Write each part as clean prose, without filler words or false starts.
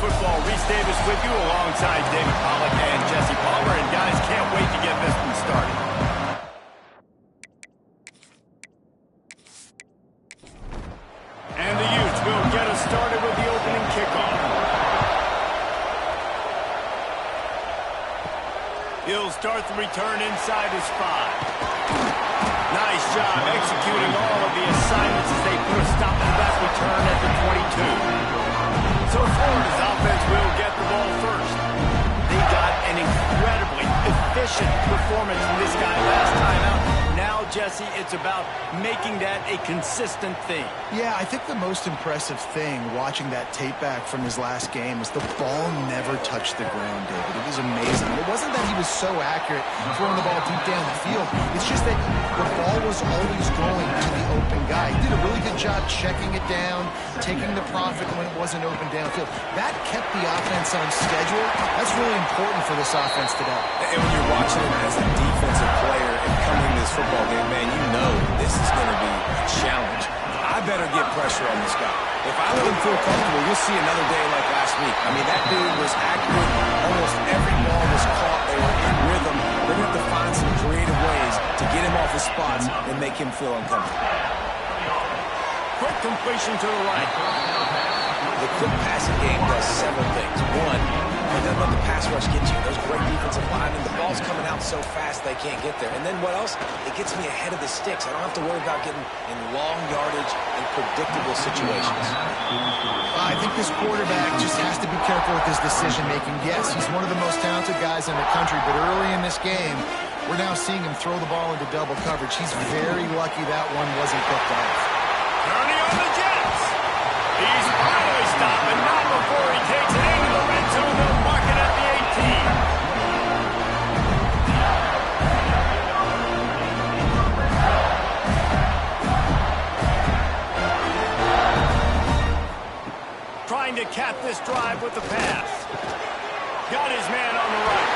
Football. Reese Davis with you alongside David Pollack and Jesse Palmer. And guys, can't wait to get this one started. And the Utes will get us started with the opening kickoff. He'll start the return inside his 5. Nice job executing all of the assignments as they put a stop to that return at the 22. So Florida's offense will get the ball first. They got an incredibly efficient performance from this guy last time out. Now, Jesse, it's about making that a consistent thing. Yeah, I think the most impressive thing watching that tape back from his last game is the ball never touched the ground, David. It was amazing. It wasn't that he was so accurate throwing the ball deep down the field. It's just that the ball was always going to the open guy. He did a really good job checking it down, taking the profit when it wasn't open downfield. That kept the offense on schedule. That's really important for this offense today. And when you're watching him as a defensive player and coming to this football game, man, you know this is going to be a challenge. I better get pressure on this guy. If I let him feel comfortable, you'll see another day like last week. I mean, that dude was accurate. Almost every ball was caught. They were in rhythm. They're going to have to find some creative ways to get him off his spots and make him feel uncomfortable. Quick completion to the right. The quick passing game does several things. One, it doesn't let the pass rush get you. Those great defensive linemen, the ball's coming out so fast they can't get there. And then what else? It gets me ahead of the sticks. I don't have to worry about getting in long yardage and predictable situations. I think this quarterback just has to be careful with his decision-making. Yes, he's one of the most talented guys in the country, but early in this game, we're now seeing him throw the ball into double coverage. He's very lucky that one wasn't picked off. Kearney on the Jets. He's finally stopped, but not before he takes it into the red zone. They'll mark it at the 18. Trying to cap this drive with the pass. Got his man on the right.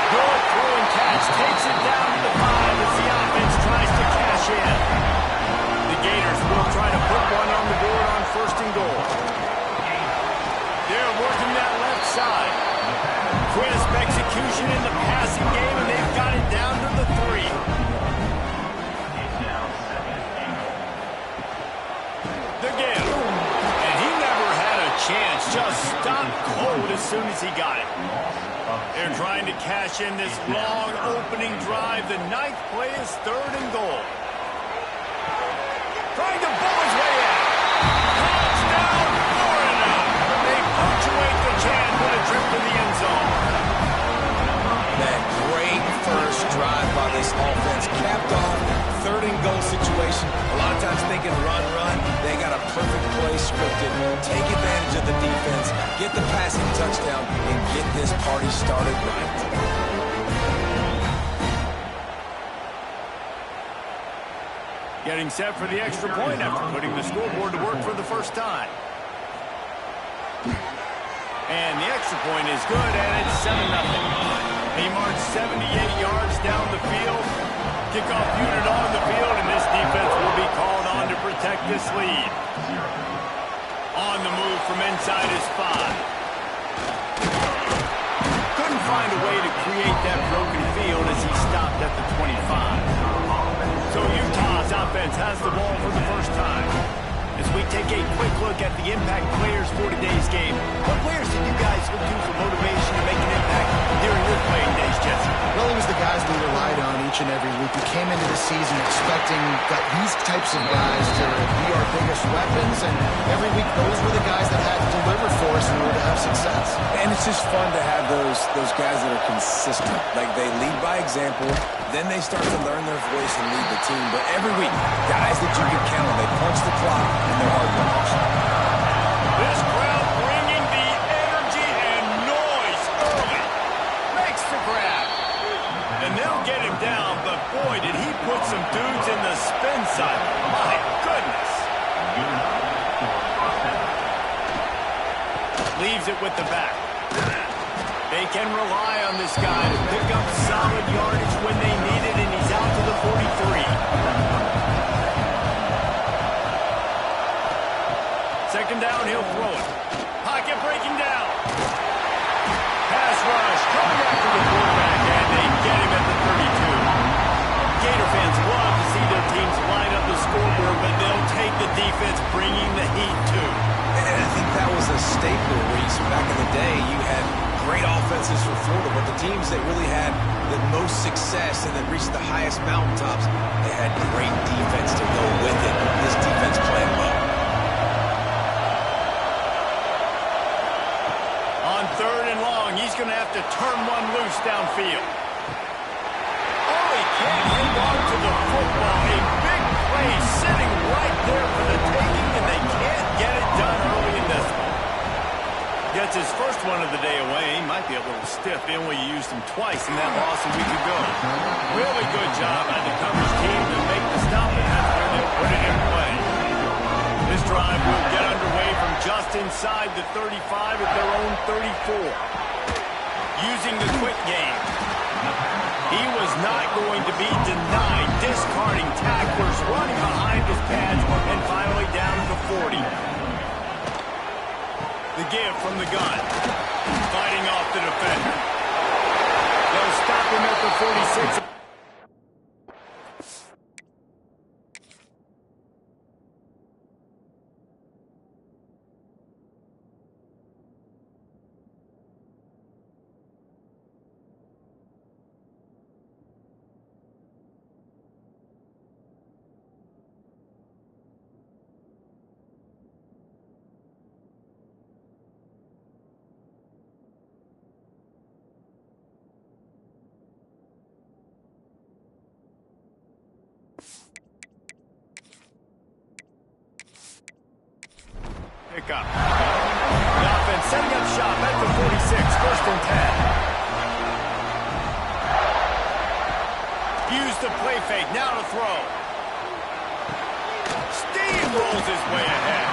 Good throw and catch. Takes it down to the 5 as the offense tries to cash in. The Gators will try to put one on the board on 1st and goal. They're working that left side. Crisp execution in the passing game, and they've got it down to the 3. The give. And he never had a chance. Just stopped cold as soon as he got it. They're trying to cash in this long opening drive. The 9th play is 3rd and goal. Trying to ball his way out. Touchdown, Florida. They punctuate the chance with a trip to the end zone. That great first drive by this offense capped off 3rd and goal situation. A lot of times thinking run. They got a perfect play scripted. Take advantage of the defense, get the passing touchdown, and get this party started right. Getting set for the extra point after putting the scoreboard to work for the first time. And the extra point is good, and it's 7-0. He marched 78 yards down the field. Kickoff unit on the field, and this defense will be called on to protect this lead. On the move from inside his 5. Couldn't find a way to create that broken field as he stopped at the 25. So Utah's offense has the ball for the first time. As we take a quick look at the impact players for today's game, what players did you guys look to for motivation to make an impact during your playing days, Jesse? Well, it was the guys we relied on each and every week. We came into the season expecting these types of guys to be our biggest weapons, and every week those were the guys that had to deliver for us in order to have success. And it's just fun to have those guys that are consistent. Like, they lead by example, then they start to learn their voice and lead the team. But every week, guys that you can count on, they punch the clock, and they're hard workers. This crowd bringing the energy and noise early. Makes the grab. And they'll get him down, but boy, did he put some dudes in the spin side. My goodness. Leaves it with the back. They can rely on this guy to pick up solid yardage when they need it, and he's out to the 43. Second down, he'll throw it. scoreboard, but they'll take the defense, bringing the heat too. And I think that was a staple, Reese. Back in the day, you had great offenses for Florida, but the teams that really had the most success and that reached the highest mountaintops, they had great defense to go with it. This defense playing well. On 3rd and long, he's going to have to turn one loose downfield. Oh, he can't hang on to the football. A big play sitting right there for the taking, and they can't get it done early in this one. Gets his first one of the day away. He might be a little stiff. They only used him twice in that loss a week ago. Really good job by the coverage team to make the stop, and that's where they put it in play. This drive will get underway from just inside the 35 at their own 34. Using the quick game. He was not going to be denied, discarding tacklers, running behind his pads, and finally down to the 40. The give from the gun. Fighting off the defender. They'll stop him at the 46. Pick up. The offense setting up shop at the 46, 1st and 10. Use the play fake, now to throw. Steamrolls his way ahead.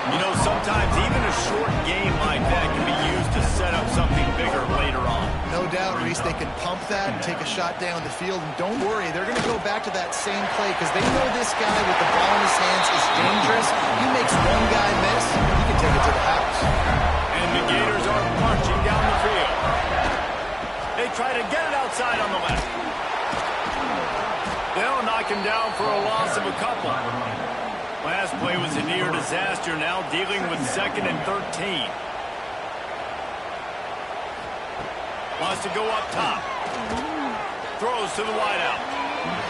You know, sometimes even a short game like that can be used to set up something bigger later on. No doubt, Reese, they can pump that and take a shot down the field. And don't worry, they're going to go back to that same play because they know this guy with the ball in his hands is dangerous. He makes one guy miss, he can take it to the house. And the Gators are marching down the field. They try to get it outside on the left. They'll knock him down for a loss of a couple. Last play was a near disaster, now dealing with 2nd and 13. Wants to go up top. Throws to the wideout.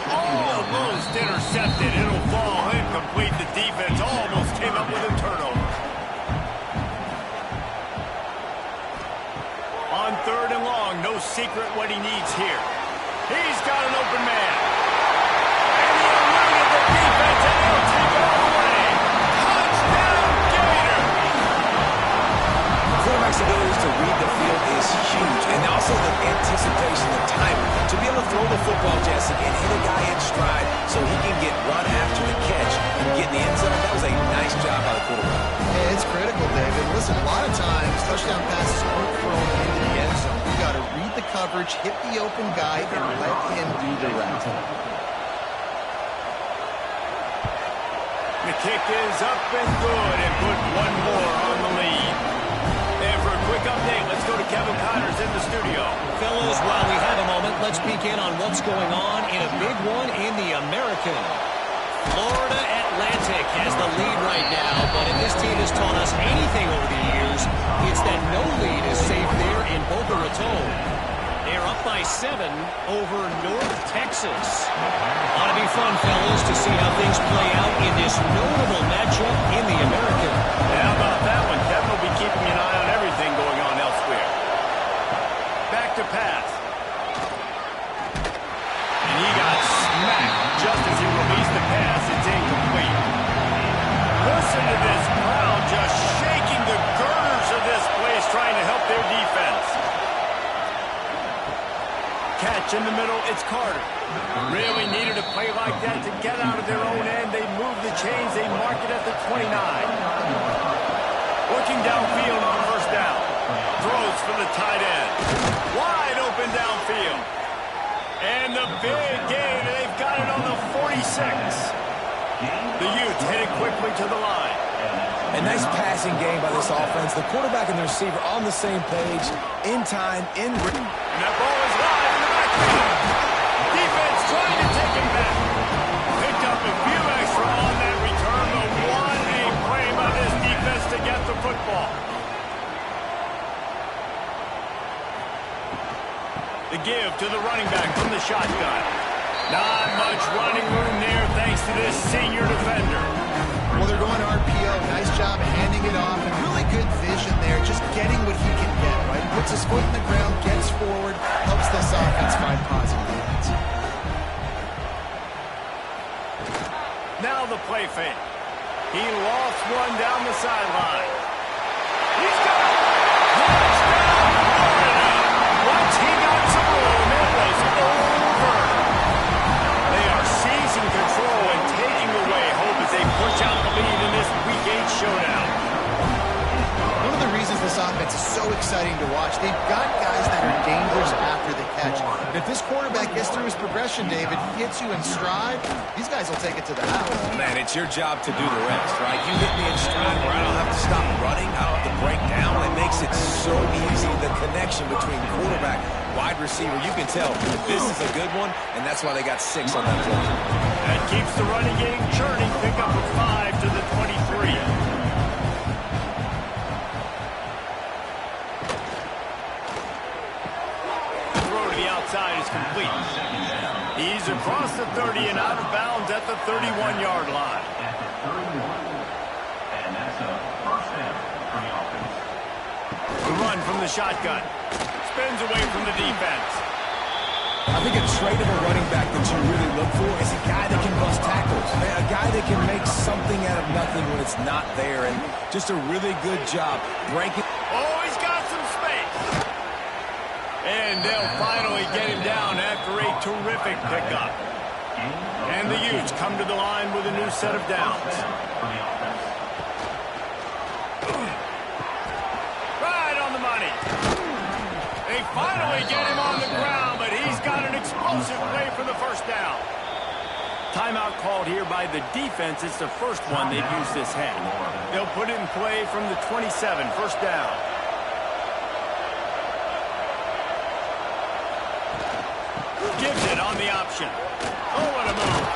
Almost intercepted. It'll fall incomplete. The defense almost came up with a turnover. On 3rd and long, no secret what he needs here. He's got an open man. And he eluded the defense, and he'll take it all away. Touchdown, Gator! The quarterback's ability to read the field is huge, and also the anticipation, the timing, to be able to throw the football, Jesse, and hit a guy in stride so he can get run after the catch and get in the end zone. That was a nice job by the quarterback. Yeah, it's critical, David. Listen, a lot of times, touchdown passes aren't thrown into the end zone. You got to read the coverage, hit the open guy, and let him do the rest. The kick is up and good, and put one more on the lead. And for a quick update, let's go to Kevin Connors in the studio. Fellas, while we have a moment, let's peek in on what's going on in a big one in the American. Florida Atlantic has the lead right now, but if this team has taught us anything over the years, it's that no lead is safe there in Boca Raton. They're up by 7 over North Texas. Ought to be fun, fellas, to see how things play out in this notable matchup in the American. How about that one? Kevin will be keeping an eye on everything going on elsewhere. Back to pass. And he got smacked just as he released the pass. It's incomplete. Listen to this crowd just shaking the girders of this place, trying to help their defense. Catch in the middle, it's Carter. Really needed a play like that to get out of their own end. They move the chains, they mark it at the 29. Looking downfield on 1st down. Throws for the tight end. Wide open downfield. And the big gain, they've got it on the 46. The Utes headed quickly to the line. A nice passing game by this offense. The quarterback and the receiver on the same page, in time, in... And that ball is live in the backfield. Defense trying to take him back. Picked up a few shotgun. Not much running room there thanks to this senior defender. Well, they're going RPO. Nice job handing it off, and really good vision there, just getting what he can get, right? Puts his foot in the ground, gets forward, helps this offense find positive points. Now the play fake. He lost one down the sideline. He's got it. Touchdown, Florida. Once he got some room, it was over. They are seizing control and taking away hope as they push out the lead in this Week 8 showdown. One of the reasons this offense is so exciting to watch, they've got guys that are dangerous after the catch. If this quarterback gets through his progression, David, hits you in stride, these guys will take it to the house. Man, it's your job to do the rest, right? You hit me in stride where I don't have to stop running. I don't have to break down. It makes it so easy, the connection between quarterback, wide receiver. You can tell this is a good one, and that's why they got 6 on that play. That keeps the running game churning. Pick up a 5 to the 23. Outside is complete. He's across the 30 and out of bounds at the 31-yard line. And that's a first down for the offense. The run from the shotgun. Spins away from the defense. I think a trait of a running back that you really look for is a guy that can bust tackles. A guy that can make something out of nothing when it's not there. And just a really good job breaking. Oh, he's got some space. And they'll finally get him down after a terrific pickup. And the Utes come to the line with a new set of downs. Right on the money. They finally get him on the ground, but he's got an explosive play for the first down. Timeout called here by the defense. It's the first one they've used this half. They'll put it in play from the 27, first down. Gives it on the option. Oh, what a move.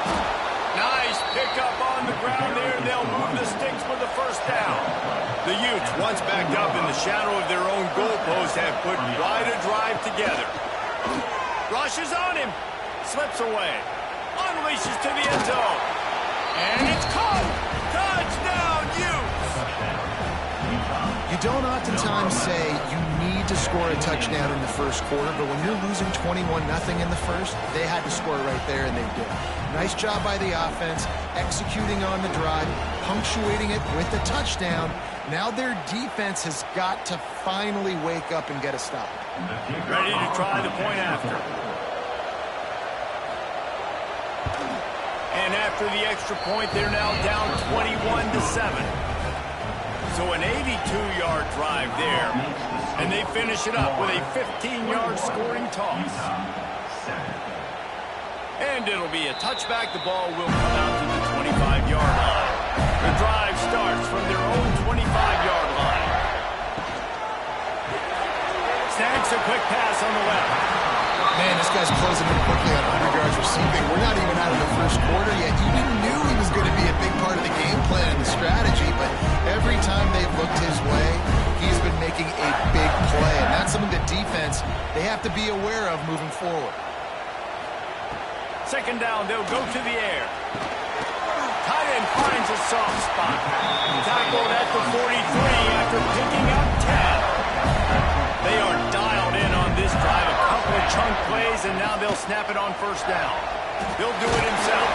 Nice pickup on the ground there. They'll move the sticks for the first down. The Utes, once backed up in the shadow of their own goalpost, have put quite a drive together. Rushes on him. Slips away. Unleashes to the end zone. And it's caught. Touchdown, Utes. You don't oftentimes say you need to score a touchdown in the first quarter, but when you're losing 21-0 in the first, they had to score right there, and they did. Nice job by the offense, executing on the drive, punctuating it with the touchdown. Now their defense has got to finally wake up and get a stop. Ready to try the point after. And after the extra point, they're now down 21-7. So an 82-yard drive there. And they finish it up with a 15-yard scoring toss. And it'll be a touchback. The ball will come out to the 25-yard line. The drive starts from their own 25-yard line. Snags a quick pass on the left. Man, this guy's closing in quickly on 100 yards receiving. We're not even out of the first quarter yet. You knew he was going to be a big part of the game plan and the strategy, but every time they've looked his way, he's been making a big play, and that's something that defense, they have to be aware of moving forward. Second down, they'll go to the air. Tight end finds a soft spot. Tackled at the 43 after picking up 10. They are dialed in on this drive. A couple of chunk plays, and now they'll snap it on first down. He'll do it himself.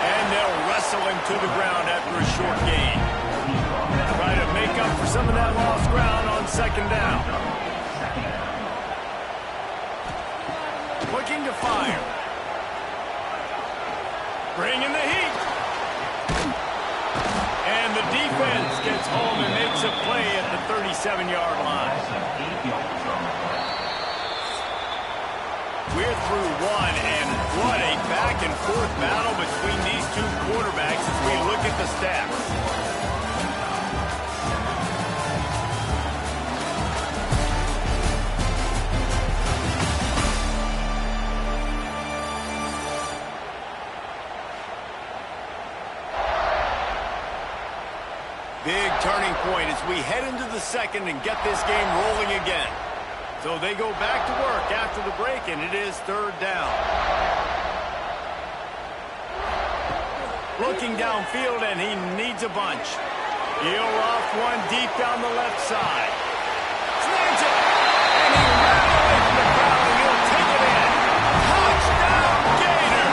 And they'll wrestle him to the ground after a short gain. Try to make up for some of that lost ground on second down. Looking to fire. Bringing the heat. And the defense gets home and makes a play at the 37-yard line. We're through one, and what a back-and-forth battle between these two quarterbacks as we look at the stats. Big turning point as we head into the second and get this game rolling again. So they go back to work after the break, and it is third down. Looking downfield, and he needs a bunch. He'll off one deep down the left side. Snags it! And he ran away from the crowd, and he'll take it in. Touchdown, Gator!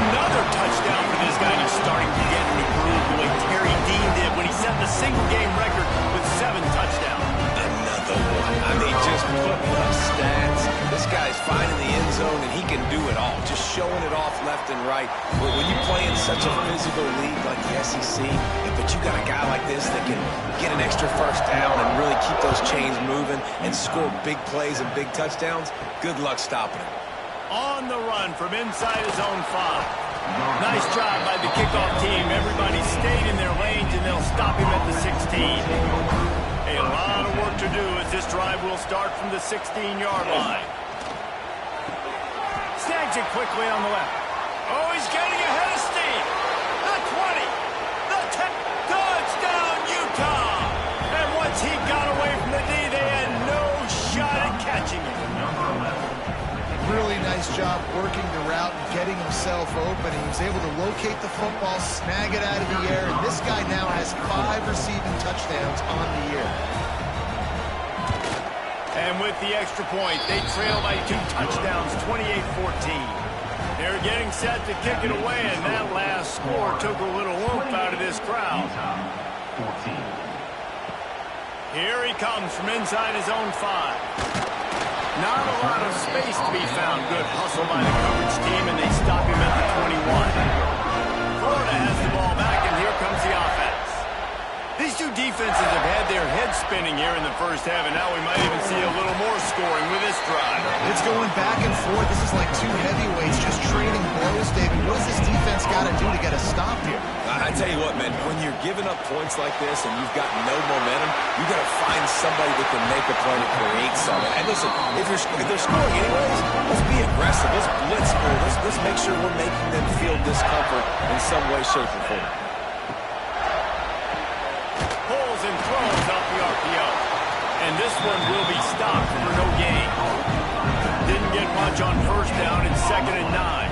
Another touchdown for this guy. He's starting to get in the groove the way Terry Dean did when he set the single-game record with 7 touchdowns. Another one. I mean, just putting up stats. This guy's finding the end zone, and he can do it all. Just showing it off left and right. But when you play in such a physical league like the SEC, but you got a guy like this that can get an extra first down and really keep those chains moving and score big plays and big touchdowns, good luck stopping him. On the run from inside his own 5. Nice job by the kickoff team. Everybody stayed in their lanes, and they'll stop him at the 16. A lot of work to do as this drive will start from the 16-yard line. Snags it quickly on the left. Oh, he's getting ahead of steam. The 20. The 10. Touchdown, Utah. And once he got away from the D, they had no shot at catching him. Really nice job working the route and getting himself open. He was able to locate the football, snag it out of the air, and this guy now has 5 receiving touchdowns on the year. And with the extra point, they trail by 2 touchdowns, 28-14. They're getting set to kick it away, and that last score took a little oomph out of this crowd. Here he comes from inside his own 5. Not a lot of space to be found. Good hustle by the coverage team, and they stop him at the 21. Florida has the ball back, and here comes the offense. These two defenses have had their heads spinning here in the first half, and now we might even see a little more scoring with this drive. It's going back and forth. This is like 2 heavyweights just trading blows, David. What does this defense got to do to get a stop here? I tell you what, man, when you're giving up points like this and you've got no momentum, you got to find somebody that can make a play to create something. And listen, if they're scoring anyways, let's be aggressive. Let's blitz score. Let's make sure we're making them feel discomfort in some way, shape, or form. Pulls and throws off the RPO. And this one will be stopped for no gain. Didn't get much on first down. It's 2nd and 9.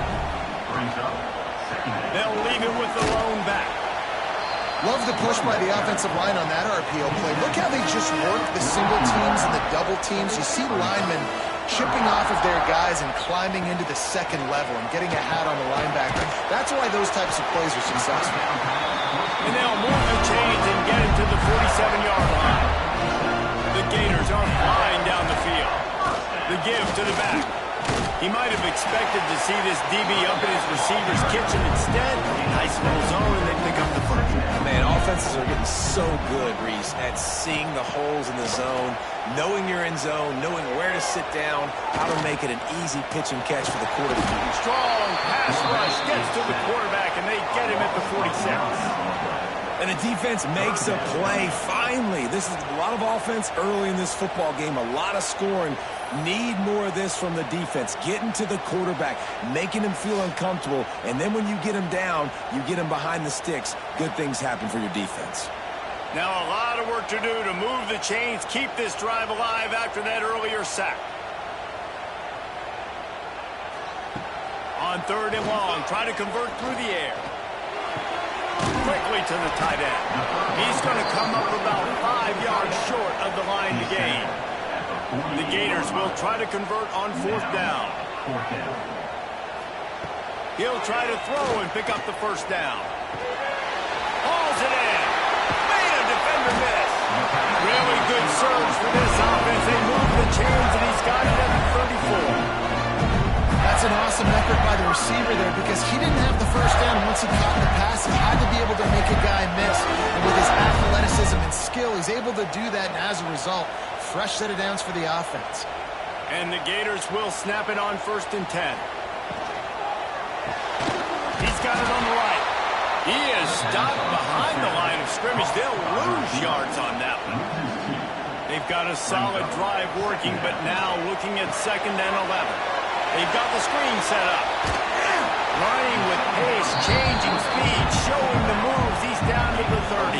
They'll leave it with the lone back. Love the push by the offensive line on that RPO play. Look how they just work the single teams and the double teams. You see linemen chipping off of their guys and climbing into the 2nd level and getting a hat on the linebacker. That's why those types of plays are successful. And they'll move the chains and get it to the 47-yard line. The Gators are flying down the field. The give to the back. He might have expected to see this DB up in his receiver's kitchen. Instead, nice little zone, and they pick up the first. Man, offenses are getting so good, Reese, at seeing the holes in the zone, knowing your end zone, knowing where to sit down, how to make it an easy pitch and catch for the quarterback. Strong pass rush gets to the quarterback, and they get him at the 46. And the defense makes a play, finally. This is a lot of offense early in this football game, a lot of scoring. Need more of this from the defense. Getting to the quarterback, making him feel uncomfortable, and then when you get him down, you get him behind the sticks. Good things happen for your defense. Now a lot of work to do to move the chains, keep this drive alive after that earlier sack. On 3rd and long, try to convert through the air. Quickly to the tight end. He's going to come up about 5 yards short of the line to gain. The Gators will try to convert on 4th down. He'll try to throw and pick up the first down. Hauls it in. Made a defender miss. Really good surge for this offense. They move the chains, and he's got it at the 34. That's an awesome effort by the receiver there because he didn't have the first down once he caught the pass. He had to be able to make a guy miss. And with his athleticism and skill, he's able to do that, and as a result, fresh set of downs for the offense. And the Gators will snap it on 1st and 10. He's got it on the right. He is stopped behind the line of scrimmage. They'll lose yards on that one. They've got a solid drive working, but now looking at 2nd and 11. They've got the screen set up. Running with pace, changing speed, showing the moves. He's down to the 30.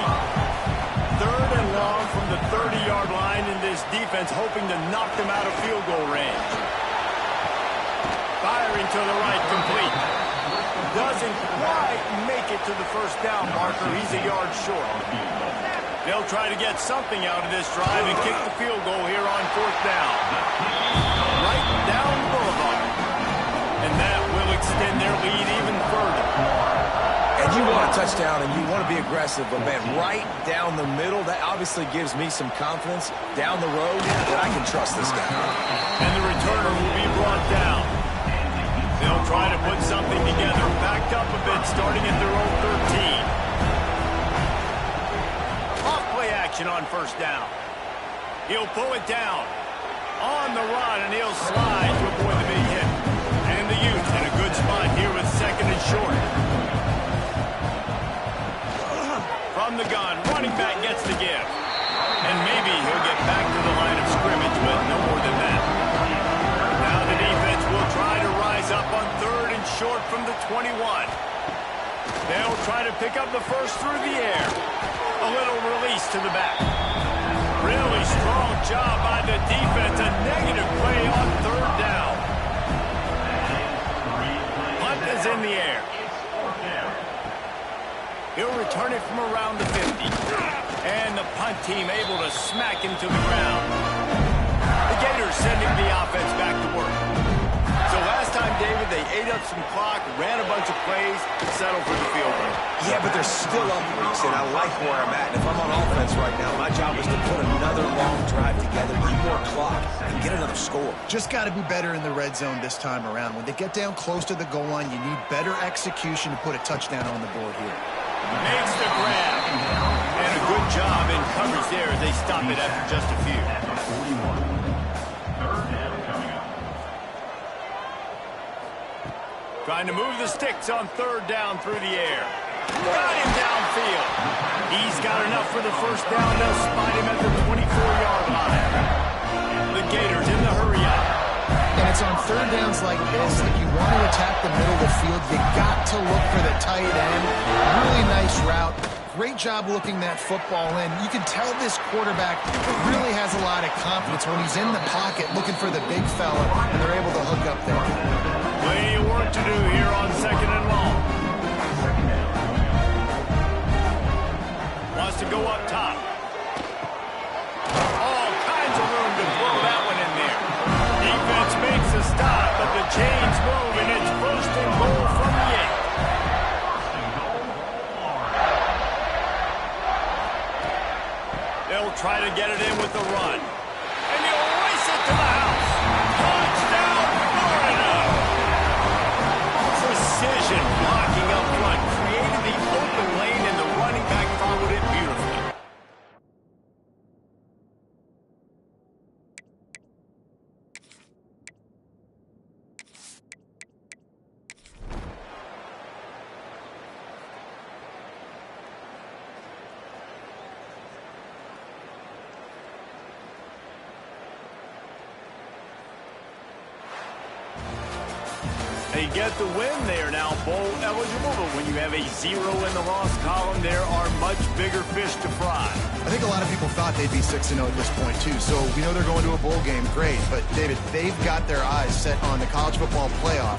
3rd and long from the 30-yard line, and this defense defense hoping to knock them out of field goal range. Firing to the right, complete. Doesn't quite make it to the first down marker. He's a yard short. They'll try to get something out of this drive and kick the field goal here on fourth down. Right down the boulevard. And that will extend their lead even further. And you want a touchdown and you want to be aggressive, but man, right down the middle, that obviously gives me some confidence down the road that I can trust this guy. And the returner will be brought down. They'll try to put something together, backed up a bit, starting at their own 13. Off play action on first down. He'll pull it down. On the run, and he'll slide to avoid the big hit. And the youth in a good spot here with second and short. From the gun, running back gets the give. And maybe he'll get back to the line of scrimmage, but no more than that. Now the defense will try to rise up on third and short from the 21. They'll try to pick up the first through the air. A little release to the back. Really strong job by the defense. A negative play on third down. Punt is in the air. He'll return it from around the 50. And the punt team able to smack him to the ground. The Gators sending the offense back to work. So last time, David, they ate up some clock, ran a bunch of plays, settled for the field goal. Yeah, but they're still up, Reese, and I like where I'm at. And if I'm on offense right now, my job is to put another long drive together, eat more clock, and get another score. Just got to be better in the red zone this time around. When they get down close to the goal line, you need better execution to put a touchdown on the board here. Makes the grab. And a good job in coverage there as they stop it after just a few. Trying to move the sticks on third down through the air. Got him downfield. He's got enough for the first down. They'll spot him at the 24-yard line. The Gators in the hurry up. And it's on third downs like this, like you want to attack the middle of the field, you got to look for the tight end. Really nice route. Great job looking that football in. You can tell this quarterback really has a lot of confidence when he's in the pocket looking for the big fella, and they're able to hook up there. Plenty of work to do here on second and long. Wants to go up top. All kinds of room to throw that one in there. Defense makes a stop, but the chains move, and it's first and goal from the 8. They'll try to get it in with the run. And he'll race it to the house. Touchdown, Florida! Precision blocking up front. Created the open lane, and the running back followed it beautifully. They get the win. They are now bowl eligible, but when you have a 0 in the loss column, there are much bigger fish to fry. I think a lot of people thought they'd be 6-0 at this point, too. So we know they're going to a bowl game. Great. But, David, they've got their eyes set on the college football playoff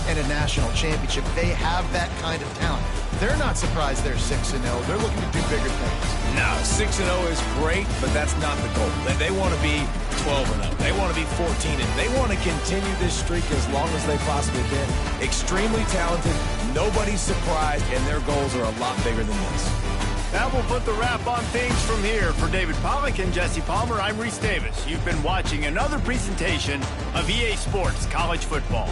and a national championship. They have that kind of talent. They're not surprised they're 6-0. They're looking to do bigger things. No, 6-0 is great, but that's not the goal. They want to be 12-0. They want to be 14-0. They want to continue this streak as long as they possibly can. Extremely talented. Nobody's surprised, and their goals are a lot bigger than this. That will put the wrap on things from here. For David Pollack and Jesse Palmer, I'm Reese Davis. You've been watching another presentation of EA Sports College Football.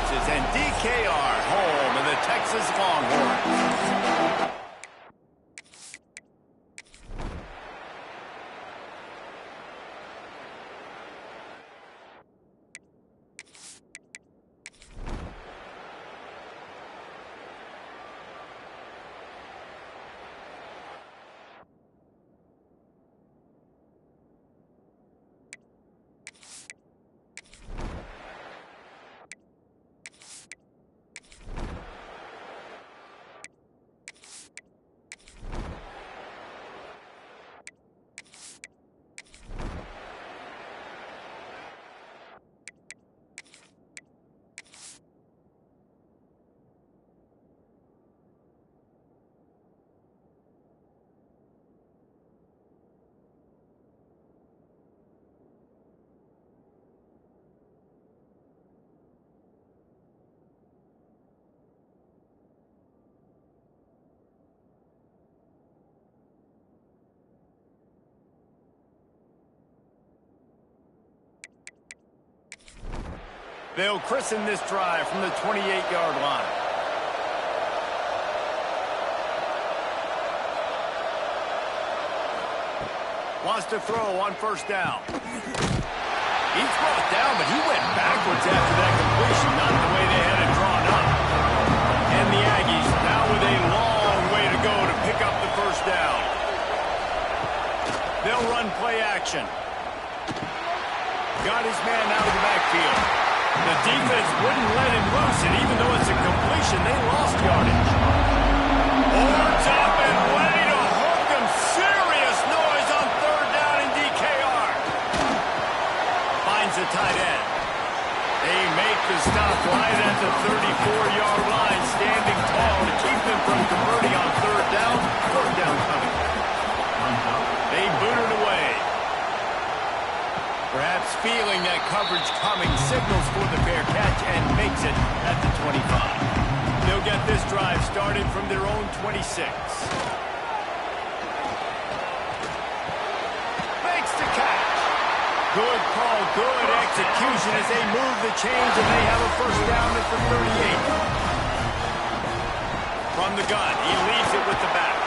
bounces, and DKR home of the Texas Longhorns. They'll christen this drive from the 28-yard line. Wants to throw on first down. He's brought down, but he went backwards after that completion, not the way they had it drawn up. And the Aggies now with a long way to go to pick up the first down. They'll run play action. Got his man out of the backfield. The defense wouldn't let him loose, and even though it's a completion, they lost yardage. Horns up and ready to hook him. Serious noise on third down in DKR. Finds the tight end. They make the stop right at the 34-yard line, standing tall to keep them from converting on third down. Fourth down coming. They boot it away. Perhaps feeling that coverage coming, signals for the fair catch and makes it at the 25. They'll get this drive started from their own 26. Makes the catch. Good call, good execution as they move the chains and they have a first down at the 38. From the gun, he leaves it with the back.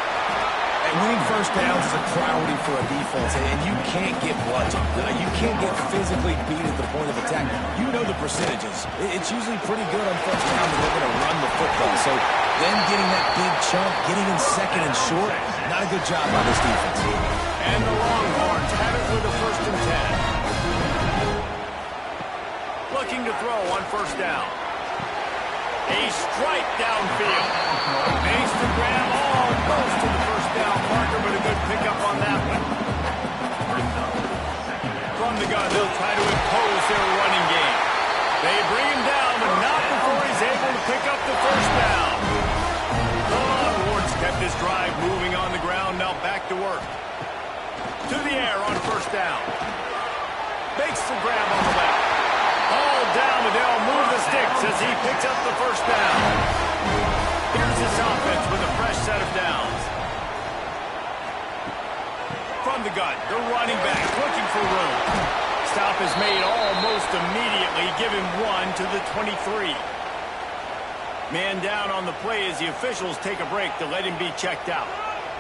And winning first downs is a priority for a defense, and you can't get bludgeoned. You can't get physically beat at the point of attack. You know the percentages. It's usually pretty good on first down that they're going to run the football. So then getting that big chunk, getting in second and short, not a good job by this defense. And the Longhorns have it with a first and 10. Looking to throw on first down. A strike downfield. Makes the grab almost to the first down marker, but a good pickup on that one. From the gun, they'll try to impose their running game. They bring him down, but not before he's able to pick up the first down. The Longhorns kept this drive moving on the ground, now back to work. To the air on first down. Makes the grab on the left. All down, but they'll move the sticks as he picks up the first down. Here's this offense with a fresh set of downs. From the gun, the running back looking for room. Stop is made almost immediately, giving one to the 23. Man down on the play as the officials take a break to let him be checked out.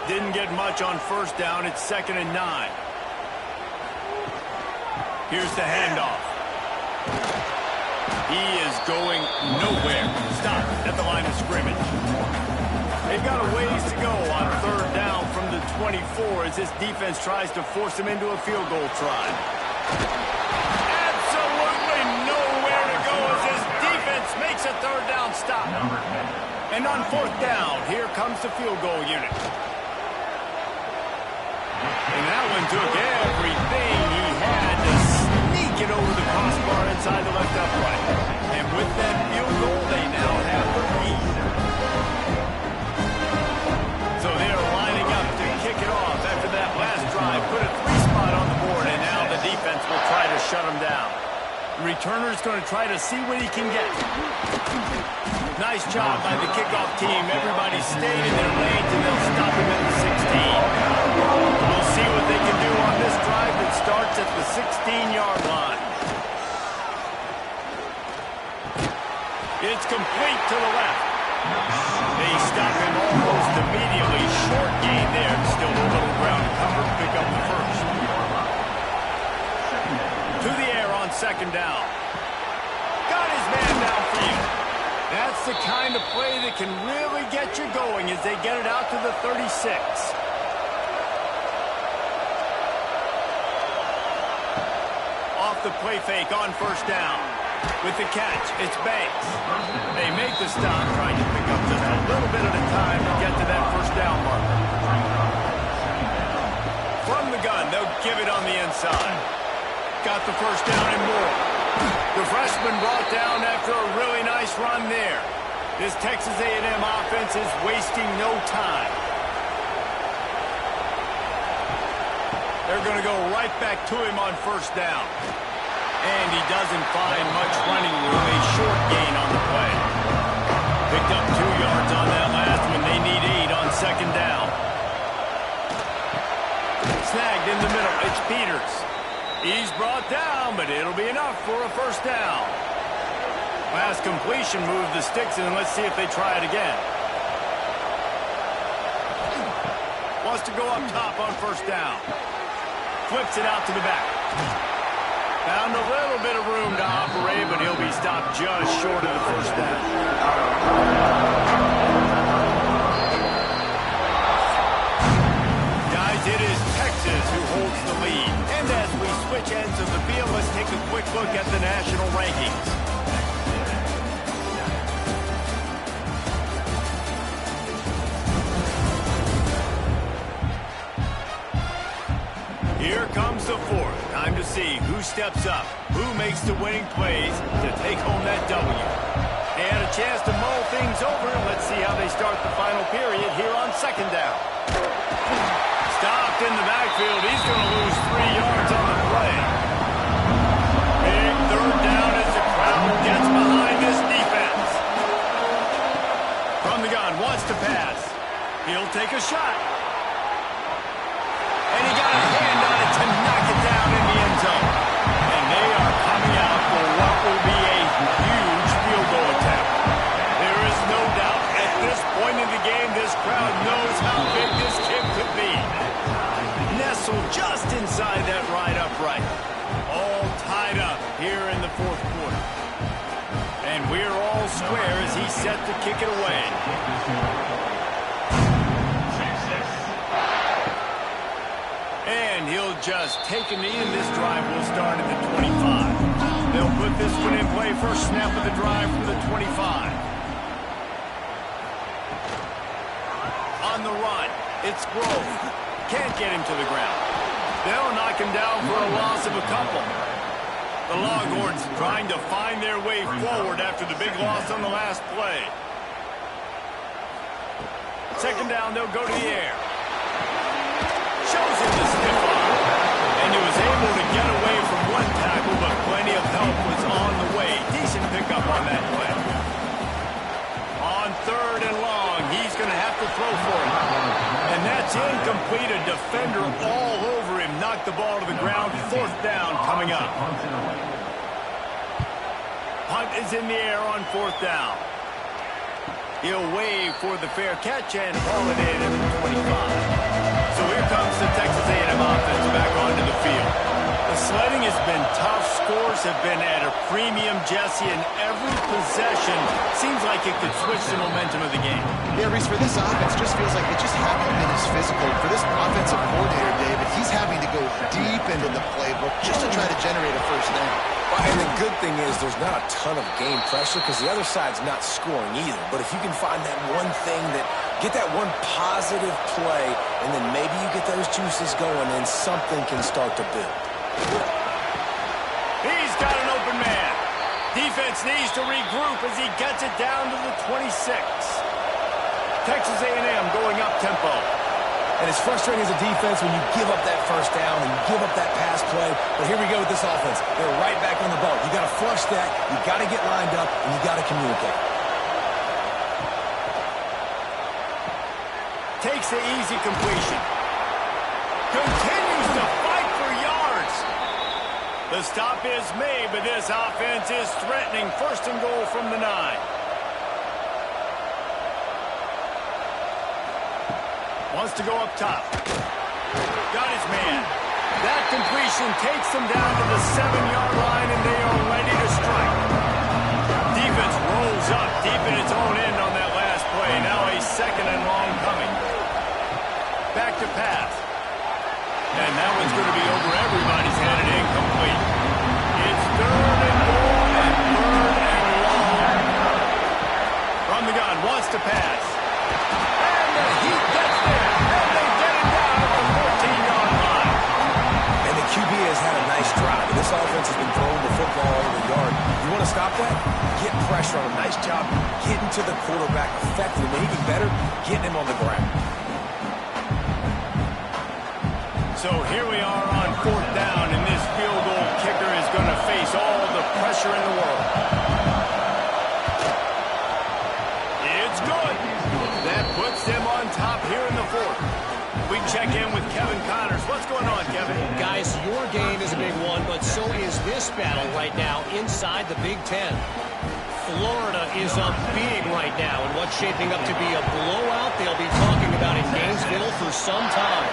Didn't get much on first down. It's 2nd and 9. Here's the handoff. He is going nowhere. Stop at the line of scrimmage. They've got a ways to go on third down from the 24 as this defense tries to force him into a field goal try. Absolutely nowhere to go as this defense makes a third down stop. And on fourth down, here comes the field goal unit. And that one took everything he had to sneak it over the crossbar inside the left upright. And with that field goal, they now have the lead. So they are lining up to kick it off after that last drive. Put a 3-spot on the board, and now the defense will try to shut them down. The returner's going to try to see what he can get. Nice job by the kickoff team. Everybody stayed in their lanes, and they'll stop him at the 16. We'll see what they can do on this drive that starts at the 16-yard line. almost immediately. Short gain there. Still a little ground to cover. Pick up the first. To the air on second down. Got his man downfield. That's the kind of play that can really get you going as they get it out to the 36. Off the play fake on first down. With the catch, it's Banks. They make the stop, trying to pick up just a little bit at a time to get to that first down marker. From the gun, they'll give it on the inside. Got the first down and more. The freshman brought down after a really nice run there. This Texas A&M offense is wasting no time. They're going to go right back to him on first down. And he doesn't find much running room. A short gain on the play. Picked up 2 yards on that last one. They need 8 on second down. Snagged in the middle. It's Peters. He's brought down, but it'll be enough for a first down. Last completion moved the sticks, and let's see if they try it again. Wants to go up top on first down. Flips it out to the back. Found a little bit of room to operate, but he'll be stopped just short of the first down. Guys, it is Texas who holds the lead. And as we switch ends of the field, let's take a quick look at the national rankings. Here comes the fourth. Time to see who steps up, who makes the winning plays to take home that W. They had a chance to mull things over. Let's see how they start the final period here on second down. Stopped in the backfield. He's going to lose 3 yards on the play. Big third down as the crowd gets behind this defense. From the gun, wants to pass. He'll take a shot. And he got a hand on it to knock it down in the end zone. And they are coming out for what will be a huge field goal attempt. There is no doubt at this point in the game, this crowd knows how big this kick could be. Nestled just inside that right upright. All tied up here in the fourth quarter. And we're all square as he's set to kick it away. And he'll just take a knee, and this drive will start at the 25. They'll put this one in play. First snap of the drive from the 25. On the run, it's Grove. Can't get him to the ground. They'll knock him down for a loss of a couple. The Longhorns trying to find their way forward after the big loss on the last play. Second down, they'll go to the air. Shows him the stiff arm. And he was able to get away from one tackle, but plenty of help was on the way. Decent pickup on that play. On third and long, he's going to have to throw for it. And that's incomplete. A defender all over him. Knocked the ball to the ground. Fourth down coming up. Punt is in the air on fourth down. He'll wave for the fair catch and haul it in at the 25. So here comes the Texas A&M offense back onto the field. The sledding has been tough. Scores have been at a premium, Jesse, and every possession seems like it could switch the momentum of the game. Yeah, Reese, for this offense, just feels like it just hasn't been as physical. For this offensive coordinator, David, he's having to go deep into the playbook just to try to generate a first down. Well, and the good thing is there's not a ton of game pressure because the other side's not scoring either. But if you can find that one thing get that one positive play, and then maybe you get those juices going, and something can start to build. He's got an open man. Defense needs to regroup as he gets it down to the 26. Texas A&M going up tempo. And it's frustrating as a defense when you give up that first down and you give up that pass play. But here we go with this offense. They're right back on the ball. You got to flush that. You got to get lined up, and you got to communicate. Takes the easy completion. Continues to fight for yards. The stop is made, but this offense is threatening. First and goal from the 9. Wants to go up top. Got his man. That completion takes them down to the 7-yard line, and they are ready to strike. Defense rolls up deep in its own end on that last play. Now a 2nd and long coming. Back to pass. And that one's going to be over everybody's head and incomplete. It's 3rd and goal and 3rd and long. From the gun, wants to pass. And he gets there. And they get him down at the 14-yard line. And the QB has had a nice drive. This offense has been throwing the football all over the yard. You want to stop that? Get pressure on him. Nice job getting to the quarterback effectively. And even better, getting him on the ground. So here we are on 4th down, and this field goal kicker is going to face all the pressure in the world. It's good. That puts them on top here in the 4th. We check in with Kevin Connors. What's going on, Kevin? Guys, your game is a big one, but so is this battle right now inside the Big Ten. Florida is up big right now, and what's shaping up to be a blowout they'll be talking about in Gainesville for some time.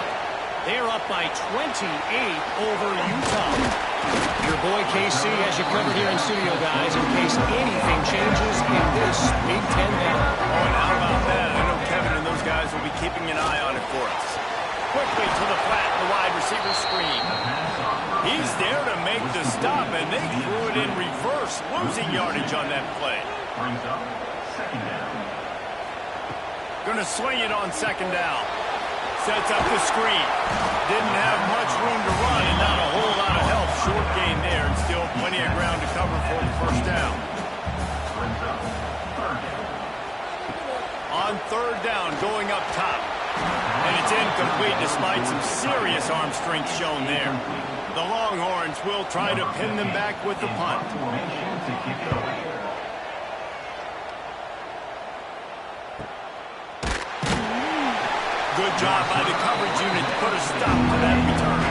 They're up by 28 over Utah. Your boy KC has you covered here in studio, guys, in case anything changes in this Big Ten battle. Oh, and how about that? I know Kevin and those guys will be keeping an eye on it for us. Quickly to the flat, the wide receiver screen. He's there to make the stop, and they threw it in reverse, losing yardage on that play. Brings up 2nd down. Going to swing it on 2nd down. Sets up the screen. Didn't have much room to run and not a whole lot of help. Short gain there and still plenty of ground to cover for the 1st down. Brings up 3rd down. On 3rd down, going up top. And it's incomplete despite some serious arm strength shown there. The Longhorns will try to pin them back with the punt. Formation to keep going. Good job by the coverage unit to put a stop to that return.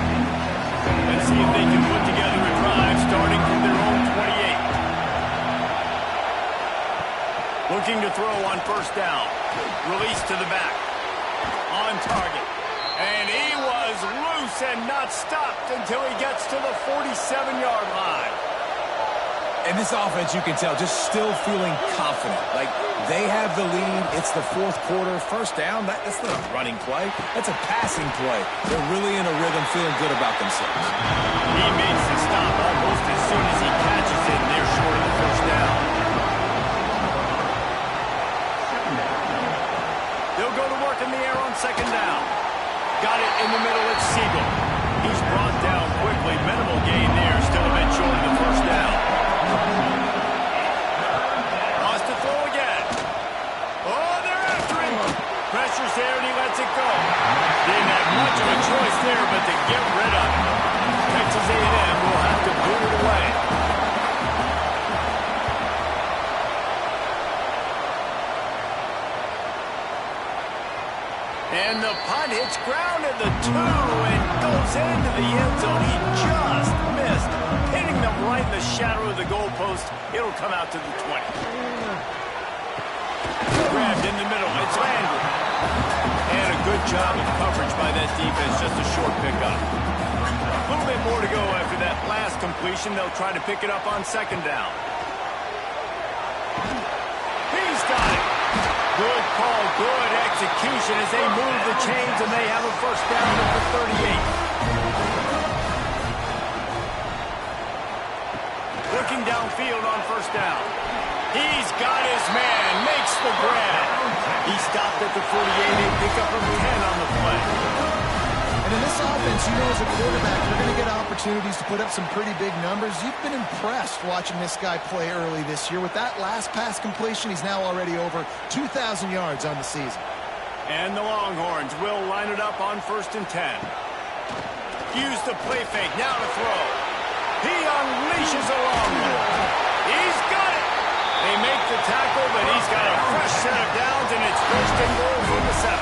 Let's see if they can put together a drive starting from their own 28. Looking to throw on 1st down. Release to the back. On target. And he was loose and not stopped until he gets to the 47-yard line. And this offense, you can tell, just still feeling confident. Like, they have the lead. It's the 4th quarter. 1st down, that's not a running play. That's a passing play. They're really in a rhythm, feeling good about themselves. He makes the stop almost as soon as he catches it. They're short of the 1st down. They'll go to work in the air on 2nd down. Got it in the middle. It's Siegel. He's brought down quickly. Minimal gain there. Still a bit short of the 1st down. Wants to throw again. Oh, they're after him. Pressure's there, and he lets it go. Didn't have much of a choice there, but to get rid of it. Texas A&M will have to boot it away. And the punt hits ground at the 2 and goes into the end zone. He just missed, hitting them right in the shadow of the goalpost. It'll come out to the 20. Grabbed in the middle. It's Landry. And a good job of coverage by that defense. Just a short pickup. A little bit more to go after that last completion. They'll try to pick it up on 2nd down. He's got it. Good call, good execution as they move the chains, and they have a 1st down at the 38. Looking downfield on 1st down. He's got his man, makes the grab. He stopped at the 48 and picked up a 10 on the play. And in this offense, you know, as a quarterback, you're going to get opportunities to put up some pretty big numbers. You've been impressed watching this guy play early this year. With that last pass completion, he's now already over 2,000 yards on the season. And the Longhorns will line it up on 1st and 10. Use the play fake, now to throw. He unleashes a long one. He's got it. They make the tackle, but he's got a fresh set of downs, and it's 1st and goal from the 7.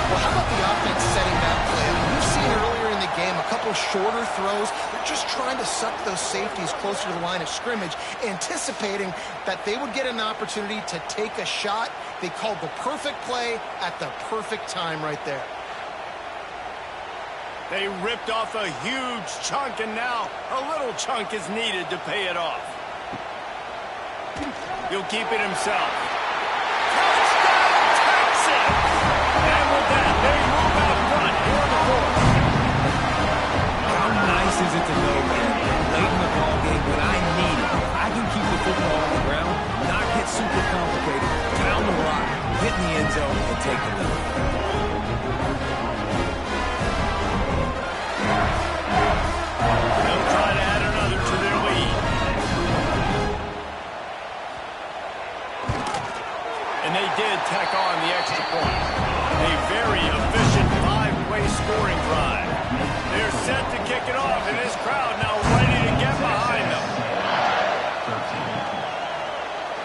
Well, how about the offense setting that play? I mean, we've seen earlier in the game a couple shorter throws. They're just trying to suck those safeties closer to the line of scrimmage, anticipating that they would get an opportunity to take a shot. They called the perfect play at the perfect time right there. They ripped off a huge chunk, and now a little chunk is needed to pay it off. He'll keep it himself. Touchdown, Texas! And with that, they move out front here in the fourth. How nice is it to know, man, late in the ball game when I need it, I can keep the football on the ground, not get super complicated, down the rock, hit in the end zone, and take the lead. They'll try to add another to their lead. And they did tack on the extra point. A very efficient 5-play scoring drive. They're set to kick it off, and this crowd now ready to get behind them.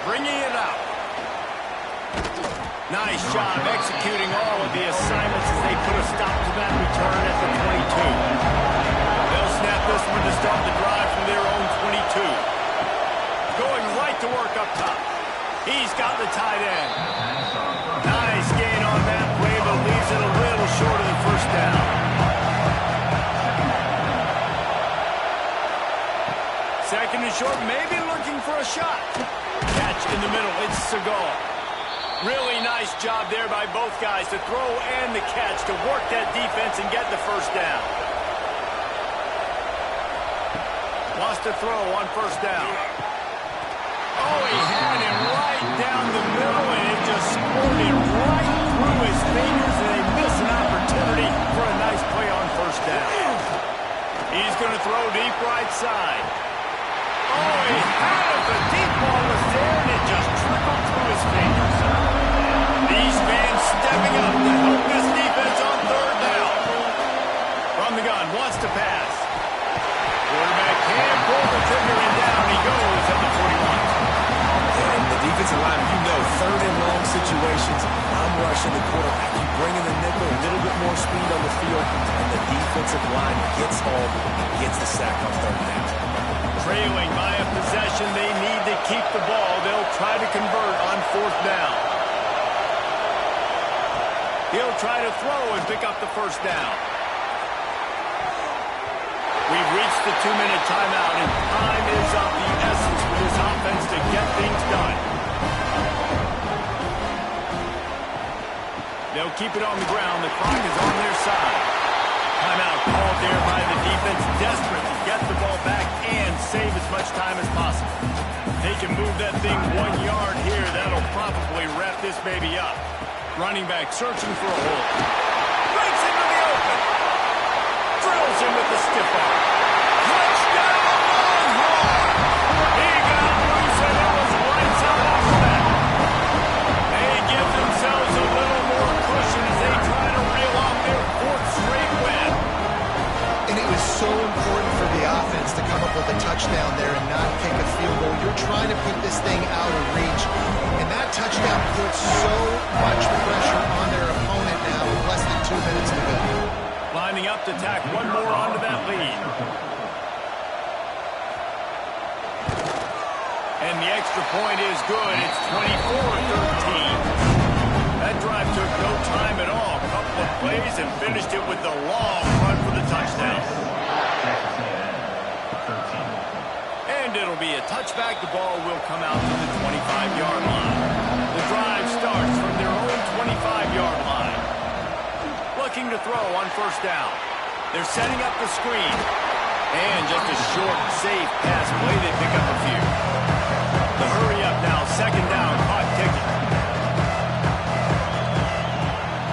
Bringing it out. Nice job executing all of the assignments as they put a stop to that return at the 22. They'll snap this one to start the drive from their own 22. Going right to work up top. He's got the tight end. Nice gain on that play, but leaves it a little short of the first down. Second and short, maybe looking for a shot. Catch in the middle, it's Segal. Really nice job there by both guys to throw and the catch to work that defense and get the first down. Lost a throw on first down. Oh, he had him right down the middle, and it just squirted right through his fingers, and they miss an opportunity for a nice play on first down. He's going to throw deep right side. Oh, he had it. The deep ball was there, and it just trickled through his fingers. These fans stepping up to help this defense on third down. From the gun, wants to pass. Quarterback can pull the trigger, and down he goes at the 41. And the defensive line, you know, third and long situations, I'm rushing the quarterback. You bring in the nickel, a little bit more speed on the field, and the defensive line gets home and gets the sack on third down. Trailing by a possession, they need to keep the ball. They'll try to convert on fourth down. He'll try to throw and pick up the first down. We've reached the 2-minute timeout, and time is of the essence for this offense to get things done. They'll keep it on the ground. The clock is on their side. Timeout called there by the defense, desperate to get the ball back and save as much time as possible. They can move that thing 1 yard here. That'll probably wrap this baby up. Running back searching for a hole. Breaks into the open. Drills him with the stiff arm. Touchdown, Longhorn! He got loose, and it was lights out after that. They give themselves a little more cushion as they try to reel off their fourth straight win. And it was so important for the offense to come up with a touchdown there and not kick a field goal. You're trying to put this thing out of reach, and that touchdown puts so much pressure on their opponent now with less than 2 minutes to go. Lining up to tack one more onto that lead. And the extra point is good. It's 24-13. That drive took no time at all. A couple of plays and finished it with the long run for the touchdown. And it'll be a touchback. The ball will come out to the 25-yard line. The drive starts from their own 25-yard line. Looking to throw on first down. They're setting up the screen. And just a short, safe pass play. They pick up a few. The hurry up now. Second down. Clock ticking.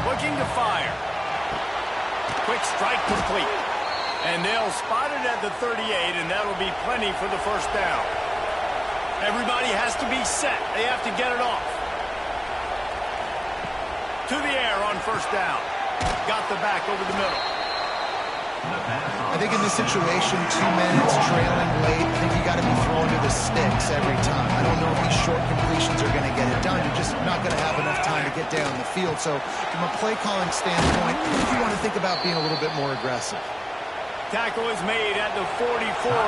Looking to fire. Quick strike complete. And they'll spot it at the 38, and that'll be plenty for the first down. Everybody has to be set. They have to get it off. To the air on first down. Got the back over the middle. I think in this situation, 2 minutes, trailing late, I think you got to be throwing to the sticks every time. I don't know if these short completions are going to get it done. You're just not going to have enough time to get down the field. So from a play calling standpoint, you want to think about being a little bit more aggressive. Tackle is made at the 44,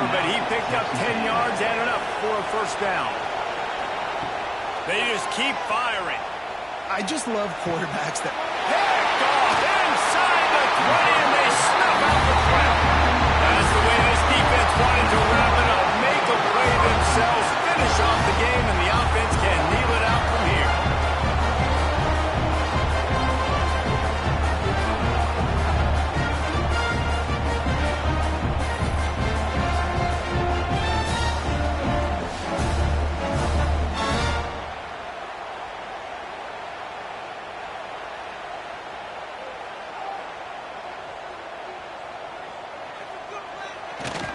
but he picked up 10 yards and enough for a first down. They just keep firing. I just love quarterbacks that... Picked off inside the 20, and they snuff out the threat. That's the way this defense wanted to wrap it up. Make a play themselves, finish off the game, and the offense can kneel it out from here.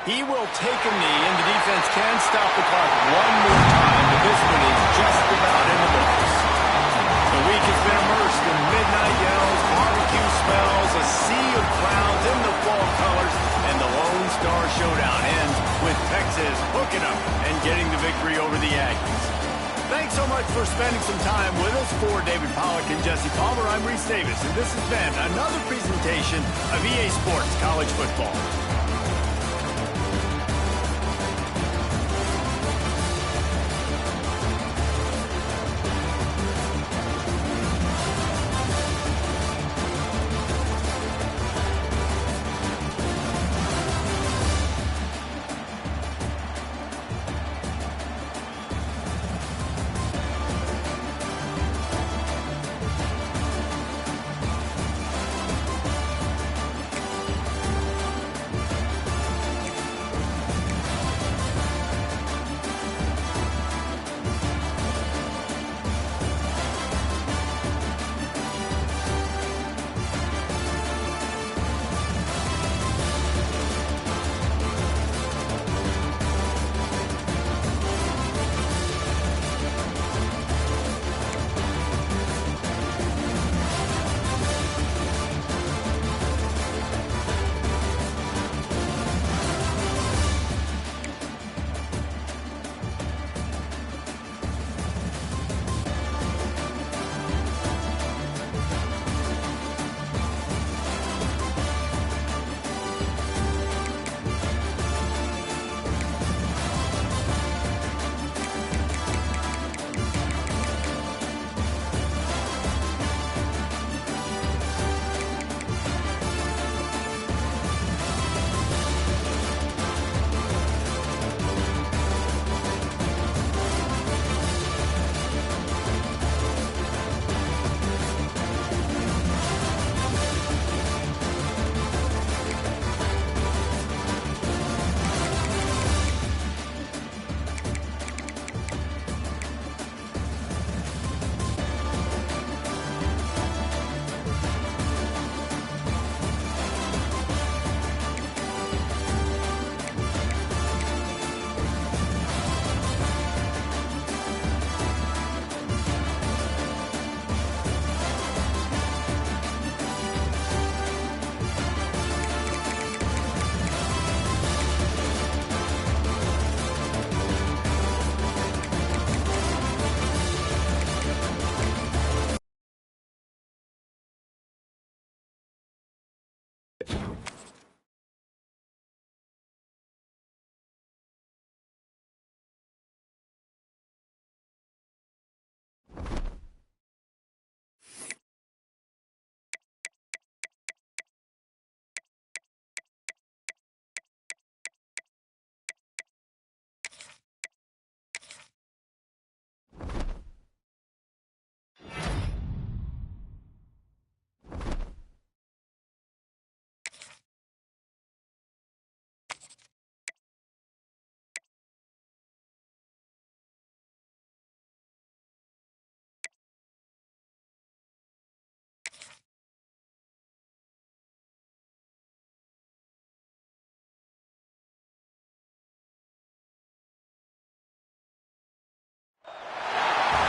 He will take a knee, and the defense can stop the clock one more time, but this one is just about in the books. The week has been immersed in midnight yells, barbecue smells, a sea of clowns in the fall colors, and the Lone Star Showdown ends with Texas hooking up and getting the victory over the Aggies. Thanks so much for spending some time with us. For David Pollack and Jesse Palmer, I'm Reese Davis, and this has been another presentation of EA Sports College Football.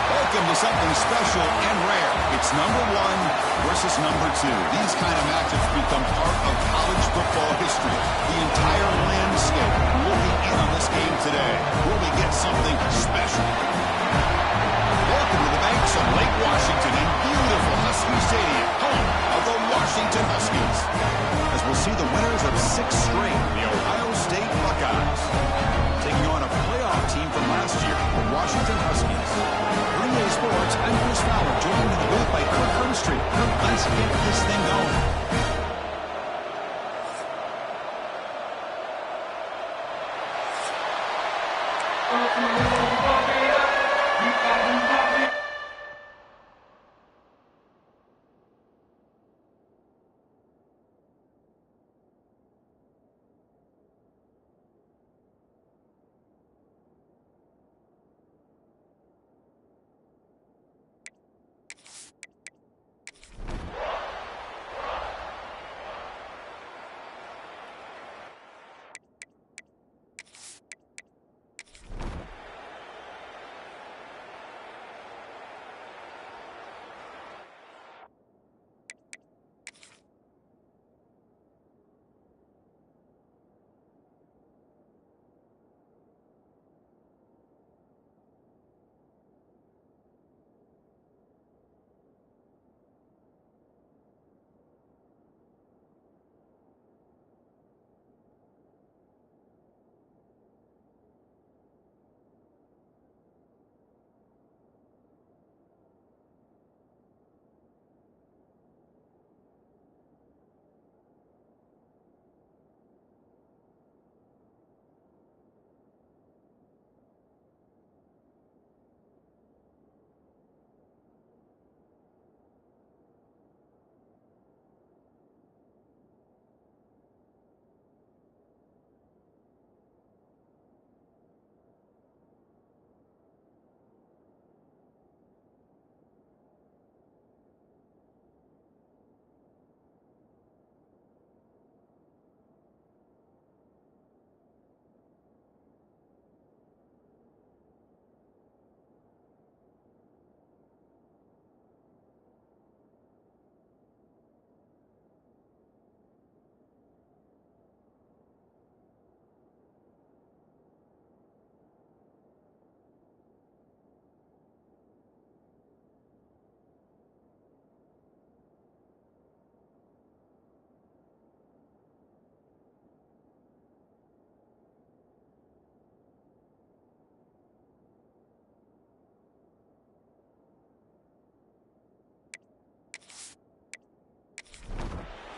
Welcome to something special and rare. It's number one versus number two. These kind of matchups become part of college football history. The entire landscape looking in on this game today. Will we get something special? Welcome to the banks of Lake Washington in beautiful Husky Stadium, home of the Washington Huskies. As we'll see the winners of 6 straight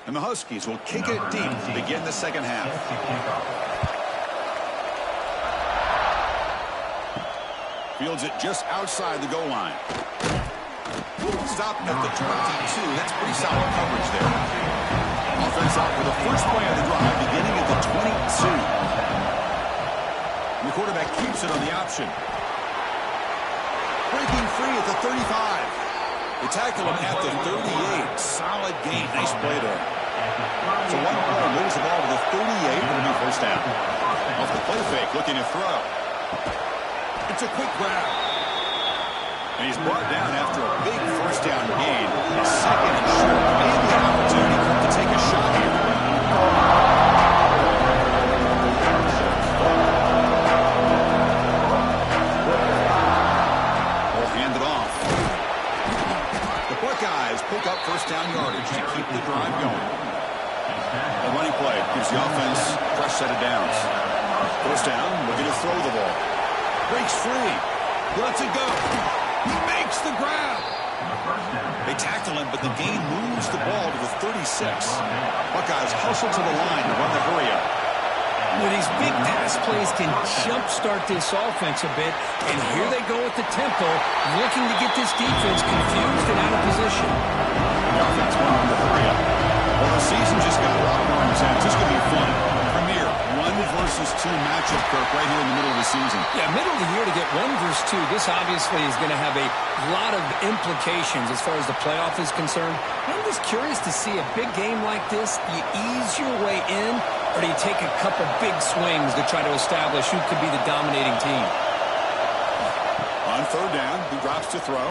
And the Huskies will kick it deep to begin the second half. Fields it just outside the goal line. Stopped at the 22. That's pretty solid coverage there. Offense out for the first play of the drive, beginning at the 22. And the quarterback keeps it on the option. Breaking free at the 35. They tackle him at the 38. Solid gain. Nice play there. So one player moves the ball to the 38. It'll be first down. Off the play fake, looking to throw. It's a quick grab. And he's brought down after a big first down gain. Second and short. Maybe an opportunity for him to take a shot here. They'll hand it off. The Buckeyes pick up first down yardage to keep the drive going. A running play gives the offense a fresh set of downs. First down, looking to throw the ball. Breaks free. Lets it go. He makes the grab. They tackle him, but the gain moves the ball to the 36. Buckeyes hustle to the line to run the hurry up. Well, these big pass plays can jumpstart this offense a bit, and here they go at the tempo, looking to get this defense confused and out of position. The offense went on the hurry up. Well, the season just got a lot more intense. This is going to be fun. Premier 1 versus 2 matchup, Kirk, right here in the middle of the season. Yeah, middle of the year to get 1 versus 2. This obviously is going to have a lot of implications as far as the playoff is concerned. I'm just curious to see a big game like this. Do you ease your way in, or do you take a couple big swings to try to establish who could be the dominating team? On third down, he drops to throw.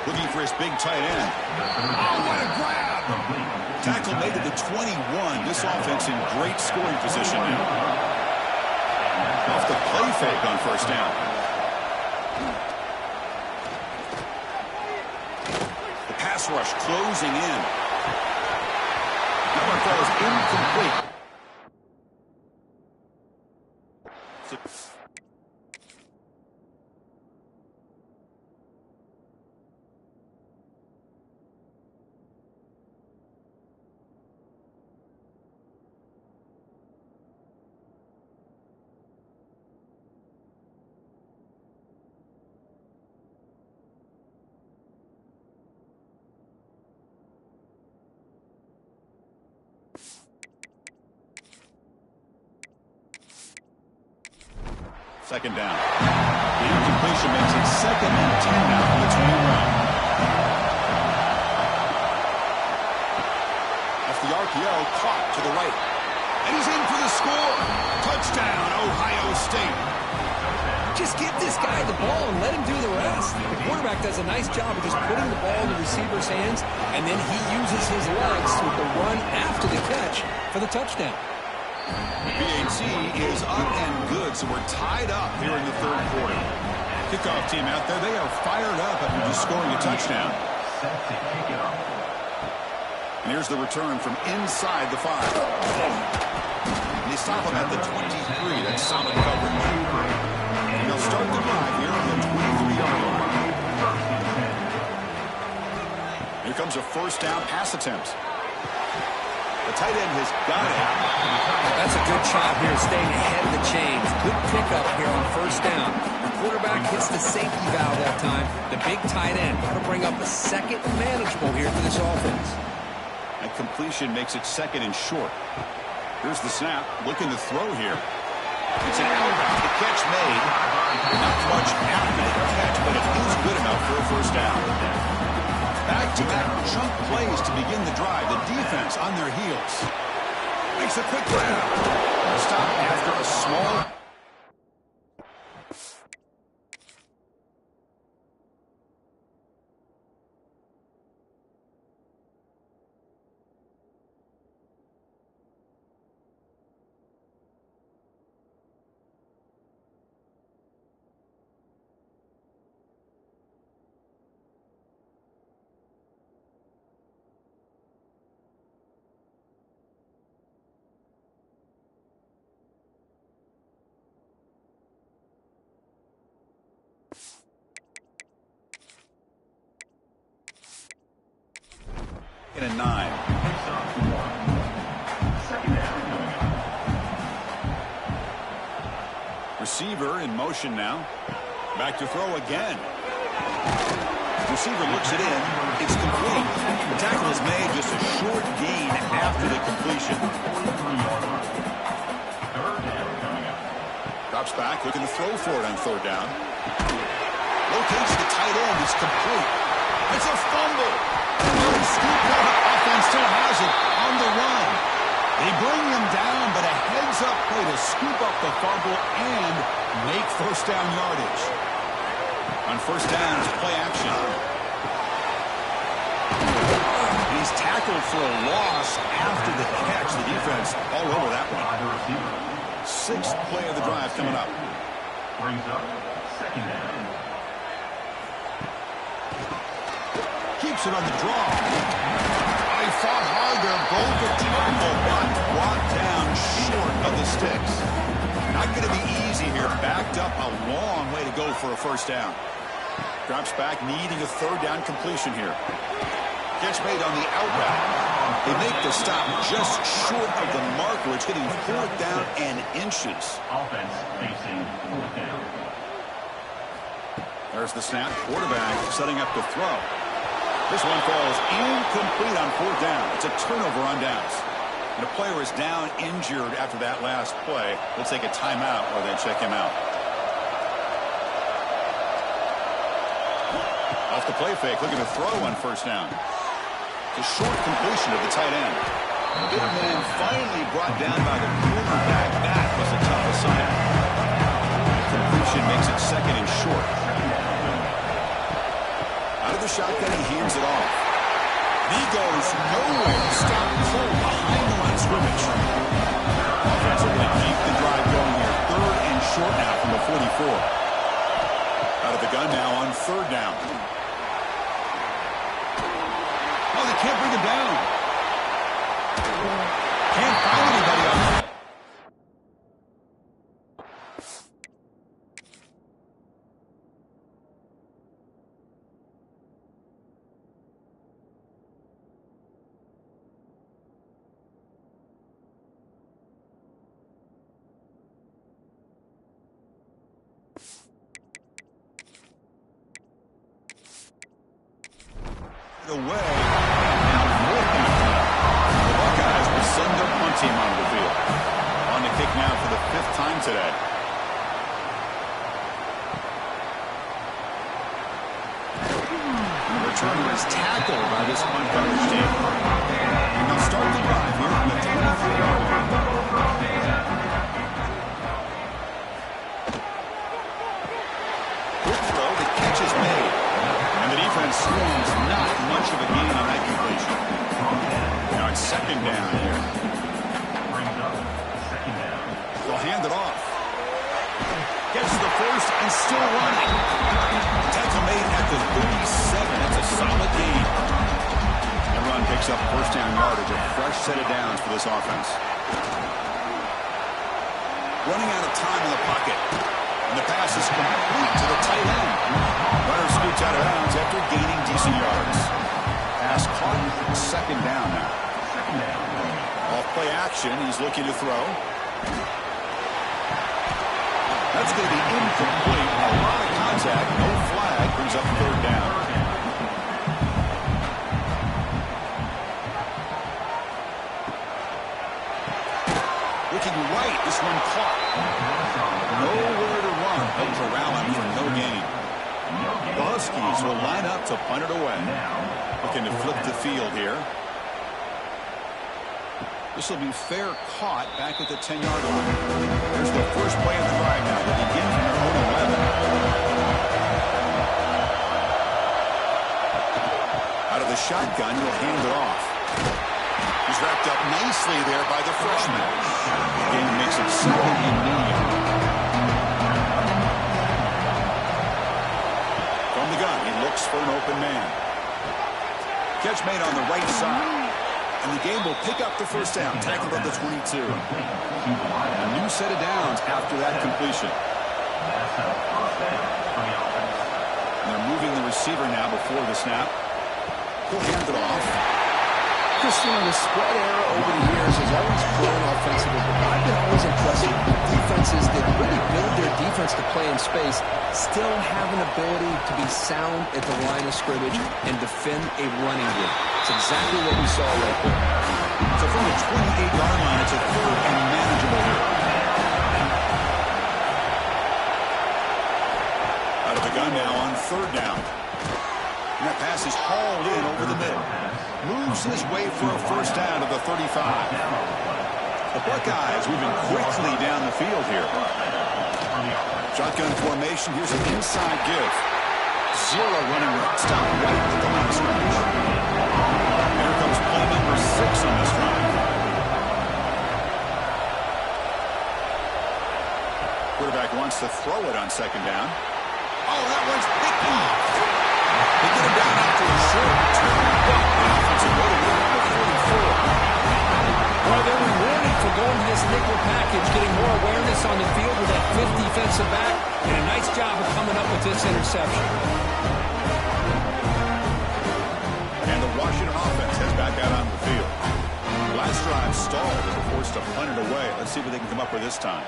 Looking for his big tight end. Oh, what a grab! Tackle made to the 21. This offense in great scoring position now. Off the play fake on first down. The pass rush closing in. That one falls incomplete. Second down. The incompletion makes it 2nd and 10 now from the 21. Off the RPO, caught to the right. And he's in for the score. Touchdown, Ohio State. Just give this guy the ball and let him do the rest. The quarterback does a nice job of just putting the ball in the receiver's hands, and then he uses his legs with the run after the catch for the touchdown. PAT is up and good, so we're tied up here in the 3rd quarter. Kickoff team out there, they are fired up after just scoring a touchdown. Set to kick it off. And here's the return from inside the 5. And they stop him at the 23. That's solid coverage. And they'll start the drive here on the 23-yard line. Here comes a first down pass attempt. The tight end has got it. That's a good job here, staying ahead of the chains. Good pickup here on first down. The quarterback hits the safety valve that time. The big tight end got to bring up a second manageable here for this offense. And completion makes it 2nd and short. Here's the snap. Looking to throw here. It's an outbound. The catch made. Not much after the catch, but it is good enough for a first down. Back-to-back chunk plays to begin the drive. The defense on their heels. Makes a quick grab. Stop after a small... in a 9. Second down. Receiver in motion now. Back to throw again. Receiver looks it in. It's complete. The tackle is made, just a short gain after the completion. 43-yard line. Third down coming up. Drops back, looking to throw for it on 3rd down. Locates the tight end. It's complete. It's a fumble. Offense still has it on the run. They bring him down, but a heads-up play to scoop up the fumble and make first down yardage. On first down, it's play action. He's tackled for a loss after the catch. The defense all over that one. By the receiver. 6th play of the drive coming up. Brings up second down. Keeps it on the draw. They fought hard there. Both the tackle, but brought down short of the sticks. Not going to be easy here. Backed up a long way to go for a first down. Drops back, needing a 3rd down completion here. Catch made on the out route. They make the stop just short of the marker. It's getting 4th down and inches. Offense facing 4th down. There's the snap. Quarterback setting up to throw. This one falls incomplete on 4th down. It's a turnover on downs. And a player is down injured after that last play. We'll take a timeout or then check him out. Off the play fake, looking to throw on first down. It's a short completion of the tight end. Big man finally brought down by the quarterback. That was a tough assignment. Completion makes it 2nd and short. Out of the shotgun, he hands it off. He goes nowhere. Stop cold behind the line of scrimmage. Offensively, keep the drive going here. 3rd and short now from the 44. Out of the gun now on 3rd down. Oh, they can't bring him down. Can't find anybody on that. Away. Now 4th and 5. The Buckeyes will send their punt team onto the field. On the kick now for the 5th time today. second down here. They'll hand it off. Gets the first and still running. Tackle made at the 37. That's a solid gain. The run picks up first down yardage. A fresh set of downs for this offense. Running out of time in the pocket. And the pass is complete to the tight end. Runner scoots out of bounds after gaining decent yards. Pass caught. Second down now. Off play action. He's looking to throw. That's going to be incomplete. A lot of contact. No flag. Brings up third down. Looking right. This one caught. Nowhere to run. They'll corral him for no gain. The Huskies will line up to punt it away. Looking to flip the field here. This will be fair caught back at the 10-yard line. There's the first play of the drive now. They begin from their own 11. Out of the shotgun, you'll hand it off. He's wrapped up nicely there by the freshman. The game makes it second and medium. From the gun, he looks for an open man. Catch made on the right side. And the game will pick up the first down. Tackled at the 22. A new set of downs after that completion. And they're moving the receiver now before the snap. He'll hand it off. Christian, the spread era over the years has always grown offensively, but I've been always impressed with defenses that really build their defense to play in space, still have an ability to be sound at the line of scrimmage and defend a running game. It's exactly what we saw right there. So from the 28-yard line, it's a third and manageable here. Out of the gun now on third down. And that pass is hauled in over the middle. Moves his way for a first down to the 35. The Buckeyes moving quickly down the field here. Shotgun formation. Here's an inside give. Zero running route. Stop right at the line of scrimmage. Here comes play number 6 on this drive. Quarterback wants to throw it on second down. Oh, that one's picked off. They get him down after a short return. Well, they're rewarded for going to this nickel package, getting more awareness on the field with that fifth defensive back, and a nice job of coming up with this interception. And the Washington offense heads back out on the field. Last drive stalled and were forced to punt it away. Let's see what they can come up with this time.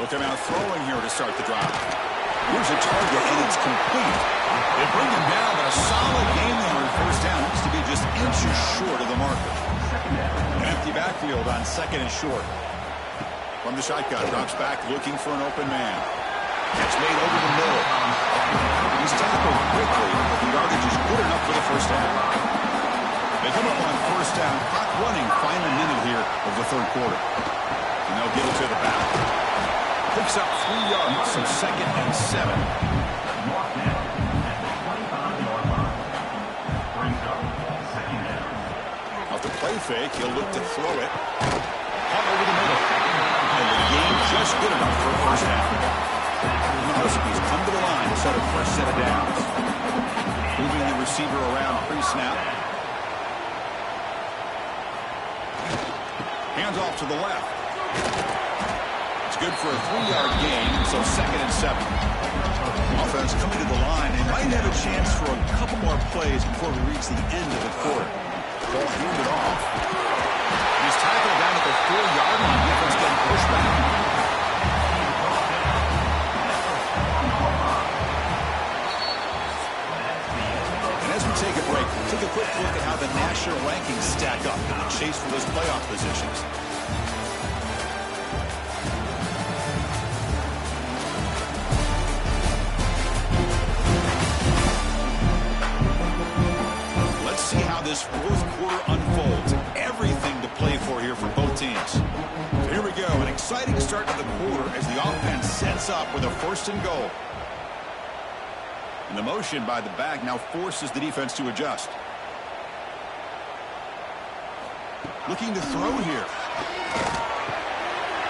Look at him out throwing here to start the drive. Here's a target, and it's complete. They bring him down, but a solid game there on first down. Looks to be just inches short of the marker. An empty backfield on second and short. From the shotgun, drops back, looking for an open man. Catch made over the middle. He's tackled quickly, but the yardage is good enough for the first down. They come up on first down, clock running, final minute here of the third quarter. And they'll get it to the back. Picks up 3 yards, so second and 7. Off the play fake, he'll look to throw it. Caught over the middle. And the game just good enough for a first down. The Huskies come to the line to set a first set of downs. Moving the receiver around pre-snap. Hands off to the left. It's good for a 3-yard gain, so second and 7. Offense coming to the line. They might have a chance for a couple more plays before we reach the end of the quarter. Ball handed off. He's tackled down at the 4-yard line. Defense getting pushed back. And as we take a break, take a quick look at how the national rankings stack up in the chase for those playoff positions. See how this fourth quarter unfolds. Everything to play for here for both teams. So here we go. An exciting start to the quarter as the offense sets up with a first and goal. And the motion by the back now forces the defense to adjust. Looking to throw here.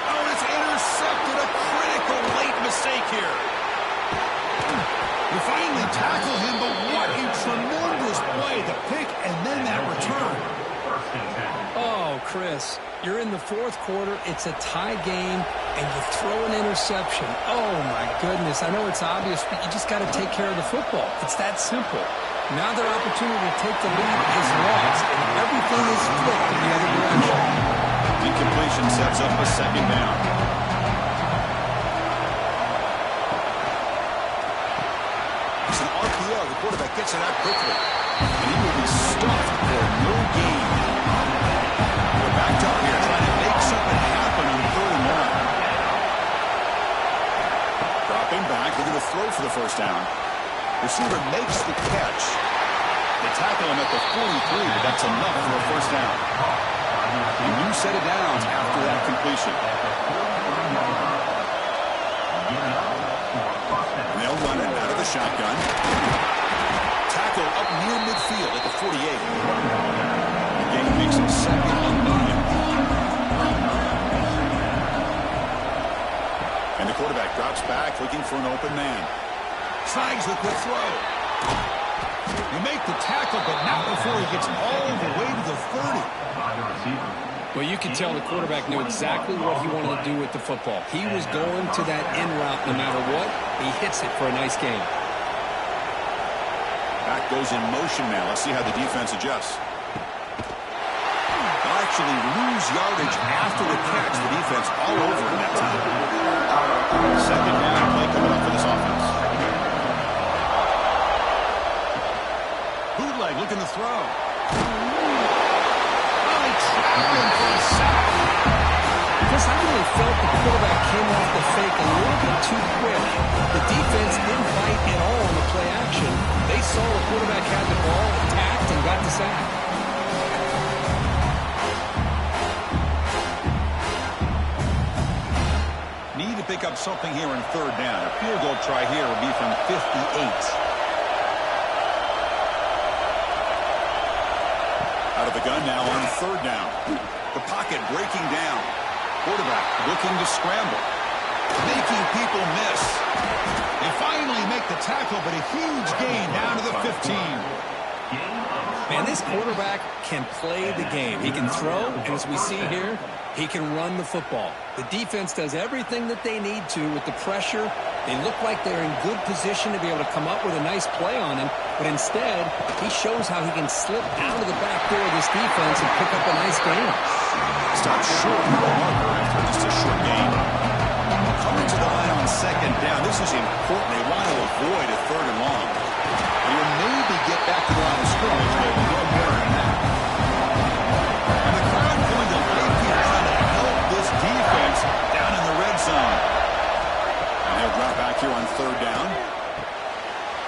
Oh, it's intercepted. A critical late mistake here. You finally tackle him, but what a tremendous play. The pick and then that return. Oh, Chris, you're in the fourth quarter. It's a tie game, and you throw an interception. Oh, my goodness. I know it's obvious, but you just got to take care of the football. It's that simple. Now their opportunity to take the lead is lost, and everything is flipped in the other direction. Incompletion sets up a second down. It's an RPO. The quarterback gets it out quickly. And he will be stuffed for no gain. They're backed up here trying to make something happen on 3rd and 1. Dropping back, looking to throw for the first down. Receiver makes the catch. They tackle him at the 43, but that's enough for a first down. A new set of downs after that completion. And they'll run it out of the shotgun. Tackle up near midfield at the 48. The game makes it 2nd and 9. And the quarterback drops back looking for an open man. Snags the quick throw. You make the tackle, but not before he gets all the way to the 30. Well, you can tell the quarterback knew exactly what he wanted to do with the football. He was going to that in route no matter what. He hits it for a nice gain. Back goes in motion now. Let's see how the defense adjusts. They'll actually lose yardage after the catch. The defense all over in that time. Second down play coming up for this offense. Bootleg looking to throw. Oh, he trapped him for a sack. Because I really felt the quarterback came off the fake a little bit too quick. The defense didn't fight at all on the play action. They saw the quarterback had the ball, attacked, and got the sack. Need to pick up something here on 3rd down. A field goal try here will be from 58. Out of the gun now on 3rd down. The pocket breaking down. Quarterback looking to scramble. Making people miss. They finally make the tackle, but a huge gain down to the 15. Man, this quarterback can play the game. He can throw, and as we see here, he can run the football. The defense does everything that they need to with the pressure. They look like they're in good position to be able to come up with a nice play on him, but instead, he shows how he can slip out of the back door of this defense and pick up a nice gain. Stops short of the marker after just a short gain. Coming to the line on 2nd down. This is important. They want to avoid a 3rd and long. They will maybe get back to the line of scrimmage, but no more than that. And the crowd going to life here trying to help this defense down in the red zone. And they'll drop back here on 3rd down.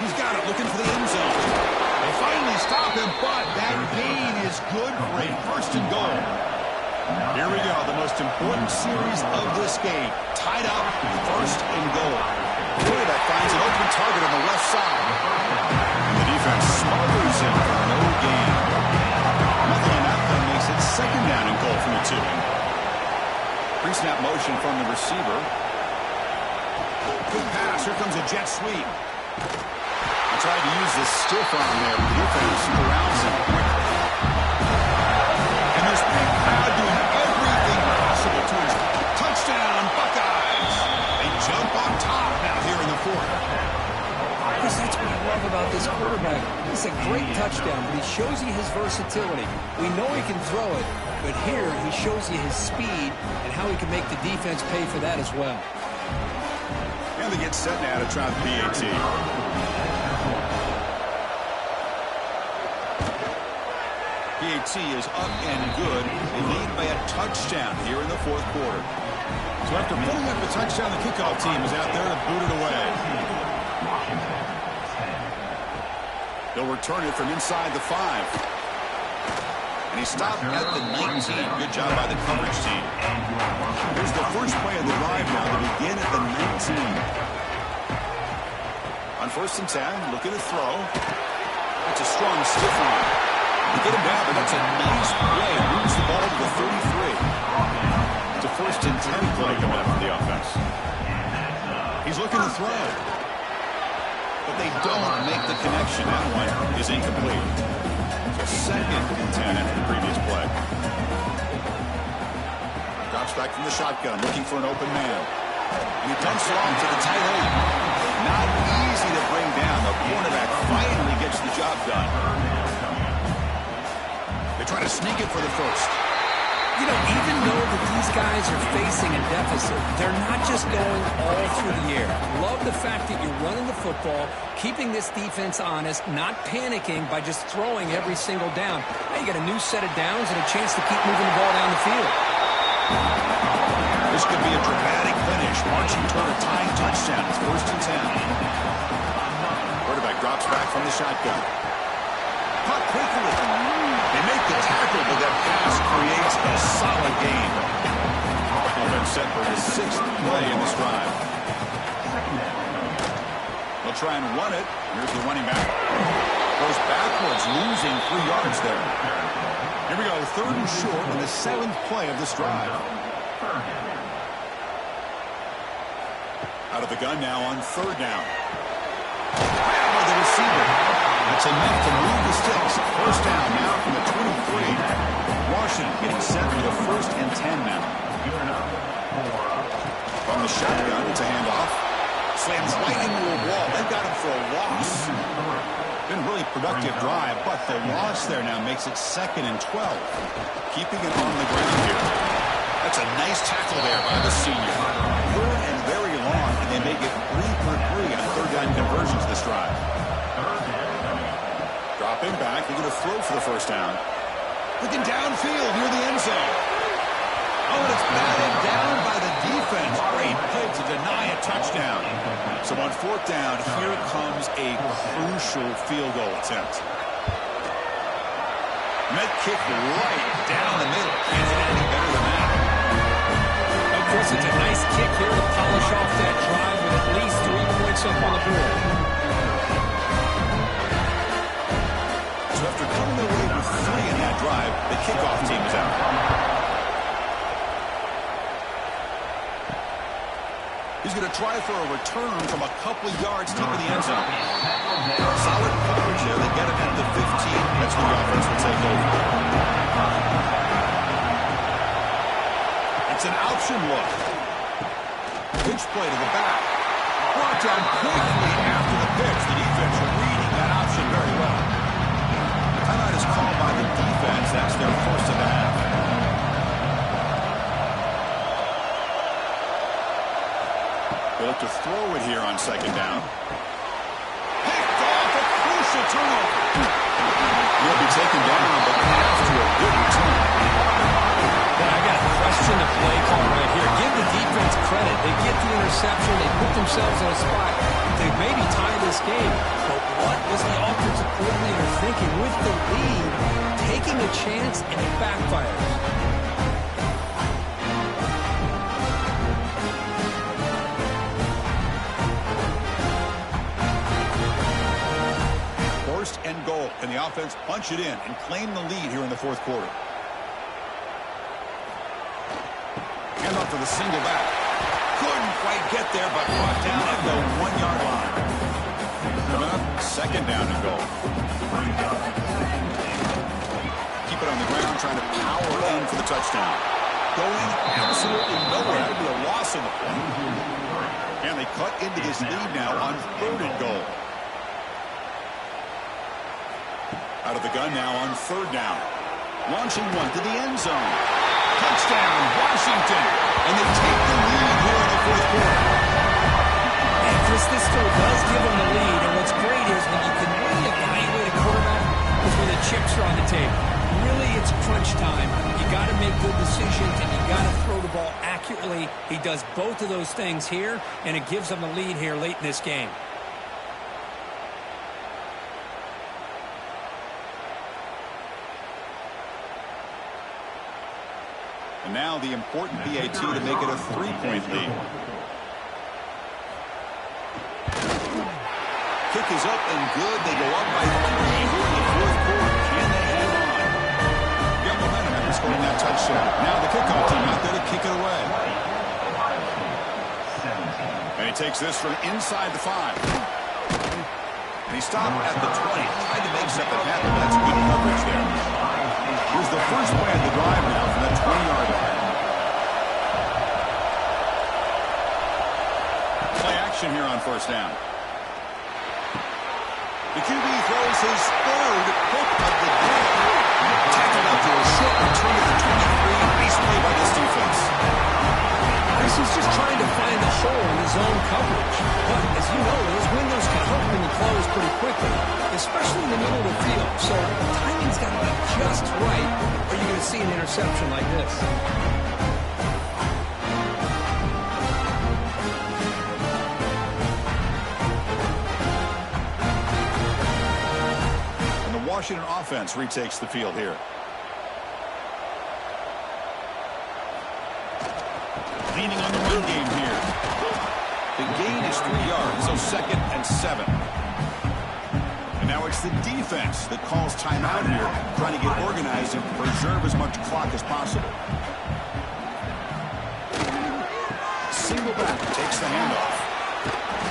He's got it, looking for the end zone. They finally stop him, but that gain is good for a 1st and goal. Here we go, the most important series of this game. Tied up, 1st and goal. The quarterback finds an open target on the left side. The defense smothers him for no gain. Nothing on that play makes it 2nd down and goal from the 2. Pre-snap motion from the receiver. Good pass, here comes a jet sweep. I tried to use this stiff arm there, but the defense surrounds him quickly. And this big crowd doing everything possible to his touchdown, Buckeyes. They jump on top now here in the 4th. Because that's what I love about this quarterback. It's a great touchdown, but he shows you his versatility. We know he can throw it, but here he shows you his speed and how he can make the defense pay for that as well. And they get set now to try the PAT. PAT is up and good. They lead by a touchdown here in the 4th quarter. So after putting up a touchdown, the kickoff team is out there to boot it away. They'll return it from inside the 5. And he stopped at the 19. Good job by the coverage team. Here's the first play of the drive now to begin at the 19. On 1st and 10, looking to throw. That's a strong stiff arm. They get him down, but that's a nice play. Moves the ball the throw. But they don't make the connection. That one is incomplete. So 2nd and 10 after the previous play. Drops back from the shotgun, looking for an open man. And he dumps it off to the tight end. Not easy to bring down. The cornerback finally gets the job done. They try to sneak it for the first. You know, even though that these guys are facing a deficit, they're not just going all through the air. Love the fact that you're running the football, keeping this defense honest, not panicking by just throwing every single down. Now you got a new set of downs and a chance to keep moving the ball down the field. This could be a dramatic finish, marching toward a tying touchdown. It's 1st and 10. Quarterback drops back from the shotgun. Caught quickly. They make the tackle, but that pass creates a solid gain. Offense set for his 6th play in this drive. They'll try and run it. Here's the running back. Goes backwards, losing 3 yards there. Here we go, 3rd and short in the 7th play of this drive. Out of the gun now on 3rd down. With the receiver. That's enough to move the sticks. 1st down now from the 23. Washington getting set for the 1st and 10 now. From the shotgun, it's a handoff. Slams right into a wall. They got him for a loss. Been a really productive drive, but the loss there now makes it 2nd and 12. Keeping it on the ground here. That's a nice tackle there by the senior. Good and very long, and they make it 3 for 3 on 3rd down conversions this drive. Dropping back, they're going to throw for the 1st down. Looking downfield near the end zone. Oh, and it's batted down by the defense. Great play to deny a touchdown. So on 4th down, here comes a crucial field goal attempt. Met kick right down the middle. Can't hit any better than that. Of course, it's a nice kick here to polish off that drive with at least 3 points up on the board. So after coming away with 3 in that drive, the kickoff team is out. He's going to try for a return from a couple of yards deep in the end zone. Solid coverage there. They get it at the 15. That's when the offense will take over. It's an option look. Pitch play to the back. Brought down quickly after the pitch. The defense reading that option very well. Timeout is called by the defense. That's their 1st of the half. They look to throw it here on 2nd down. Picked off a crucial turnover. He'll be taken down, but after a good return. I got to question the play call right here. Give the defense credit. They get the interception. They put themselves in a spot. They maybe tie this game. But what was the offensive coordinator thinking with the lead? Taking a chance, and it backfires. 1st and goal. Can the offense punch it in and claim the lead here in the 4th quarter? Hand off to the single back. Couldn't quite get there, but brought down at the 1-yard line. Coming up, 2nd down and goal. Keep it on the ground, trying to power in for the touchdown. Going absolutely nowhere. It'll be a loss in the play. And they cut into this lead now on 3rd and goal. Out of the gun now on 3rd down. Launching one to the end zone. Touchdown, Washington. And they take the lead here in the 4th quarter. And Chris, this still does give them the lead. And what's great is when you can really evaluate a quarterback is when the chips are on the table. Really, it's crunch time. You got to make good decisions, and you got to throw the ball accurately. He does both of those things here, and it gives them the lead here late in this game. And now the important PAT to make it a 3-point lead. Kick is up and good. They go up by 3 here in the 4th quarter. Can they hang on? Got momentum after scoring that touchdown. Now the kickoff team out there to kick it away. And he he takes this from inside the 5. And he stopped at the 20. Tried to make something happen. That's good coverage there. Here's the first play of the drive now from the 20-yard line. Play action here on first down. The QB throws his third pick of the day. Tackled up to a short return to the 23. Nice play by this defense. Chris is just trying to find a hole in his own coverage. But, as you know, those windows can open and close pretty quickly, especially in the middle of the field. So the timing's got to be just right, or you're going to see an interception like this. And the Washington offense retakes the field here. Leaning on the run game here. The gain is 3 yards, so 2nd and 7. And now it's the defense that calls timeout here, trying to get organized and preserve as much clock as possible. Single back takes the handoff.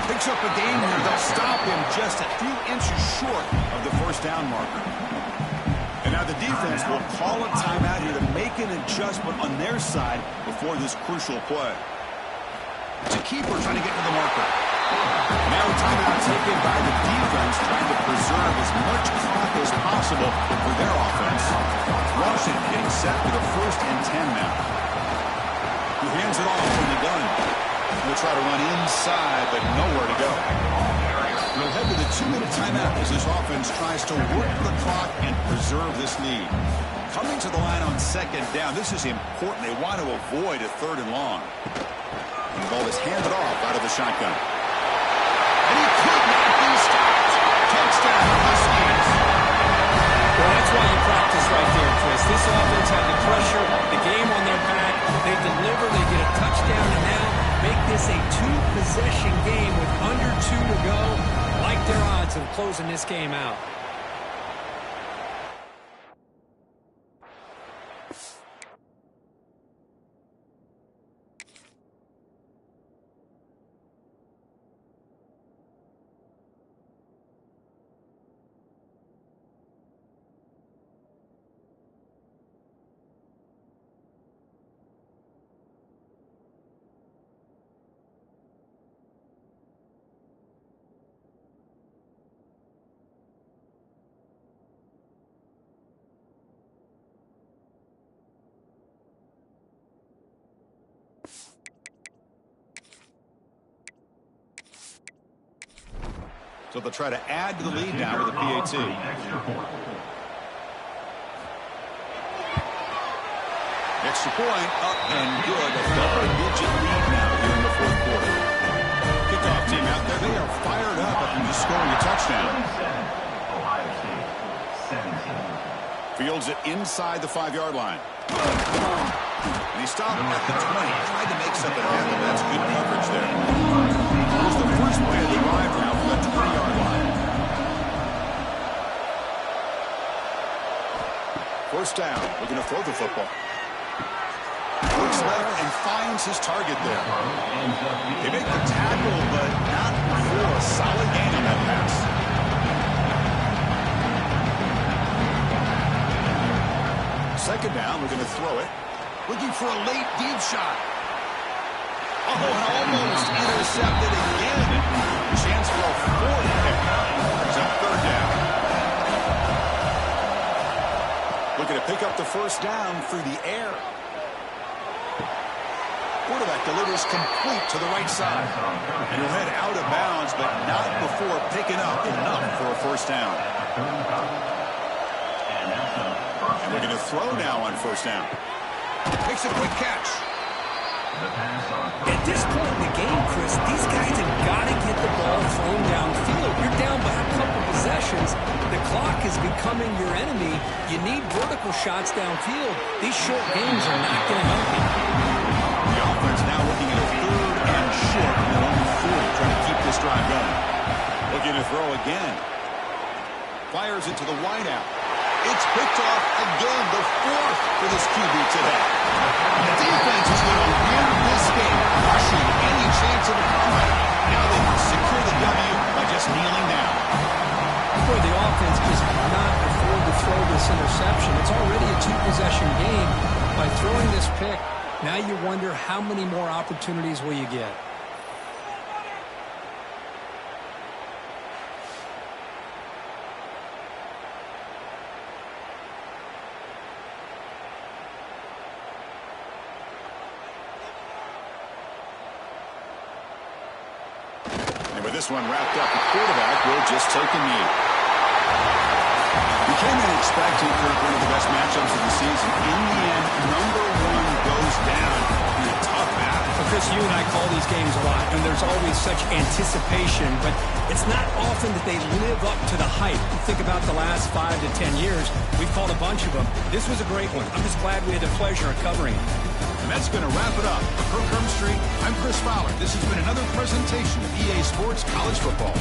Picks up a gain here. They'll stop him just a few inches short of the first down marker. And now the defense will call a timeout here to make an adjustment on their side before this crucial play. It's a keeper trying to get to the marker. Now a timeout taken by the defense, trying to preserve as much clock as possible for their offense. Washington getting set for the 1st and 10 now. He hands it off from the gun. We'll try to run inside, but nowhere to go. We'll head to the 2-minute timeout as this offense tries to work the clock and preserve this lead. Coming to the line on 2nd down, this is important. They want to avoid a 3rd and long. And the ball is handed off out of the shotgun. And he could not be stopped. Touchdown, Huskies. Well, that's why you practice right there, Chris. This offense had the pressure, the game on their back. They deliver, they get a touchdown, and now make this a 2-possession game with under 2 to go. Like their odds of closing this game out. So they'll try to add to the lead now with a PAT. Extra point up and good. A double-digit lead now here in the 4th quarter. Kickoff team out there. They are fired up after just scoring a touchdown. Fields it inside the 5-yard line. And he stopped at the 20. Tried to make something happen. That's good coverage there. Here's the first play of the drive now from the 20-yard line. First down. We're going to throw the football. Looks left and finds his target there. They make the tackle, but not before a solid gain on that pass. Second down, we're going to throw it. Looking for a late deep shot. Oh, and almost intercepted again. Chance for a 4th pick. It's a 3rd down. Looking to pick up the first down through the air. Quarterback delivers complete to the right side. And he'll head out of bounds, but not before picking up enough for a first down. And we're going to throw now on first down. Makes a quick catch. At this point in the game, Chris, these guys have got to get the ball thrown downfield. You're down by a couple possessions. The clock is becoming your enemy. You need vertical shots downfield. These short games are not going to help you. The offense now looking at a 3rd and short. And they're only 40 trying to keep this drive going. Looking to throw again. Fires it to the wideout. It's picked off again, the 4th for this QB today. The defense is going to win this game, crushing any chance of a comeback. Now they can secure the W by just kneeling down. Boy, the offense cannot afford to throw this interception. It's already a two-possession game. By throwing this pick, now you wonder how many more opportunities will you get. And with this one wrapped up, the quarterback will just take a knee. We came in expecting for one of the best matchups of the season. In the end, number one goes down in a tough battle. Well, Chris, you and I call these games a lot, and there's always such anticipation, but it's not often that they live up to the hype. You think about the last 5 to 10 years, we've called a bunch of them. This was a great one. I'm just glad we had the pleasure of covering it. And that's going to wrap it up. For Kirk Street, I'm Chris Fowler. This has been another presentation of EA Sports College Football.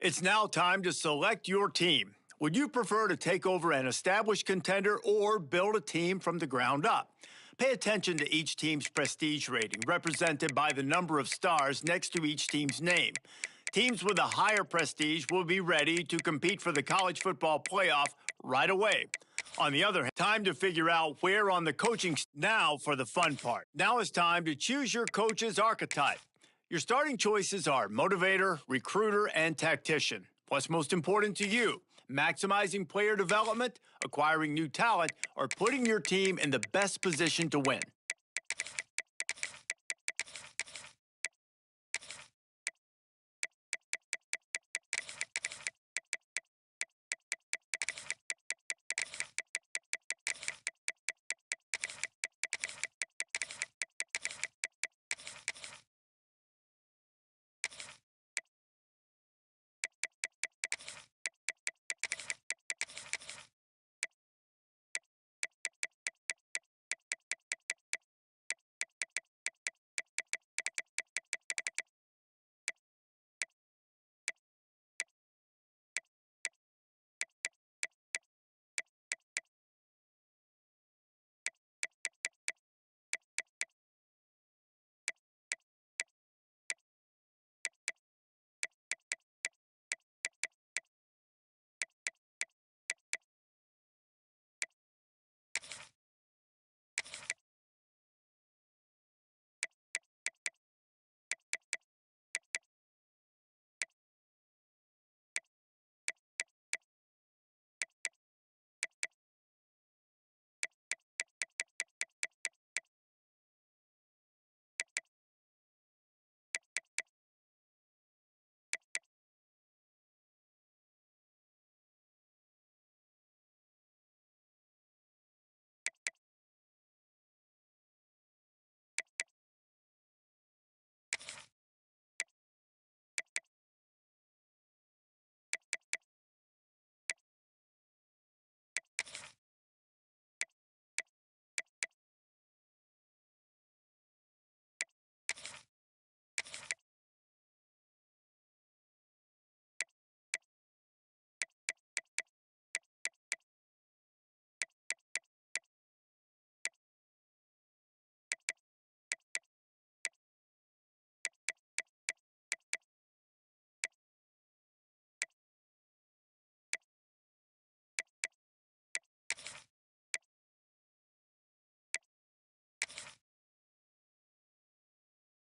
It's now time to select your team. Would you prefer to take over an established contender or build a team from the ground up? Pay attention to each team's prestige rating, represented by the number of stars next to each team's name. Teams with a higher prestige will be ready to compete for the college football playoff right away. On the other hand, time to figure out where on the coaching. Now for the fun part. Now it's time to choose your coach's archetype. Your starting choices are motivator, recruiter, and tactician. What's most important to you? Maximizing player development, acquiring new talent, or putting your team in the best position to win?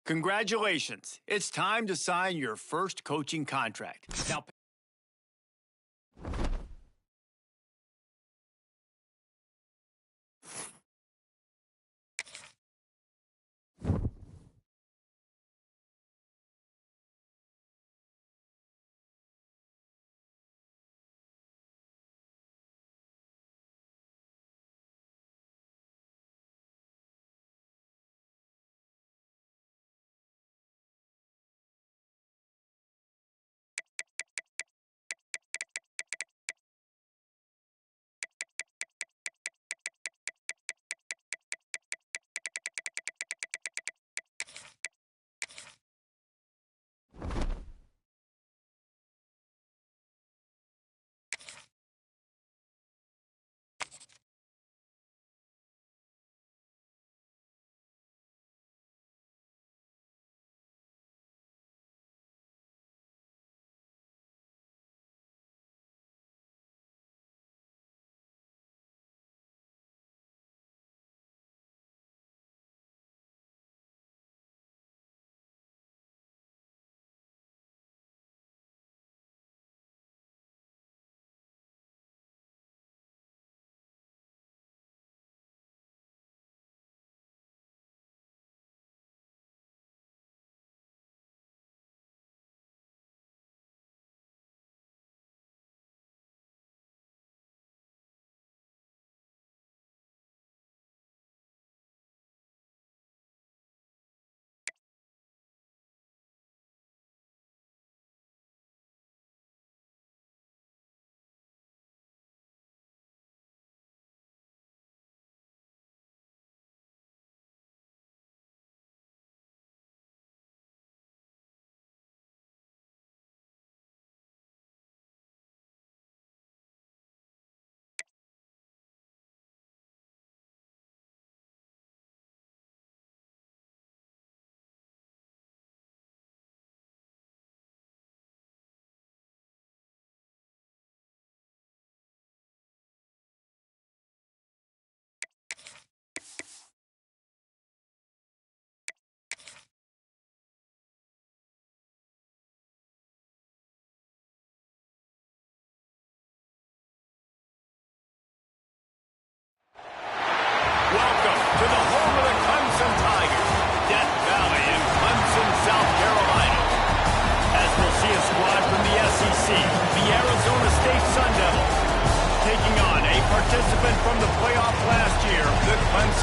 Congratulations. It's time to sign your first coaching contract. Now,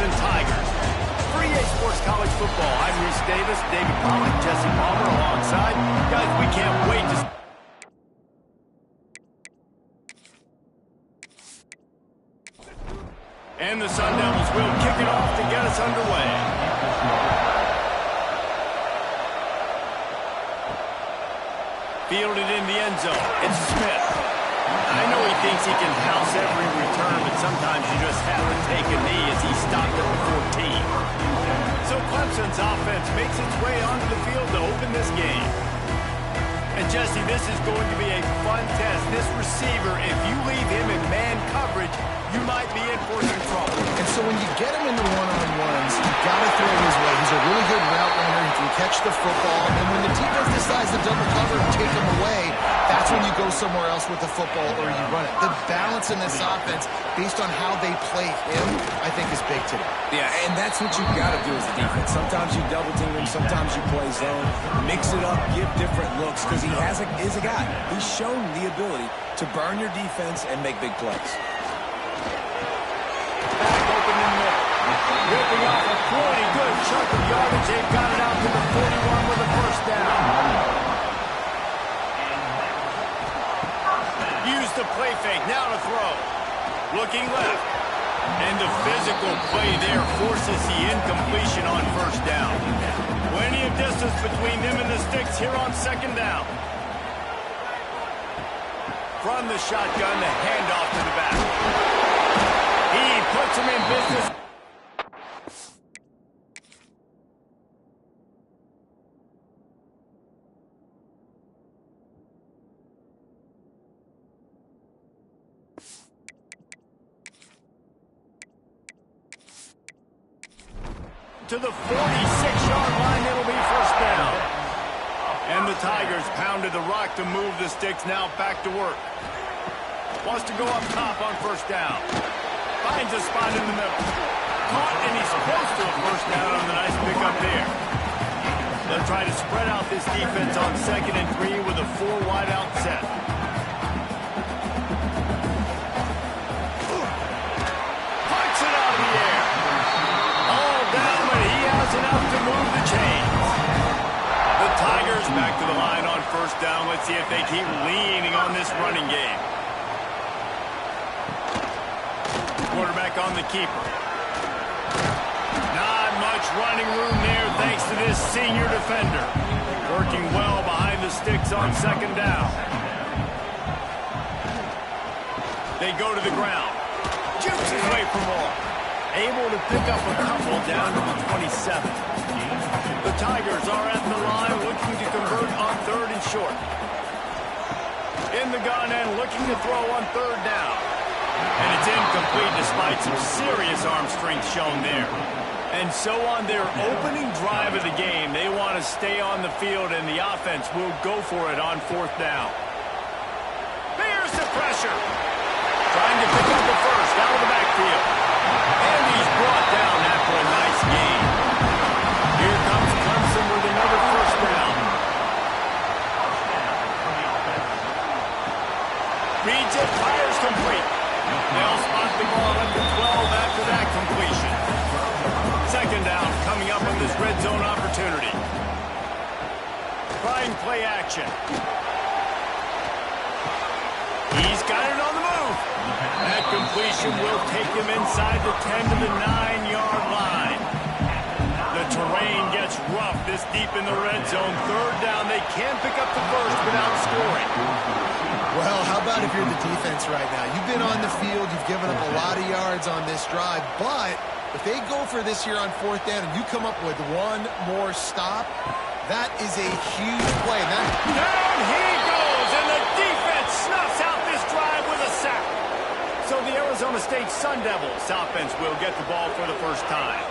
and Tigers. For EA Sports College Football, I'm Reese Davis, David Pollack, Jesse Palmer alongside. Guys, we can't wait to... And the Sun Devils will kick it off to get us underway. Fielded in the end zone. It's Smith. I know he thinks he can house every return, but sometimes you just have to take a knee as he stopped at the 14. So Clemson's offense makes its way onto the field to open this game. And Jesse, this is going to be a fun test. This receiver, if you leave him in man coverage, you might be in for some trouble. And so when you get him into one-on-ones, you've got to throw his way. He's a really good route runner. He can catch the football. And then when the defense decides to double cover and take him away, that's when you go somewhere else with the football or you run it. The balance in this offense, based on how they play him, I think is big today. Yeah, and that's what you've got to do as a defense. Sometimes you double team him, sometimes you play zone. Mix it up, give different looks, because he is a guy. He's shown the ability to burn your defense and make big plays. Back open in the middle. Ripping off a pretty good chunk of yardage. They've got it out to the 41 with a first down. Use the play fake. Now to throw. Looking left. And the physical play there forces the incompletion on first down. Plenty of distance between them and the sticks here on second down. From the shotgun, the handoff to the back. He puts him in business. To the 46-yard line, it'll be first down. And the Tigers pounded the rock to move the sticks, now back to work. Wants to go up top on first down. Finds a spot in the middle. Caught, and he's close to a first down on the nice pickup there. They'll try to spread out this defense on 2nd and 3 with a 4 wide out set. Punts it out of the air. All down, but he has enough to move the chains. The Tigers back to the line on first down. Let's see if they keep leaning on this running game. Quarterback on the keeper. Not much running room there thanks to this senior defender. Working well behind the sticks on second down. They go to the ground. Jukes his way for more. Able to pick up a couple down to the 27. The Tigers are at the line looking to convert on 3rd and short. In the gun and looking to throw on 3rd down. And it's incomplete despite some serious arm strength shown there. And so on their opening drive of the game, they want to stay on the field, and the offense will go for it on 4th down. Bears the pressure. Trying to pick up the first out of the backfield. And he's brought down after a nice gain. Here comes Clemson with another first down. Reads it, fires complete. They'll spot the ball at the 12 after that completion. 2nd down coming up on this red zone opportunity. Trying play action. He's got it on the move. That completion will take him inside the 10 to the 9-yard line. The terrain gets rough this deep in the red zone. 3rd down, they can't pick up the first without scoring. Well, how about if you're the defense right now? You've been on the field, you've given up a lot of yards on this drive, but if they go for this here on 4th down and you come up with one more stop, that is a huge play. Down he goes, and the defense snuffs out this drive with a sack. So the Arizona State Sun Devils offense will get the ball for the first time.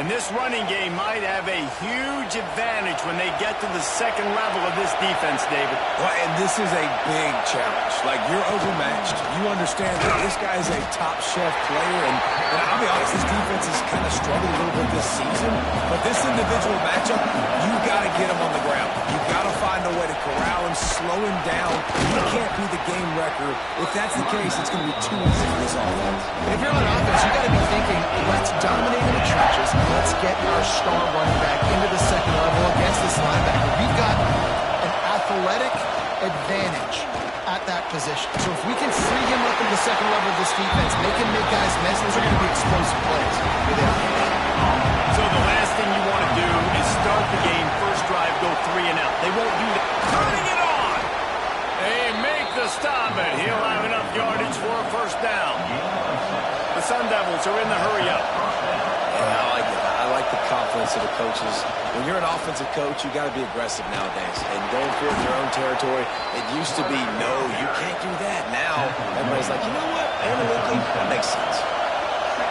And this running game might have a huge advantage when they get to the 2nd level of this defense, David. Well, and this is a big challenge. Like, you're overmatched. You understand that this guy's a top-shelf player, and I'll be honest, this defense has kind of struggled a little bit this season. But this individual matchup, you've got to get him on the ground. You've got to find a a way to corral him, slow him down. He can't be the game wrecker. If that's the case, it's going to be too easy for this offense. If you're on offense, you got to be thinking, let's dominate in the trenches. Let's get our star running back into the second level against this linebacker. We've got an athletic advantage at that position. So if we can free him up into the second level of this defense, make him make guys miss, those are going to be explosive plays. So the last thing you want to do is start the game, first drive, go 3 and out. They won't do that. Turning it on. They make the stop, and he'll have enough yardage for a first down. The Sun Devils are in the hurry-up. Yeah, I like it. I like the confidence of the coaches. When you're an offensive coach, you got to be aggressive nowadays. And going for it in your own territory, it used to be, no, you can't do that. Now, everybody's like, you know what? Analytically, that makes sense.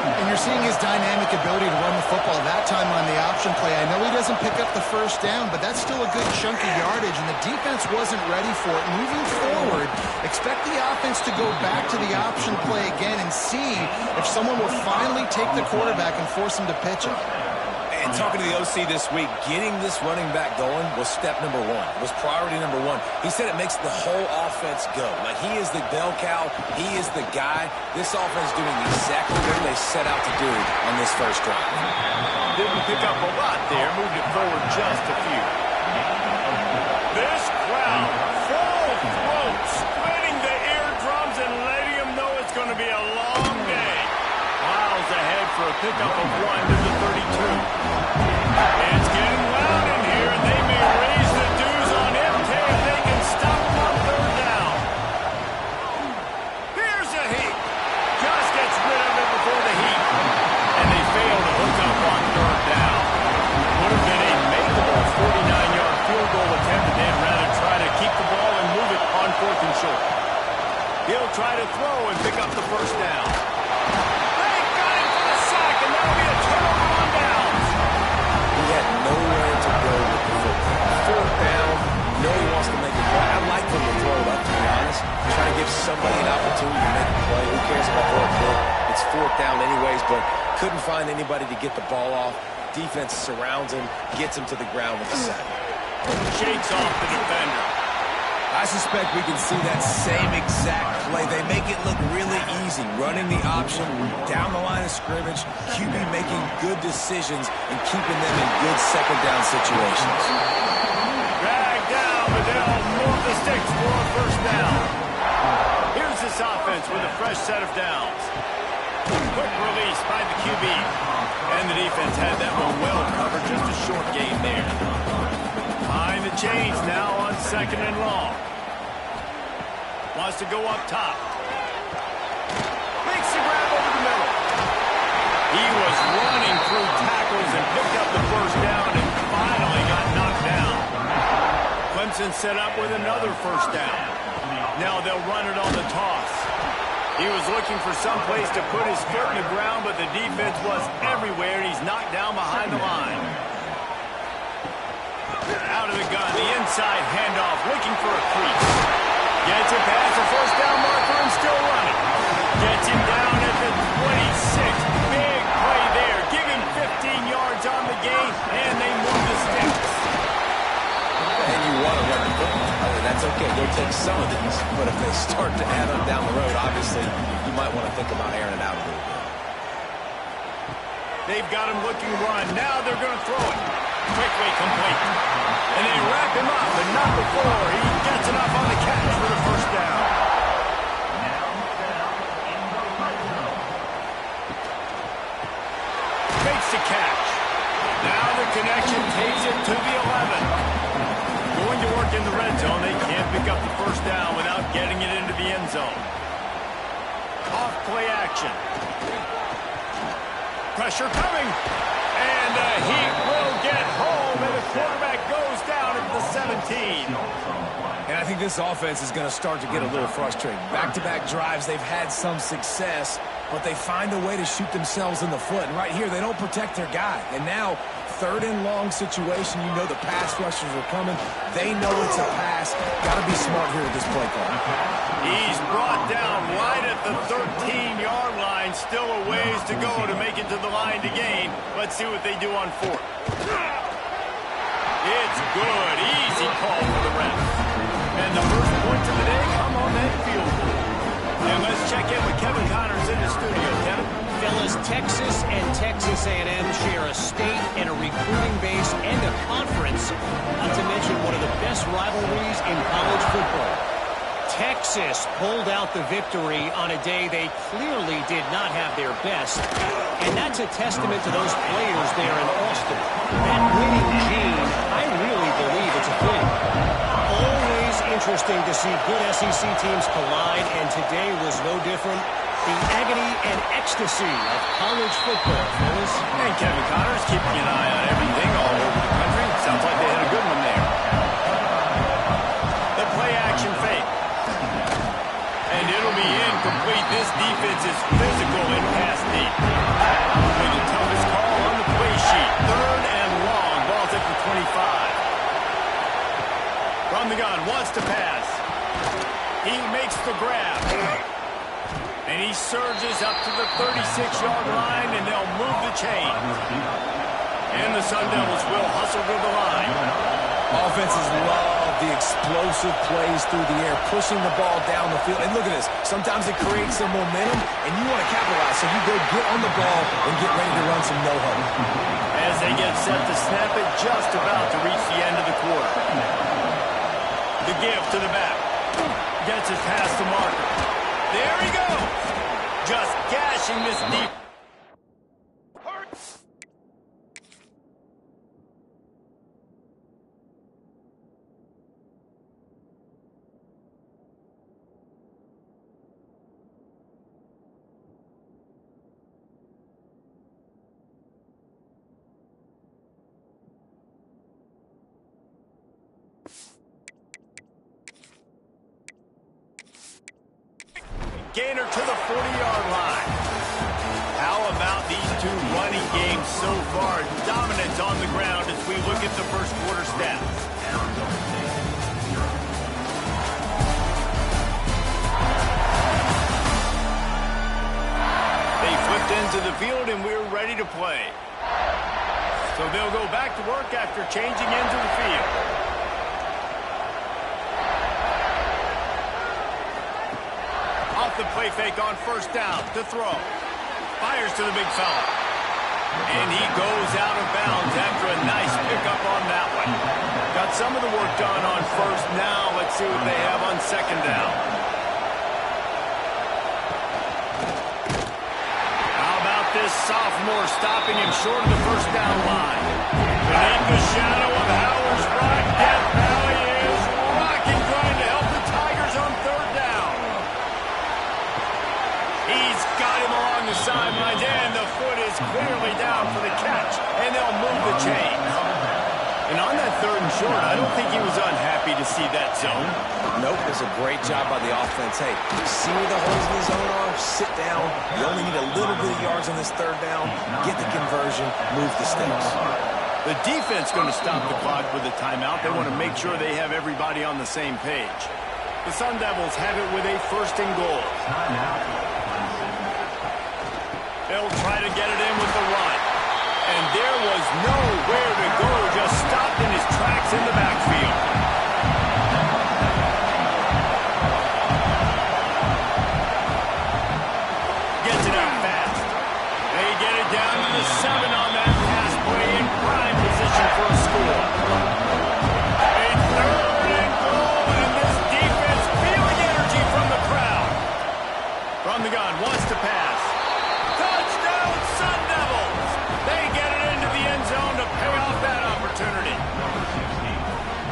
And you're seeing his dynamic ability to run the football that time on the option play. I know he doesn't pick up the first down, but that's still a good chunk of yardage, and the defense wasn't ready for it. Moving forward, expect the offense to go back to the option play again and see if someone will finally take the quarterback and force him to pitch it. And talking to the OC this week, getting this running back going was step number 1, was priority number 1. He said it makes the whole offense go. Like, he is the bell cow. He is the guy. This offense doing exactly what they set out to do on this first drive. Didn't pick up a lot there. Moved it forward just a few. This crowd, full throat, splitting the eardrums and letting them know it's going to be a long day. Miles ahead for a pickup of 1 to the 32. It's getting loud in here, and they may raise the dues on MK if they can stop him on third down. Here's a heat. Just gets rid of it before the heat. And they fail to hook up on third down. Would have been a makeable 49-yard field goal attempt, and they'd rather try to keep the ball and move it on 4th and short. He'll try to throw and pick up the first down. They got him for the sack, and that'll be a turnover on downs. He had nowhere to go with the football. 4th down, no one wants to make a play. I'd like him to throw it up, to be honest. Try to give somebody an opportunity to make a play. Who cares about throwing it? It's 4th down anyways, but couldn't find anybody to get the ball off. Defense surrounds him, gets him to the ground with a sack. Shakes off the defender. I suspect we can see that same exact play. They make it look really easy, running the option down the line of scrimmage, QB making good decisions and keeping them in good second down situations. Drag down, but they'll move the sticks for a first down. Here's this offense with a fresh set of downs. Quick release by the QB. And the defense had that one well covered, just a short gain there. Behind the chains now on 2nd and long. Wants to go up top. Makes the grab over the middle. He was running through tackles and picked up the first down and finally got knocked down. Clemson set up with another first down. Now they'll run it on the toss. He was looking for some place to put his foot in the ground, but the defense was everywhere, and he's knocked down behind the line. Out of the gun, the inside handoff, looking for a crease. Gets it past the first down marker and still running. Gets him down at the 26. Big play there. Give him 15 yards on the gain, and they move the sticks. And you want to run the football. That's okay. You'll take some of these. But if they start to add up down the road, obviously, you might want to think about airing it out a little bit. They've got him looking run. Now they're going to throw it. Quickly complete. And they wrap him up, but not before he gets enough on the catch for the first down. Makes the catch. Now the connection takes it to the 11. Going to work in the red zone. They can't pick up the first down without getting it into the end zone. Off play action. Pressure coming. And he will get home, and the quarterback goes down at the 17. And I think this offense is going to start to get a little frustrated. Back-to-back drives, they've had some success, but they find a way to shoot themselves in the foot. And right here, they don't protect their guy. And now, 3rd and long situation, you know the pass rushers are coming. They know it's a pass. Got to be smart here with this play call. He's brought down right at the 13-yard line. Still a ways to go to make it to the line to gain. Let's see what they do on 4th. It's good. Easy call for the ref. And the first points of the day come on that field goal. And let's check in with Kevin Connors in the studio. Kevin? Fellas, Texas and Texas A&M share a state and a recruiting base and a conference, not to mention one of the best rivalries in college football. Texas pulled out the victory on a day they clearly did not have their best, and that's a testament to those players there in Austin. That winning gene, I really believe it's a thing. Always interesting to see good SEC teams collide, and today was no different. The agony and ecstasy of college football, fellas. And Kevin Connors keeping an eye on everything all over the country. Sounds like they had a good one there. The play action fake. And it'll be incomplete. This defense is physical and pass deep. Probably the toughest call on the play sheet. 3rd and long. Ball's at the 25. From the gun, wants to pass. He makes the grab. And he surges up to the 36-yard line, and they'll move the chain. And the Sun Devils will hustle to the line. Offenses love the explosive plays through the air, pushing the ball down the field. And look at this. Sometimes it creates some momentum, and you want to capitalize. So you go get on the ball and get ready to run some no-huddle. As they get set to snap it, just about to reach the end of the quarter. The give to the back. Gets his pass to Marker. There he goes. Just gashing this deep. Gainer to the 40-yard line. How about these two running games so far? Dominance on the ground as we look at the first quarter stats. They flipped into the field and we're ready to play. So they'll go back to work after changing into the field. The play fake on first down to throw. Fires to the big fella. And he goes out of bounds after a nice pickup on that one. Got some of the work done on first. Now let's see what they have on second down. How about this sophomore stopping him short of the first down line? Beneath the shadow of Howard's Rock, Death Valley is rocking, trying to help the Tigers on third down. He's got him along the sidelines, and the foot is clearly down for the catch, and they'll move the chains. And on that 3rd and short, I don't think he was unhappy to see that zone. Nope, it's a great job by the offense. Hey, see where the holes in the zone are, sit down. You only need a little bit of yards on this 3rd down. Get the conversion, move the sticks. The defense going to stop the clock with a timeout. They want to make sure they have everybody on the same page. The Sun Devils have it with a 1st and goal. They'll try to get it in with the run. And there was nowhere to go, just stopped in his tracks in the backfield. Gets it out fast. They get it down to the 7 on that pass play in prime position for a score. A 3rd and goal, and this defense feeling energy from the crowd. From the gun, wants to pass. Touchdown, Sun Devils! They get it into the end zone to pay off that opportunity.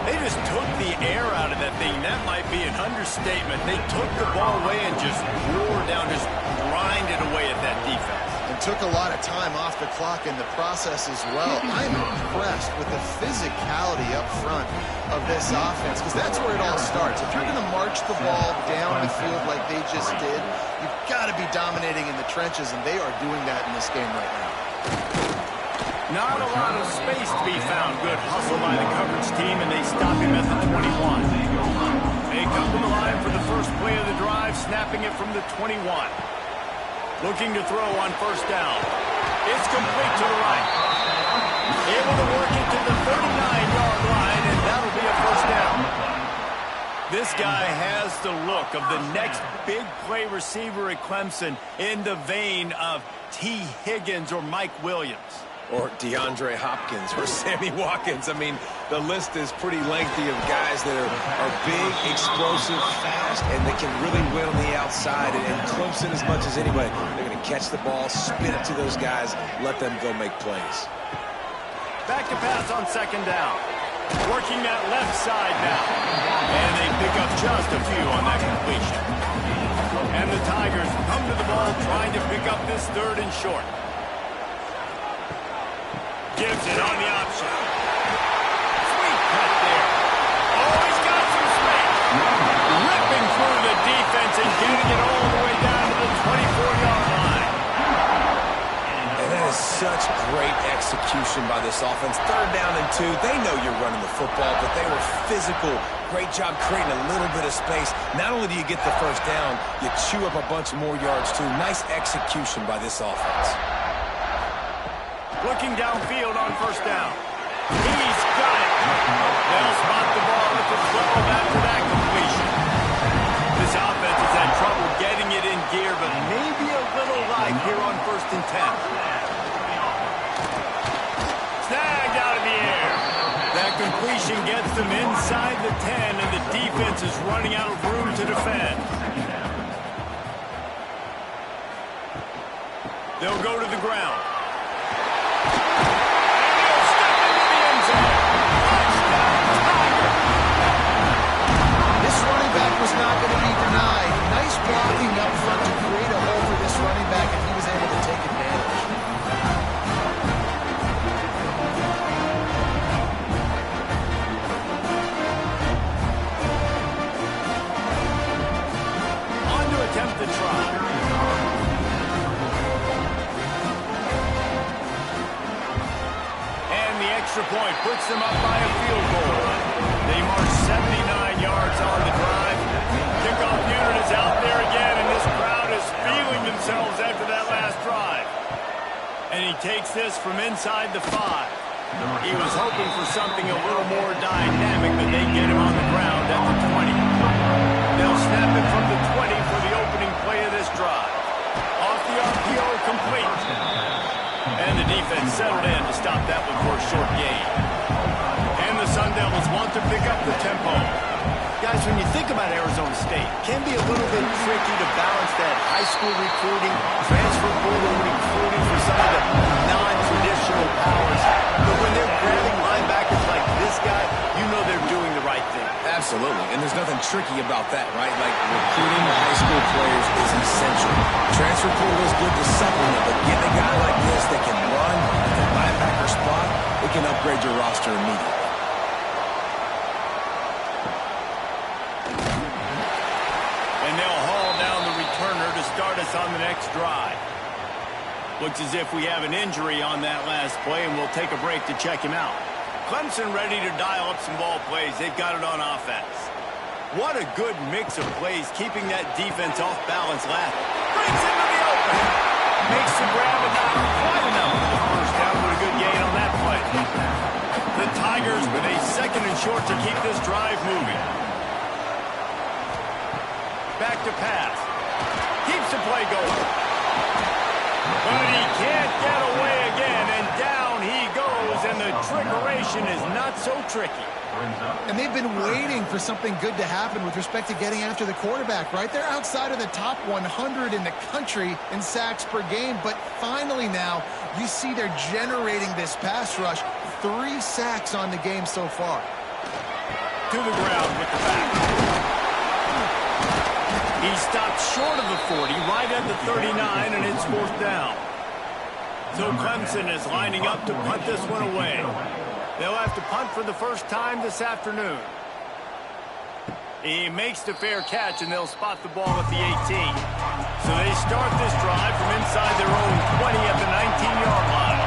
They just took the air out of that thing. That might be an understatement. They took the ball away and just wore down, just grinded away at that defense. And took a lot of time off the clock in the process as well. I'm impressed with the physicality up front of this offense, because that's where it all starts. If you're going to march the ball down the field like they just did, you've got to be dominating in the trenches, and they are doing that in this game right now. Not a lot of space to be found. Good hustle by the coverage team, and they stop him at the 21. They come to the line for the first play of the drive, snapping it from the 21. Looking to throw on first down. It's complete to the right. Able to work it to the 39-yard guy has the look of the next big play receiver at Clemson in the vein of T. Higgins or Mike Williams. Or DeAndre Hopkins or Sammy Watkins. I mean, the list is pretty lengthy of guys that are big, explosive, fast, and they can really win on the outside. And Clemson, as much as anybody, they're going to catch the ball, spin it to those guys, let them go make plays. Back to pass on second down. Working that left side now. And they pick up just a few on that completion. And the Tigers come to the ball trying to pick up this third and short. Gives it on the option. Sweet cut there. Oh, he's got some space. Ripping through the defense and getting it all the way down to the 24-yard line. And that is such great execution by this offense. Third down and 2. They know you're running the football, but they were physical. Great job creating a little bit of space. Not only do you get the first down, you chew up a bunch more yards, too. Nice execution by this offense. Looking downfield on first down. He's got it. They'll spot the ball at the 12 after that completion. This offense has had trouble getting it in gear, but maybe a little light here on 1st and 10. Snagged out of the air. That completion gets them inside the 10, and the defense is running out of room to defend. They'll go to the ground. Was not going to be denied. Nice blocking up front to create a hole for this running back, and he was able to take advantage. On to attempt the try. And the extra point puts them up by a field goal. They march 79 yards on the drive. Kickoff unit is out there again, and this crowd is feeling themselves after that last drive. And he takes this from inside the 5. He was hoping for something a little more dynamic, but they get him on the ground at the 20. They'll snap it from the 20 for the opening play of this drive. Off the RPO, complete. And the defense settled in to stop that one for a short gain. And the Sun Devils want to pick up the tempo. Guys, when you think about Arizona State, it can be a little bit tricky to balance that high school recruiting, transfer portal recruiting for some of the non-traditional powers. But when they're grabbing linebackers like this guy, you know they're doing the right thing. Absolutely, and there's nothing tricky about that, right? Like, recruiting high school players is essential. Transfer portal is good to supplement, but getting a guy like this that can run at the linebacker spot, it can upgrade your roster immediately. And they'll haul down the returner to start us on the next drive. Looks as if we have an injury on that last play, and we'll take a break to check him out. Clemson ready to dial up some ball plays. They've got it on offense. What a good mix of plays, keeping that defense off balance last. Brings into the open. Makes the grab, but not quite enough for the first down, but a good gain on that play. The Tigers with a 2nd and short to keep this drive moving. Back to pass. Keeps the play going. But he can't get away again, and down he goes, and the trickeration is not so tricky. And they've been waiting for something good to happen with respect to getting after the quarterback, right? They're outside of the top 100 in the country in sacks per game, but finally now you see they're generating this pass rush. 3 sacks on the game so far. To the ground with the back. He stopped short of the 40, right at the 39, and it's 4th down. So Clemson is lining up to punt this one away. They'll have to punt for the first time this afternoon. He makes the fair catch, and they'll spot the ball at the 18. So they start this drive from inside their own 20 at the 19-yard line.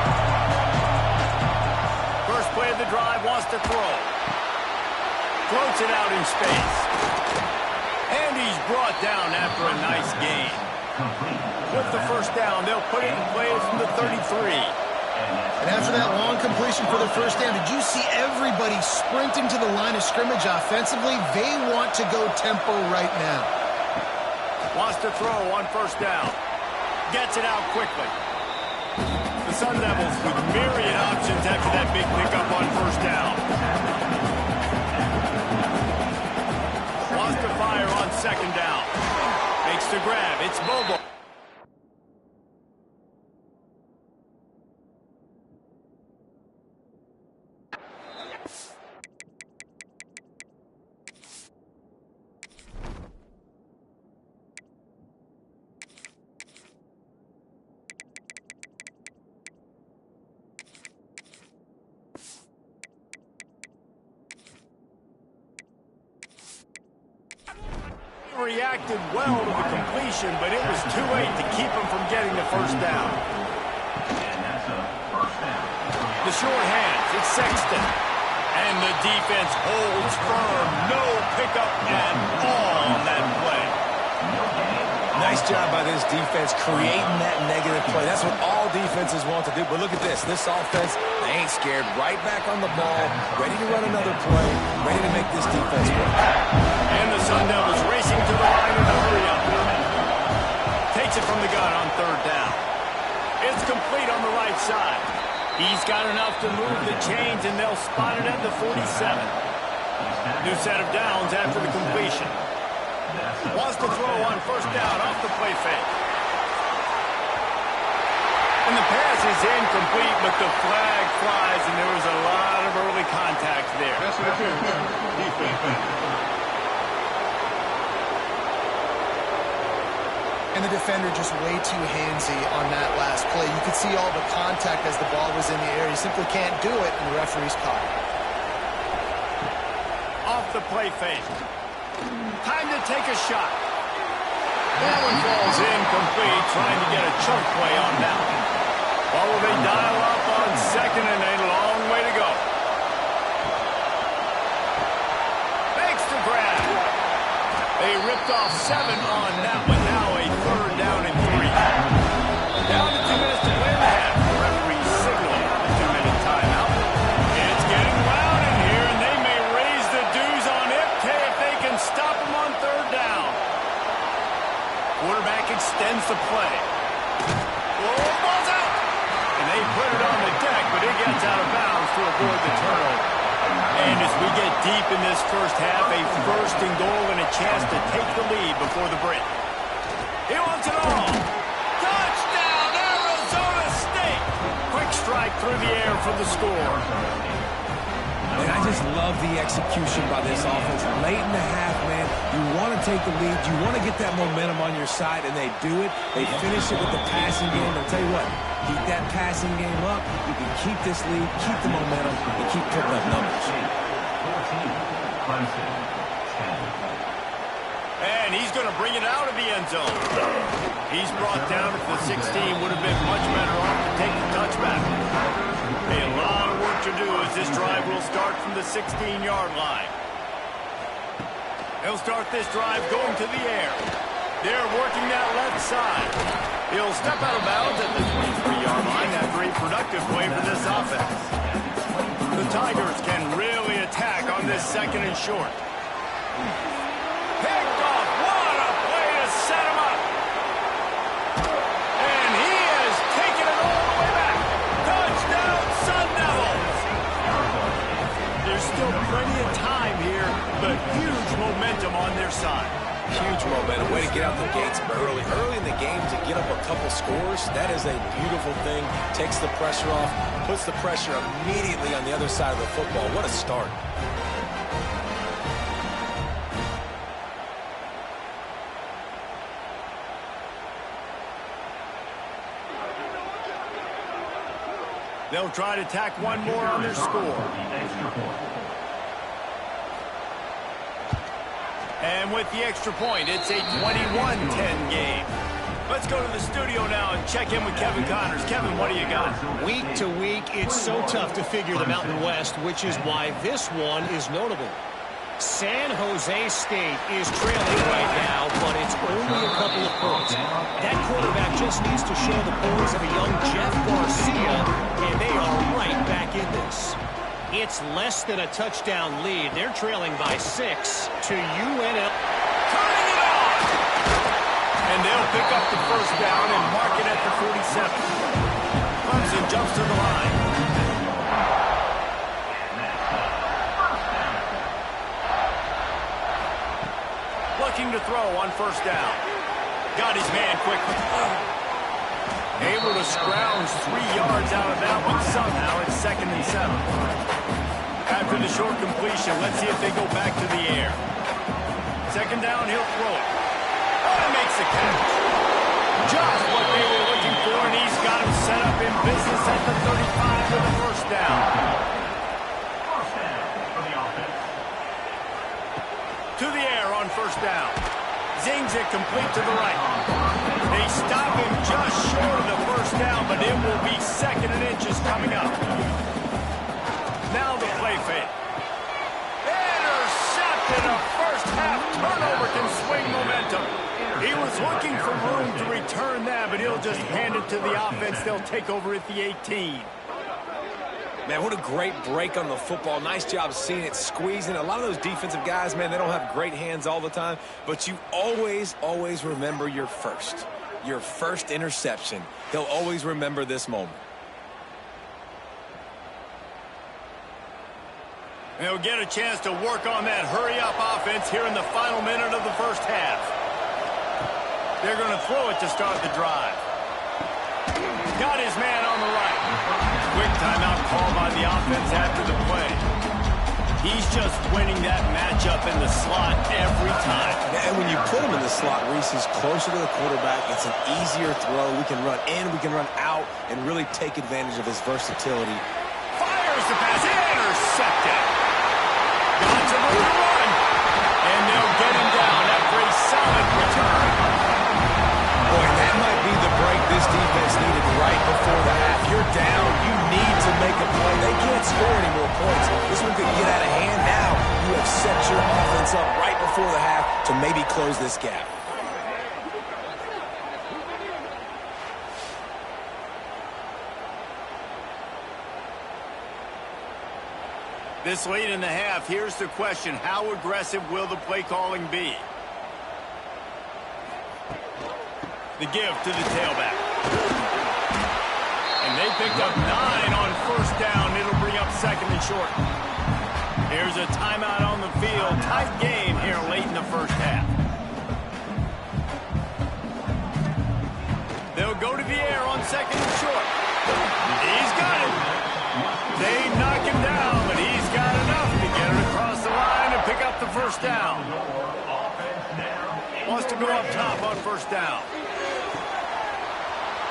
First play of the drive wants to throw. Floats it out in space. And he's brought down after a nice gain. With the first down, they'll put it in play from the 33. And after that long completion situation for the first down. Did you see everybody sprinting to the line of scrimmage offensively? They want to go tempo right now. Wants to throw on first down. Gets it out quickly. The Sun Devils with myriad options after that big pickup on first down. Wants to fire on second down. Makes the grab. It's Bobo. Reacted well to the completion, but it was too late to keep him from getting the first down. And that's a first down. The short hands, it's Sexton. And the defense holds firm. No pickup at all on that play. Nice job by this defense creating that negative play. That's what all defenses want to do. But look at this. This offense, they ain't scared. Right back on the ball, ready to run another play, ready to make this defense work. And the Sun Devils racing to the line in a hurry up. Takes it from the gun on third down. It's complete on the right side. He's got enough to move the chains, and they'll spot it at the 47. New set of downs after the completion. Wants to throw on first down off the play fake. And the pass is incomplete, but the flag flies, and there was a lot of early contact there. That's what defense. And the defender just way too handsy on that last play. You could see all the contact as the ball was in the air. He simply can't do it, and the referee's caught it. Off the play fake. Time to take a shot. That one falls incomplete, trying to get a chunk play on that one. Well, will they dial up on second, and a long way to go. Makes the grab. They ripped off 7 on that one. Now a third down and 3. Down to 2 minutes to play in the half. The referee signaling a 2-minute timeout. It's getting loud in here, and they may raise the dues on FK if they can stop him on third down. Quarterback extends the play. Whoa, ball's out! And they put it on the deck, but it gets out of bounds to avoid the turnover. And as we get deep in this first half, a first and goal and a chance to take the lead before the break. He wants it all. Touchdown, Arizona State! Quick strike through the air for the score. And I just love the execution by this offense. Late in the half, man, you want to take the lead. You want to get that momentum on your side, and they do it. They finish it with the passing game. I'll tell you what, keep that passing game up. You can keep this lead, keep the momentum, and keep putting up numbers. 14, Clemson, 10. And he's going to bring it out of the end zone. He's brought down at the 16. Would have been much better off to take the touchback. A lot of work to do as this drive will start from the 16-yard line. They'll start this drive going to the air. They're working that left side. He'll step out of bounds at the 23-yard line after a productive play for this offense. The Tigers can really attack on this second and short. Picked off. What a play to set him up. And he has taken it all the way back. Touchdown, Sun Devils. There's still plenty of time here, but huge momentum on their side. Huge momentum. Way to get out the gates early. Early in the game to get up a couple scores, that is a beautiful thing. Takes the pressure off, puts the pressure immediately on the other side of the football. What a start. They'll try to tack one more on their score. And with the extra point, it's a 21-10 game. Let's go to the studio now and check in with Kevin Connors. Kevin, what do you got? Week to week, it's so tough to figure the Mountain West, which is why this one is notable. San Jose State is trailing right now, but it's only a couple of points. That quarterback just needs to show the poise of a young Jeff Garcia, and they are right back in this. It's less than a touchdown lead. They're trailing by 6 to UNL. Turning it on! And they'll pick up the first down and mark it at the 47. Clemson jumps to the line. Looking to throw on first down. Got his man quickly. Able to scrounge 3 yards out of that one somehow. It's 2nd and 7. After the short completion, let's see if they go back to the air. 2nd down, he'll throw it. Oh, he makes the catch. Just what they were looking for, and he's got him set up in business at the 35 for the first down. First down for the offense. To the air on first down. Zings it complete to the right. They stop him just short of the first down, but it will be 2nd and inches coming up. Now the play fake. Intercepted. A first half turnover can swing momentum. He was looking for room to return that, but he'll just hand it to the offense. They'll take over at the 18. Man, what a great break on the football. Nice job seeing it, squeezing. A lot of those defensive guys, man, they don't have great hands all the time, but you always, always remember your first interception. He'll always remember this moment. They'll get a chance to work on that hurry-up offense here in the final minute of the first half. They're going to throw it to start the drive. Got his man on the right. Quick timeout call by the offense after the play. He's just winning that matchup in the slot every time. Yeah, and when you put him in the slot, Reese, he's closer to the quarterback. It's an easier throw. We can run in, we can run out, and really take advantage of his versatility. Fires the pass. Intercepted. Got to move the run. And they'll get him down after a solid return. Boy, that might be the break this defense needed right before the half. You're down. You need to make a play. They can't score any more points. This one could get out of hand now. You have set your offense up right before the half to maybe close this gap. This late in the half, here's the question. How aggressive will the play calling be? The give to the tailback. And they picked up 9 on first down. It'll bring up 2nd and short. Here's a timeout on the field. Tight game here late in the first half. They'll go to the air on 2nd and short. He's got it. They knock him down, but he's got enough to get it across the line and pick up the first down. Wants to go up top on first down.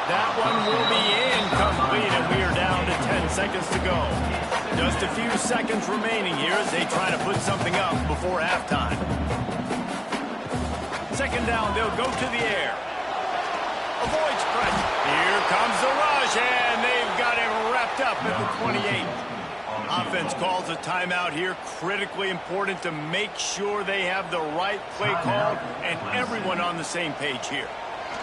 That one will be incomplete, and we are down to 10 seconds to go. Just a few seconds remaining here as they try to put something up before halftime. 2nd down, they'll go to the air. Avoids pressure. Here comes the rush, and they've got him wrapped up at the 28. Offense calls a timeout here. Critically important to make sure they have the right play call and everyone on the same page here.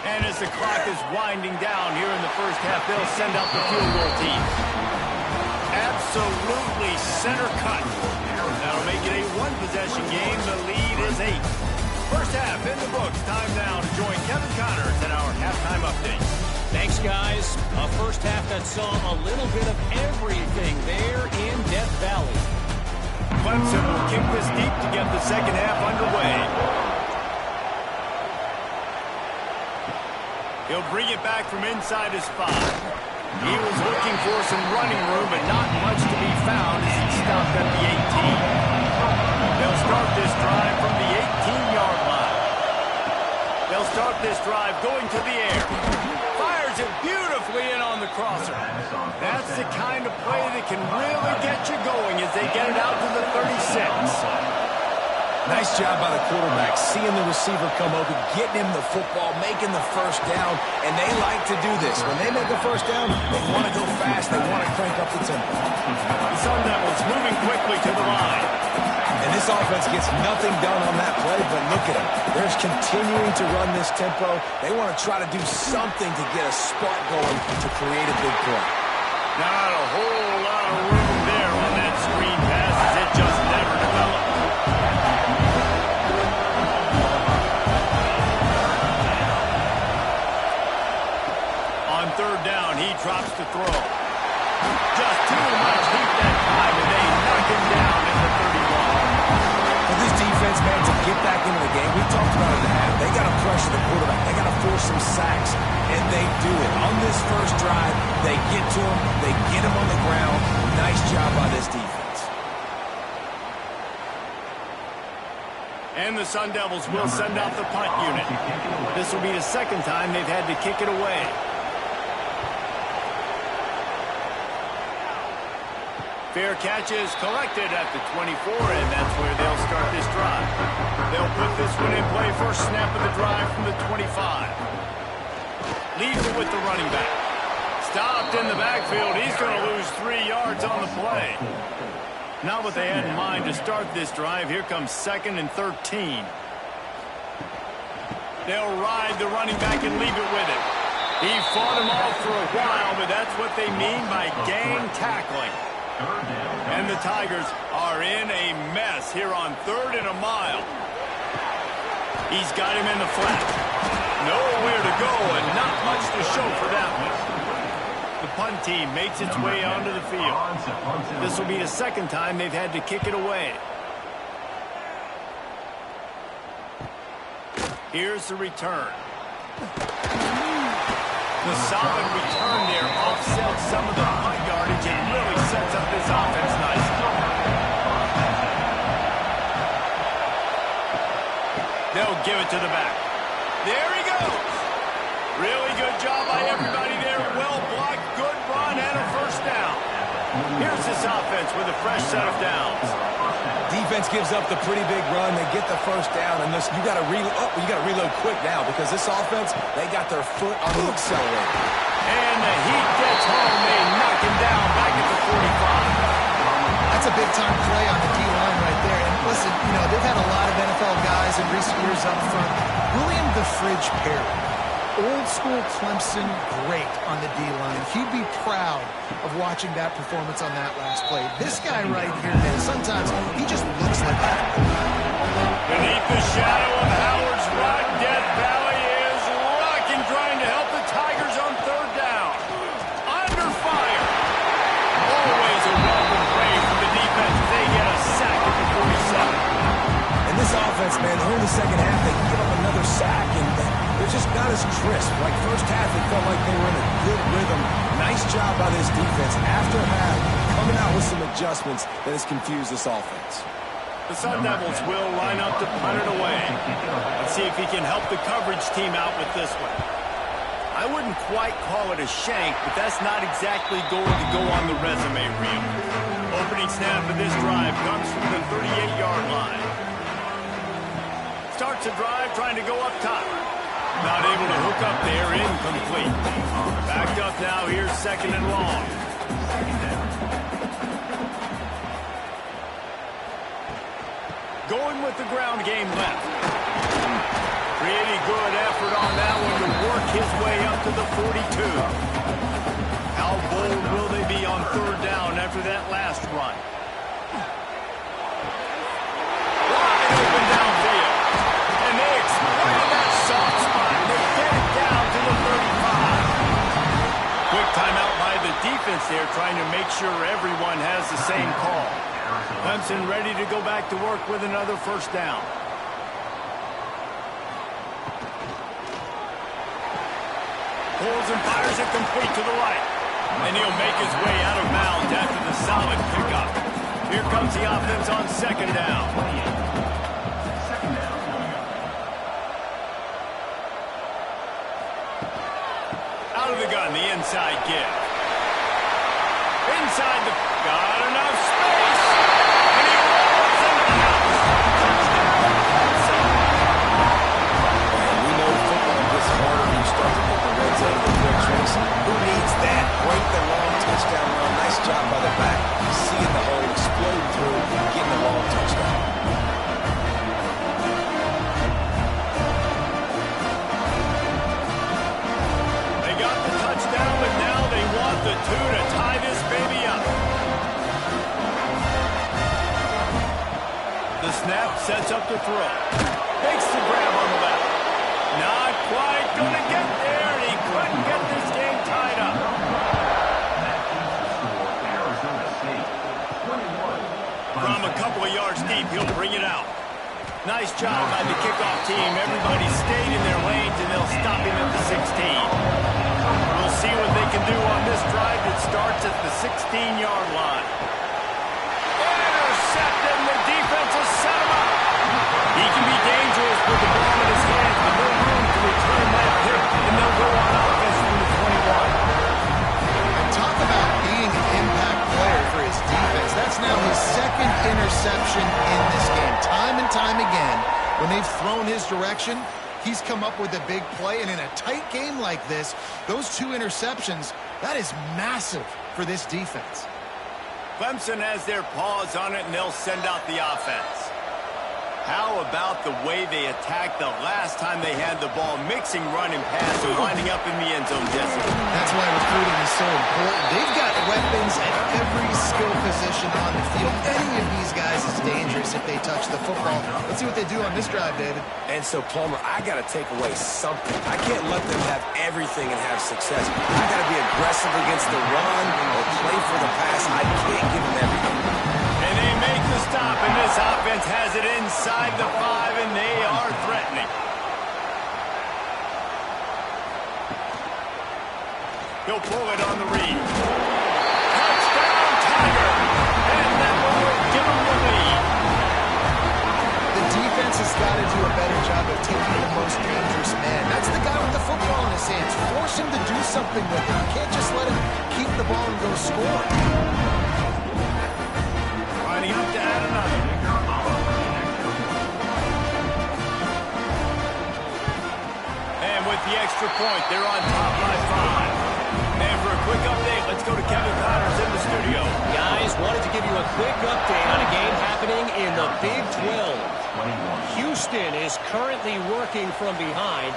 And as the clock is winding down here in the first half, they'll send out the field goal team. Absolutely center cut. That'll make it a one-possession game. The lead is 8. First half in the books. Time now to join Kevin Connors in our halftime update. Thanks, guys. A first half that saw a little bit of everything there in Death Valley. Clemson will kick this deep to get the second half underway. He'll bring it back from inside his 5. He was looking for some running room, but not much to be found as he stopped at the 18. They'll start this drive from the 18-yard line. They'll start this drive going to the air. Fires it beautifully in on the crosser. That's the kind of play that can really get you going as they get it out to the 36. Nice job by the quarterback, seeing the receiver come open, getting him the football, making the first down, and they like to do this. When they make a first down, they want to go fast, they want to crank up the tempo. The Sun Devils moving quickly to the line. And this offense gets nothing done on that play, but look at them. They're continuing to run this tempo. They want to try to do something to get a spark going to create a big play. Not a whole lot of room there on that screen first drive, they get to him, they get him on the ground. Nice job by this defense. And the Sun Devils will send out the punt unit. This will be the second time they've had to kick it away. Fair catch is collected at the 24, and that's where they'll start this drive. They'll put this one in play first snap of the drive from the 25. Leaves it with the running back. Stopped in the backfield. He's going to lose 3 yards on the play. Not what they had in mind to start this drive. Here comes 2nd and 13. They'll ride the running back and leave it with him. He fought him off for a while, but that's what they mean by gang tackling. And the Tigers are in a mess here on 3rd and a mile. He's got him in the flat. Nowhere to go and not much to show for that one. The punt team makes its way onto the field. This will be the second time they've had to kick it away. Here's the return. The solid return there offsets some of the punt yardage and really sets up this offense nicely. They'll give it to the back. There he goes. Really good job by everybody there. Well blocked, good run, and a first down. Here's this offense with a fresh set of downs. Defense gives up the pretty big run. They get the first down, and you got to reload quick now because this offense, they got their foot on the accelerator. And the heat gets home. They knock him down back at the 45. That's a big-time play on the D-line right there. And listen, you know, they've had a lot of NFL guys in recent years up front. William the Fridge Perry, old-school Clemson great on the D-line. He'd be proud of watching that performance on that last play. This guy right here, man, sometimes he just looks like that. Beneath the shadow of Howard's Rock, Death Valley is rocking, trying to help the Tigers on 3rd down. Under fire. Always a welcome praise from the defense. They get a sack at the 47. And this offense, man, here in the second half, they give up another sack, and they're just not as crisp. Like first half, it felt like they were in a good rhythm. Nice job by this defense. After half, coming out with some adjustments that has confused this offense. The Sun Devils will line up to punt it away. Let's see if he can help the coverage team out with this one. I wouldn't quite call it a shank, but that's not exactly going to go on the resume reel. Opening snap of this drive comes from the 38-yard line. Starts a drive trying to go up top. Not able to hook up there, incomplete. Backed up now, here's 2nd and long. Going with the ground game left. Pretty good effort on that one to work his way up to the 42. How bold will they be on 3rd down after that last run? Wide open downfield. And they exploited that soft spot. They get it down to the 35. Quick timeout by the defense there, trying to make sure everyone has the same call. Clemson ready to go back to work with another first down. Pulls and fires it complete to the right. And he'll make his way out of bounds after the solid pickup. Here comes the offense on 2nd down. Out of the gun, the inside give. Inside the... Got enough space. And he rolls into the house. Touchdown, Clemson. And we know football gets harder when you start to hit the red zone of the quick tricks. Who needs that? Break the long touchdown run. Nice job by the back. Seeing the hole, explode through, getting the long touchdown. They got the touchdown, but now they want the 2 to tie this baby up. The snap sets up the throw. Takes the grab on the left. Not quite going to get there. He couldn't get this game tied up. From a couple of yards deep, he'll bring it out. Nice job by the kickoff team. Everybody stayed in their lanes, and they'll stop him at the 16. We'll see what they can do on this drive that starts at the 16-yard line. Intercepted, and the defense has set him up. He can be dangerous with the ball in his hands, but no room to return that hit, and they'll go on offense from the 21. And talk about being an impact player for his defense. That's now his second interception in this game. Time and time again, when they've thrown his direction, he's come up with a big play. And in a tight game like this, those 2 interceptions, that is massive for this defense. Clemson has their paws on it, and they'll send out the offense. How about the way they attacked the last time they had the ball, mixing run and pass and winding up in the end zone, Jesse? That's why recruiting is so important. They've got weapons at every skill position on the field. Any of these guys is dangerous if they touch the football. Let's see what they do on this drive, David. And so, Palmer, I got to take away something. I can't let them have everything and have success. I got to be aggressive against the run or play for the pass. I can't give them everything. And they make the stop, and this offense has it inside the 5, and they are threatening. He'll pull it on the read. Touchdown, Tiger! And that will give him the lead. The defense has got to do a better job of taking the most dangerous man. That's the guy with the football in his hands. Force him to do something with it. You can't just let him keep the ball and go score. Lining up to add another. And with the extra point, they're on top by 5. And for a quick update, let's go to Kevin Connors in the studio. Guys, wanted to give you a quick update on a game happening in the Big 12. Houston is currently working from behind,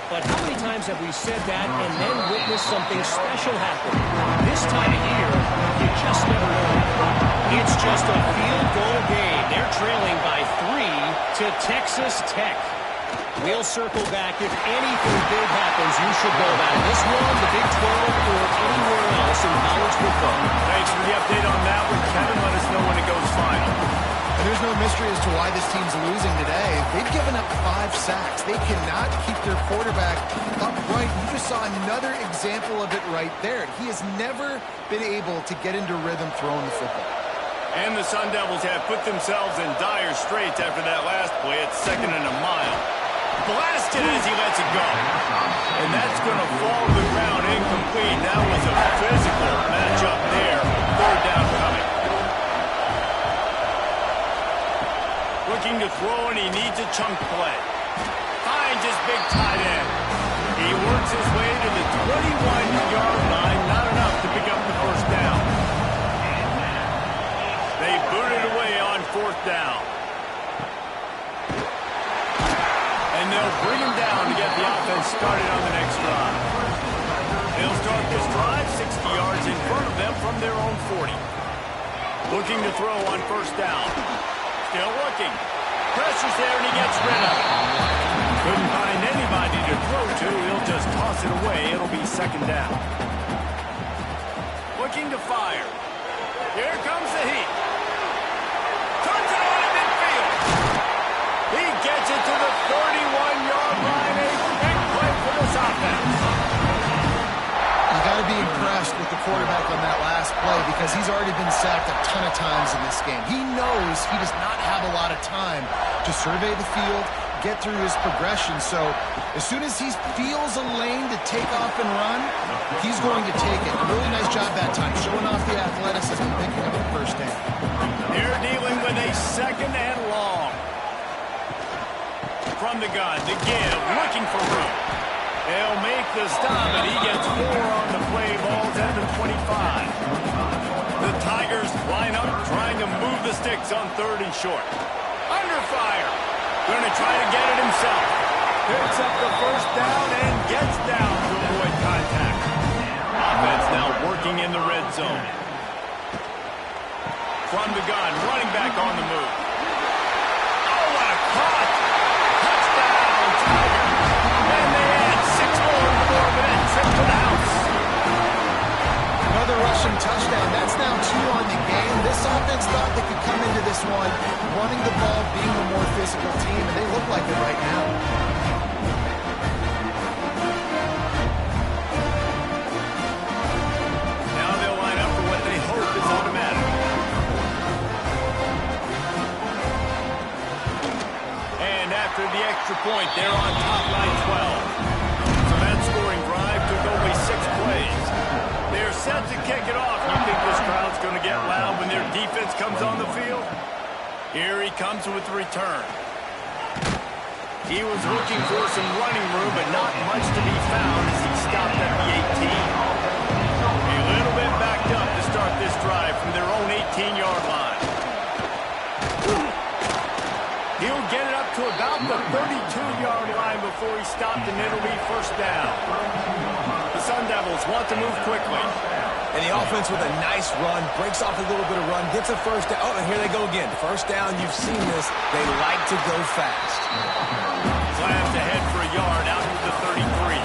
but how many times have we said that and then witnessed something special happen? This time of year, you just never know. It's just a field goal game. They're trailing by 3 to Texas Tech. We'll circle back. If anything big happens, you should know about it. This one, the Big 12, or anywhere else in college football. Thanks for the update on that one, Kevin. Let us know when it goes final. And there's no mystery as to why this team's losing today. They've given up 5 sacks. They cannot keep their quarterback upright. You just saw another example of it right there. He has never been able to get into rhythm throwing the football. And the Sun Devils have put themselves in dire straits after that last play at 2nd and a mile. Blasted as he lets it go. And that's going to fall to the ground incomplete. That was a physical matchup there. 3rd down coming. Looking to throw, and he needs a chunk play. Finds his big tight end. He works his way to the 21-yard line. Not enough to pick up the 1st down. They boot it away on 4th down. And they'll bring him down to get the offense started on the next drive. They'll start this drive 60 yards in front of them from their own 40. Looking to throw on 1st down. Still looking. Pressure's there, and he gets rid of it. Couldn't find anybody to throw to. He'll just toss it away. It'll be 2nd down. Looking to fire. Here comes the heat. Turns it on in midfield. He gets it to the 31-yard line. A big play for this offense. You got to be impressed with the quarterback on that last play because he's already been sacked a ton of times in this game. He knows he does not have a lot of time to survey the field, get through his progression. So as soon as he feels a lane to take off and run, he's going to take it. A really nice job that time, showing off the athleticism, picking up the 1st down. They're dealing with a 2nd and long. From the gun, the give, looking for room. They'll make the stop, and he gets 4 on the play. Ball's at the 25. The Tigers line up, trying to move the sticks on 3rd and short. Under fire. Going to try to get it himself. Picks up the 1st down and gets down to avoid contact. Offense now working in the red zone. From the gun, running back on the move. Oh, what a caught! Touchdown, Tigers! And they add 6 more before that trip to the house. Another rushing touchdown. That's now 2 on the game. This offense thought they could come into this one running the ball, being a more physical team, and they look like it right now. extra point. They're on top by 12. So that scoring drive took only 6 plays. They're set to kick it off. You think this crowd's going to get loud when their defense comes on the field? Here he comes with the return. He was looking for some running room, but not much to be found as he stopped at the 18. A little bit backed up to start this drive from their own 18-yard line. He'll get it up to about the 32-yard line before he stopped, and it'll be first down. The Sun Devils want to move quickly. And the offense with a nice run, breaks off a little bit of run, gets a first down. Oh, and here they go again. First down, you've seen this. They like to go fast. Slams ahead for a yard out to the 33.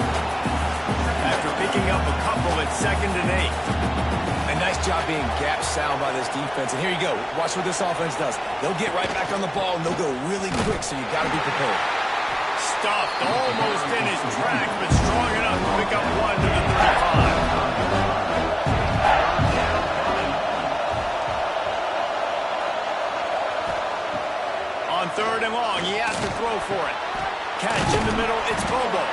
After picking up a couple at 2nd and 8. A nice job being gap sound by this defense. And here you go. Watch what this offense does. They'll get right back on the ball, and they'll go really quick, so you got to be prepared. Stuffed almost in his track, but strong enough to pick up 1 to the 35. On 3rd and long, he has to throw for it. Catch in the middle, it's Bobo.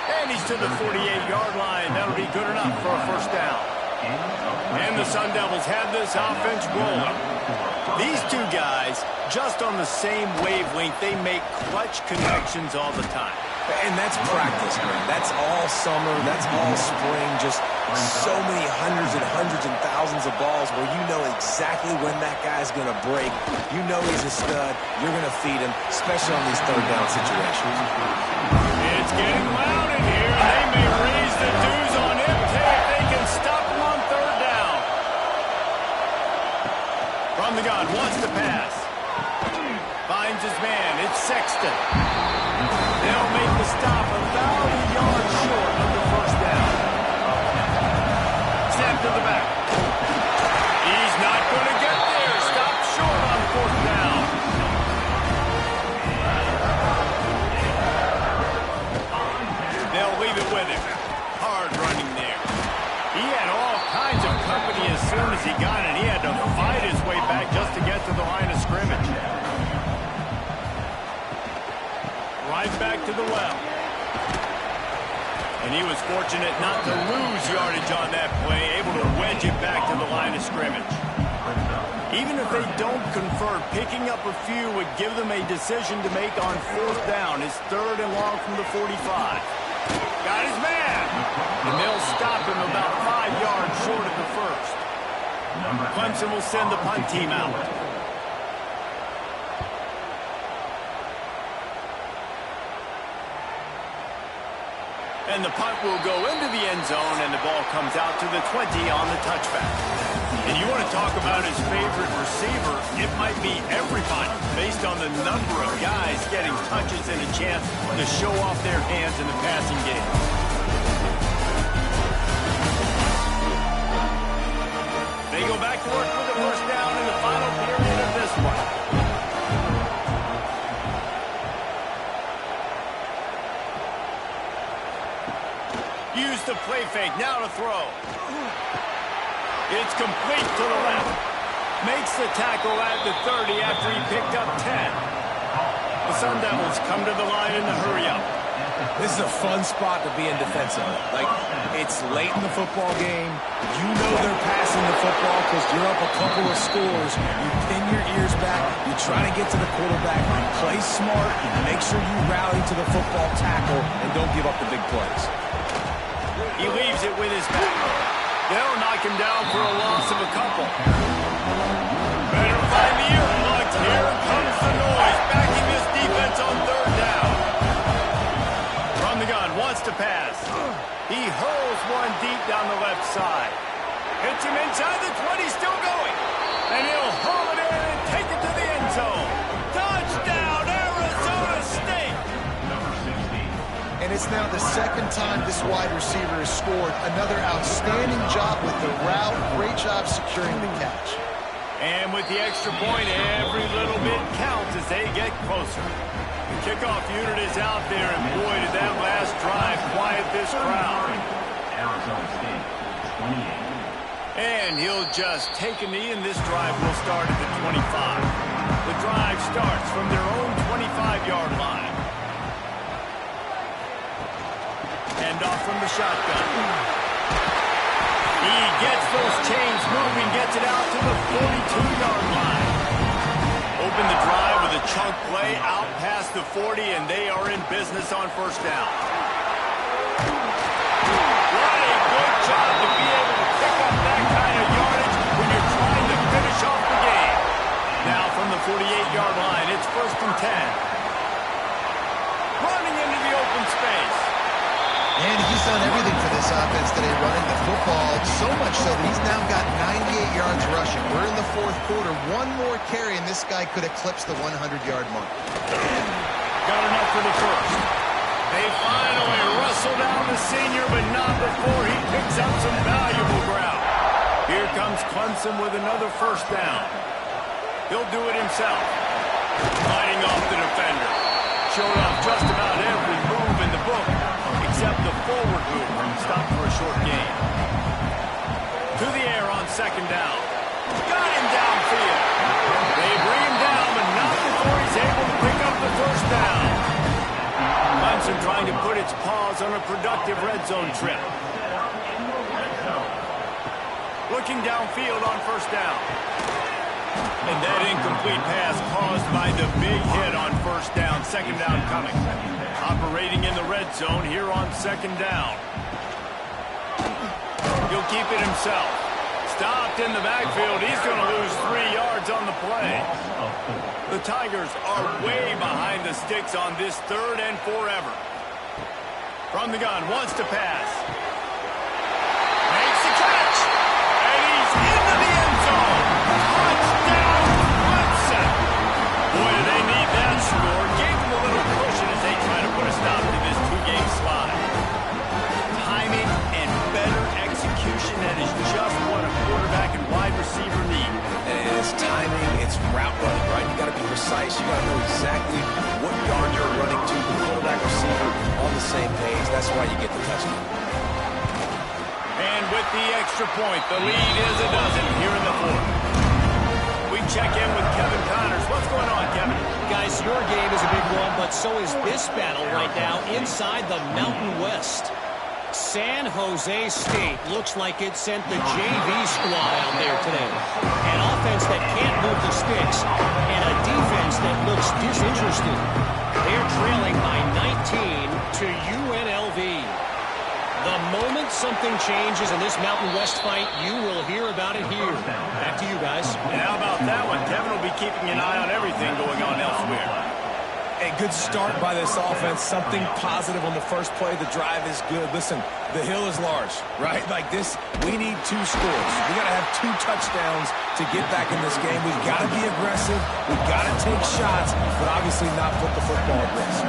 And he's to the 48-yard line. That'll be good enough for a first down. And the Sun Devils have this offense rolling. These two guys, just on the same wavelength, they make clutch connections all the time. And that's practice, man. That's all summer. That's all spring. Just so many hundreds and thousands of balls where you know exactly when that guy's going to break. You know he's a stud. You're going to feed him, especially on these third down situations. It's getting loud in here. They may raise the dues on MK if they can stop him on 3rd down. From the gun, wants to pass. Finds his man. It's Sexton. They'll make the stop about a yard short of the first down. Snap to the back. He's not going to get there. Stop short on 4th down. They'll leave it with him. Hard running there. He had all kinds of company as soon as he got it. He had to fight his way back just to get to the line of scrimmage. Right back to the well. And he was fortunate not to lose yardage on that play, able to wedge it back to the line of scrimmage. Even if they don't convert, picking up a few would give them a decision to make on 4th down. It's 3rd and long from the 45. Got his man. And they'll stop him about 5 yards short of the first. Clemson will send the punt team out. And the punt will go into the end zone, and the ball comes out to the 20 on the touchback. And you want to talk about his favorite receiver, it might be everybody, based on the number of guys getting touches and a chance to show off their hands in the passing game. They go back to work with the first down in the final period of this one. Use the play fake, now to throw. It's complete to the left. Makes the tackle at the 30 after he picked up 10. The Sun Devils come to the line in the hurry-up. This is a fun spot to be in defensively. Like, it's late in the football game. You know they're passing the football because you're up a couple of scores. You pin your ears back. You try to get to the quarterback. You play smart. Make sure you rally to the football tackle and don't give up the big plays. He leaves it with his back. They'll knock him down for a loss of a couple. Better find the earplugs. Here comes the noise. Backing this defense on 3rd down. From the gun, wants to pass. He hurls one deep down the left side. Hits him inside the 20, still going. And he'll haul it in and take it to the end zone. Touchdown, Arizona State. And it's now the 2nd time this wide receiver has scored. Another outstanding job with the route. Great job securing the catch. And with the extra point, every little bit counts as they get closer. The kickoff unit is out there, and boy, did that last drive quiet this crowd. Arizona State, 28. And he'll just take a knee, and this drive will start at the 25. The drive starts from their own 25-yard line. Hand off from the shotgun. He gets those chains moving, gets it out to the 42-yard line. Open the drive with a chunk play out past the 40, and they are in business on first down. What a good job to be able to pick up that kind of yardage when you're trying to finish off the game. Now from the 48-yard line, it's 1st and 10. Running into the open space. And he's done everything for this offense today, running the football, so much so that he's now got 98 yards rushing. We're in the 4th quarter. One more carry, and this guy could eclipse the 100-yard mark. Got enough for the first. They finally wrestle down the senior, but not before he picks up some valuable ground. Here comes Clemson with another first down. He'll do it himself. Fighting off the defender. Showed off just about every move in the book, except the forward move. Stopped for a short gain. To the air on 2nd down. Got him downfield. They bring him down, but not before he's able to pick up the first down. Clemson trying to put its paws on a productive red zone trip. Looking downfield on first down. And that incomplete pass caused by the big hit on first down. 2nd down coming. Operating in the red zone here on 2nd down. He'll keep it himself. Stopped in the backfield. He's going to lose 3 yards on the play. The Tigers are way behind the sticks on this 3rd and forever. From the gun, wants to pass. Makes the catch. And he's into the end zone. Touchdown, Clemson. Boy, do they need that score. Gave them a little cushion as they try to put a stop to this 2-game slide. Timing and better execution, that is just what a quarterback and wide receiver need. And it's timing, it's route running, right? You got to be precise. You got to know exactly what yard you're running to. The quarterback receiver on the same page. That's why you get the touchdown. And with the extra point, the lead is a dozen here in the 4th. We check in with Kevin Connors. What's going on, Kevin? Guys, your game is a big one, but so is this battle right now inside the Mountain West. San Jose State looks like it sent the JV squad out there today. An offense that can't move the sticks and a defense that looks disinterested. They're trailing by 19 to UNLV. The moment something changes in this Mountain West fight, you will hear about it here. Back to you guys. And how about that one? Kevin will be keeping an eye on everything going on elsewhere. A good start by this offense. Something positive on the first play. The drive is good. Listen, the hill is large, right? Like this, we need 2 scores. We got to have 2 touchdowns to get back in this game. We've got to be aggressive. We've got to take shots, but obviously not put the football at risk.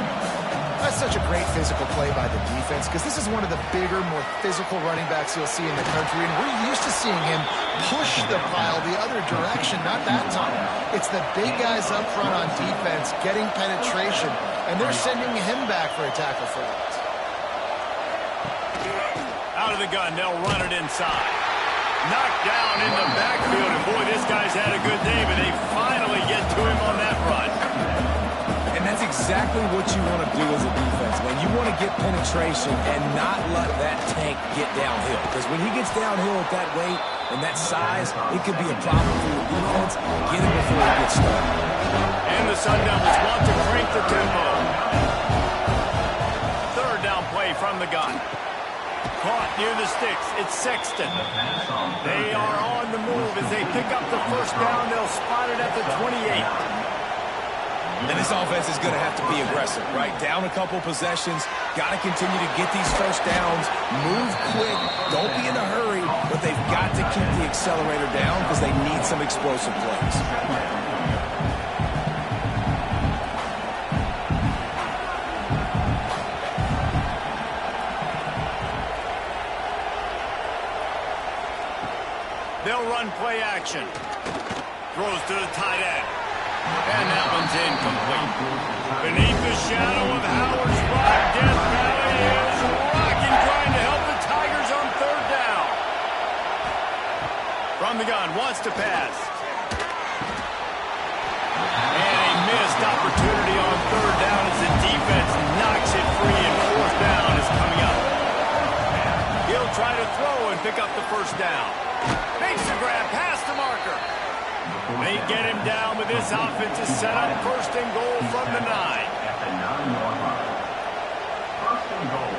That's such a great physical play by the defense because this is one of the bigger, more physical running backs you'll see in the country, and we're used to seeing him push the pile the other direction. Not that time. It's the big guys up front on defense getting penetration, and they're sending him back for a tackle for loss. Out of the gun, they'll run it inside. Knocked down in the backfield, and boy, this guy's had a good day, but they finally get to him on that run. And that's exactly what you want to do as a defense, man. You want to get penetration and not let that tank get downhill. Because when he gets downhill at that weight and that size, it could be a problem for your defense. Get him before he gets started. And the Sun Devils want to crank the tempo. 3rd down play from the gun. Caught near the sticks. It's Sexton. They are on the move as they pick up the first down. They'll spot it at the 28. And this offense is going to have to be aggressive, right? Down a couple possessions. Got to continue to get these first downs. Move quick. Don't be in a hurry. But they've got to keep the accelerator down because they need some explosive plays. They'll run play action. Throws to the tight end. And that one's incomplete. Beneath the shadow of Howard's Rock, Death Valley is rocking, trying to help the Tigers on 3rd down. From the gun, wants to pass. And a missed opportunity on 3rd down as the defense knocks it free, and 4th down is coming up. pick up the first down. Makes the grab past the marker. They get him down, but this offense is set up first and goal from the 9. At the 9-yard line. First and goal.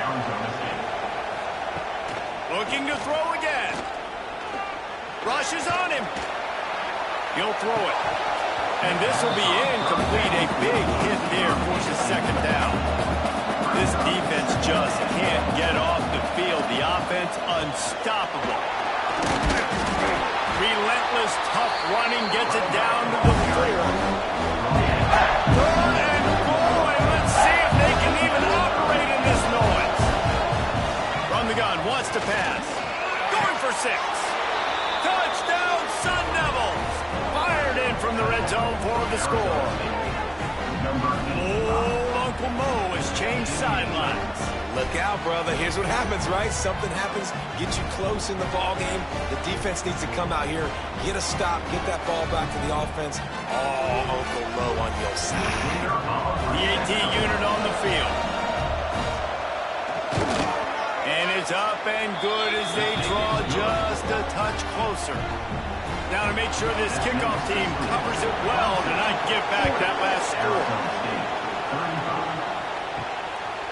Arizona State. Looking to throw again. Rushes on him. He'll throw it. And this will be incomplete. A big hit there forces second down. This defense just can't get off the field. The offense unstoppable. Relentless, tough running gets it down to the 4. Third and goal, and let's see if they can even operate in this noise. From the gun, wants to pass. Going for 6. Touchdown, Sun Devils! Fired in from the red zone for the score. Old Uncle Mo has changed sidelines. Look out, brother. Here's what happens, right? Something happens, get you close in the ball game. The defense needs to come out here, get a stop, get that ball back to the offense. Oh, Uncle Mo on your side. The AT unit on the field. And it's up and good as they draw just a touch closer. Now to make sure this kickoff team covers it well to not give back that last score.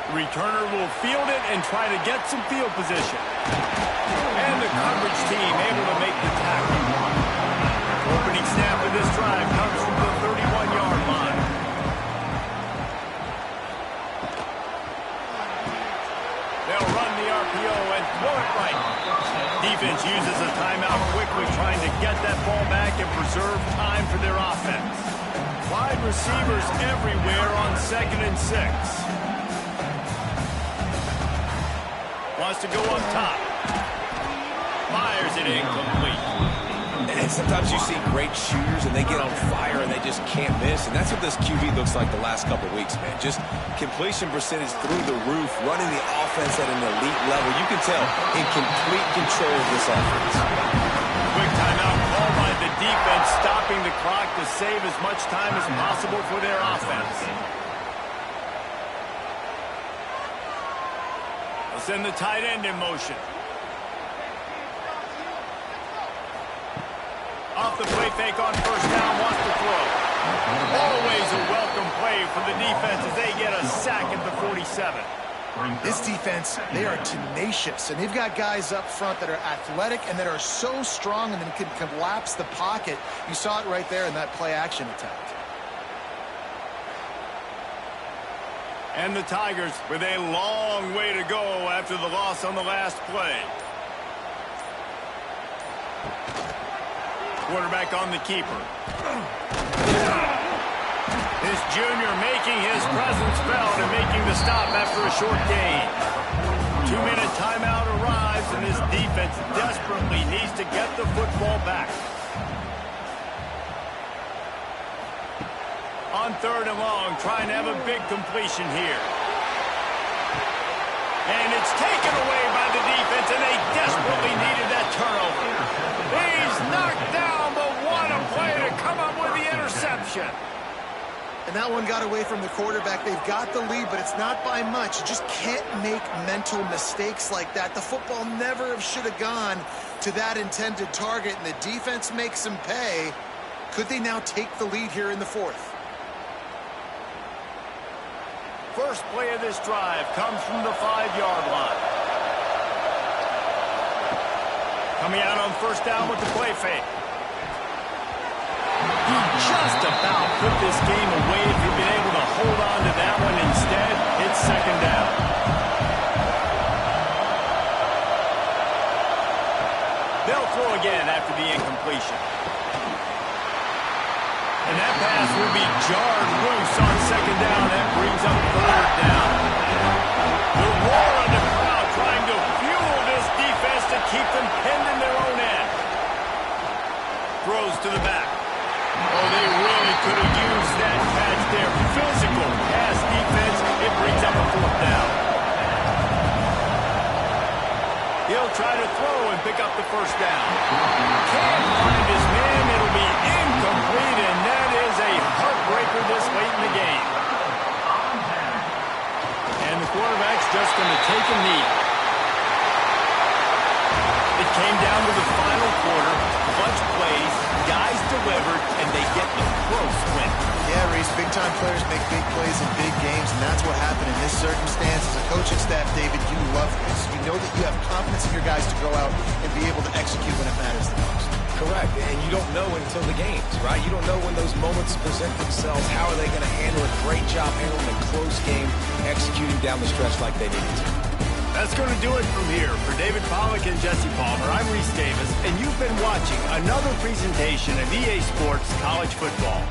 Returner will field it and try to get some field position. And the coverage team able to make the tackle. Opening snap of this drive comes from the 31-yard line. They'll run the RPO and throw it right. Defense uses a timeout quickly, trying to get that ball back and preserve time for their offense. Wide receivers everywhere on 2nd and 6. Wants to go up top. Fires it incomplete. And sometimes you see great shooters and they get on fire and they just can't miss. And that's what this QB looks like the last couple weeks, man. Just completion percentage through the roof, running the offense at an elite level. You can tell in complete control of this offense. Quick timeout called by the defense, stopping the clock to save as much time as possible for their offense. Send the tight end in motion. Off the play fake on first down, wants to throw. Always a welcome play for the defense as they get a sack at the 47. This defense, they are tenacious, and they've got guys up front that are athletic and that are so strong and then can collapse the pocket. You saw it right there in that play-action attempt. And the Tigers with a long way to go after the loss on the last play. Quarterback on the keeper. This junior making his presence felt and making the stop after a short gain. 2-minute timeout arrives, and this defense desperately needs to get the football back. On 3rd and long, trying to have a big completion here. And it's taken away by the defense, and they desperately needed that turnover. He's knocked down, but what a play to come up with the interception. And that one got away from the quarterback. They've got the lead, but it's not by much. You just can't make mental mistakes like that. The football never should have gone to that intended target, and the defense makes them pay. Could they now take the lead here in the 4th? First play of this drive comes from the 5-yard line. Coming out on first down with the play fake. He just about put this game away if he'd been able to hold on to that one. Instead, it's second down. They'll throw again after the incompletion. And that pass will be jarred loose on second down. That brings up 3rd down. The roar on the crowd trying to fuel this defense to keep them pinned in their own end. Throws to the back. Oh, they really could have used that catch there. Physical pass defense. It brings up a 4th down. He'll try to throw and pick up the first down. Can't find his man. It'll be incomplete, and that is a heartbreaker this late in the game. And the quarterback's just going to take a knee. make big plays in big games, and that's what happened in this circumstance. As a coaching staff, David, you love this. You know that you have confidence in your guys to go out and be able to execute when it matters the most. Correct, and you don't know until the games, right? You don't know when those moments present themselves. How are they going to handle it? Great job handling a close game, executing down the stretch like they needed to. That's going to do it from here. For David Pollack and Jesse Palmer, I'm Reese Davis, and you've been watching another presentation of EA Sports College Football.